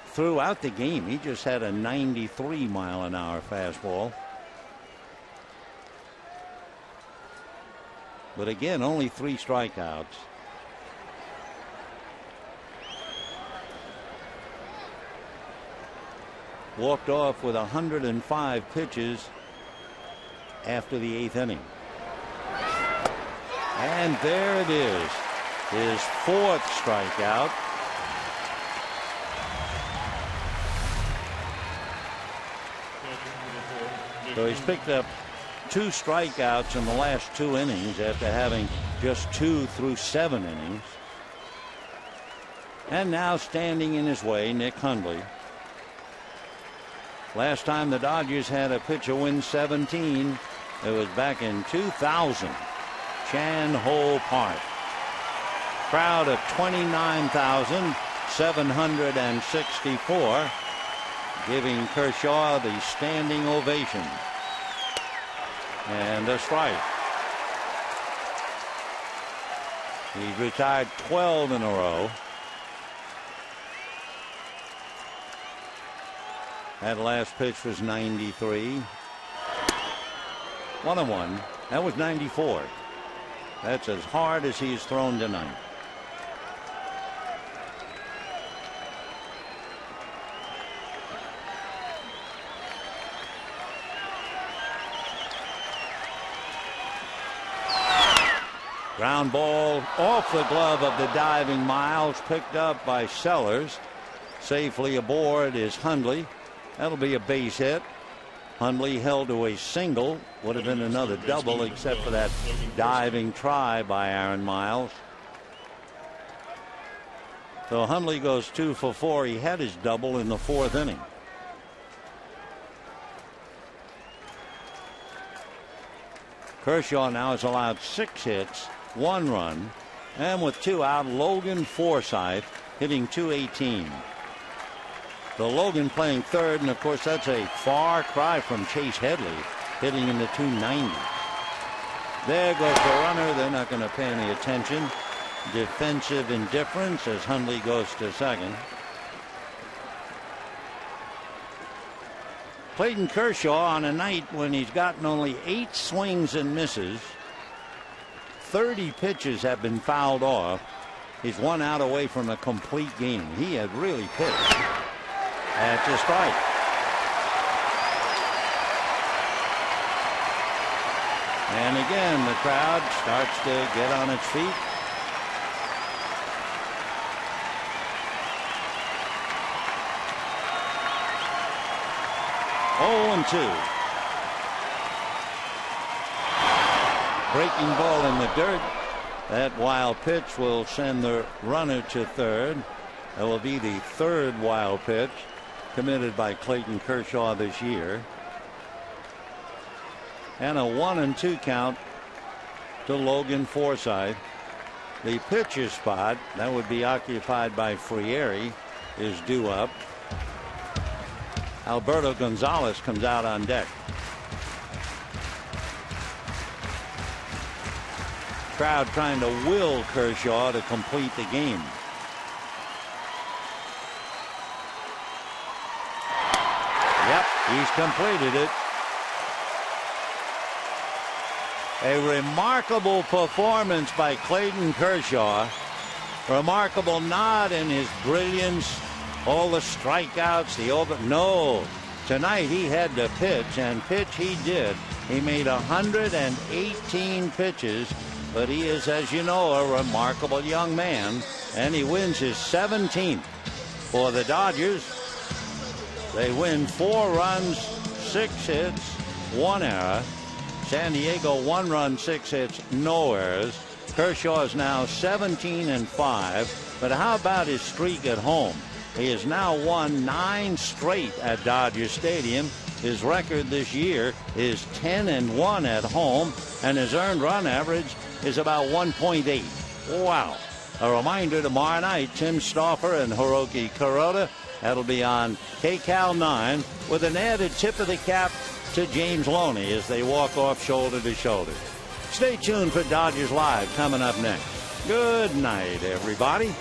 throughout the game. He just had a 93-mile-an-hour fastball. But again, only 3 strikeouts. Walked off with 105 pitches after the 8th inning. And there it is, his 4th strikeout. So he's picked up 2 strikeouts in the last 2 innings after having just 2 through 7 innings. And now standing in his way, Nick Hundley. Last time the Dodgers had a pitcher win 17, it was back in 2000, Chan Ho Park. Crowd of 29,764, giving Kershaw the standing ovation. And a strike. He's retired 12 in a row. That last pitch was 93. 1-1. That was 94. That's as hard as he's thrown tonight. Ground ball off the glove of the diving Miles, picked up by Sellers. Safely aboard is Hundley. That'll be a base hit. Hundley held to a single. Would have been another double except for that diving try by Aaron Miles. So Hundley goes 2 for 4. He had his double in the 4th inning. Kershaw now has allowed 6 hits, 1 run, and with 2 out, Logan Forsythe hitting .218. So Logan playing third, and of course that's a far cry from Chase Headley hitting in the .290. There goes the runner. They're not going to pay any attention. Defensive indifference as Hundley goes to second. Clayton Kershaw on a night when he's gotten only 8 swings and misses. 30 pitches have been fouled off. He's 1 out away from a complete game. He had really pitched. That's a strike. And again, the crowd starts to get on its feet. Oh, and 2. Breaking ball in the dirt. That wild pitch will send the runner to third. That will be the 3rd wild pitch committed by Clayton Kershaw this year. And a 1-2 count to Logan Forsythe. The pitcher spot that would be occupied by Frieri is due up. Alberto Gonzalez comes out on deck. Crowd trying to will Kershaw to complete the game. Yep, he's completed it. A remarkable performance by Clayton Kershaw. Remarkable not in his brilliance, all the strikeouts, no. Tonight he had to pitch, and pitch he did. He made 118 pitches, but he is, as you know, a remarkable young man, and he wins his 17th for the Dodgers. They win 4 runs, 6 hits, 1 error. San Diego 1 run, 6 hits, no errors. Kershaw is now 17-5. But how about his streak at home? He has now won 9 straight at Dodger Stadium. His record this year is 10-1 at home, and his earned run average is about 1.8. Wow. A reminder, tomorrow night, Tim Stauffer and Hiroki Kuroda. That'll be on KCAL 9 with an added tip of the cap to James Loney as they walk off shoulder to shoulder. Stay tuned for Dodgers Live coming up next. Good night, everybody.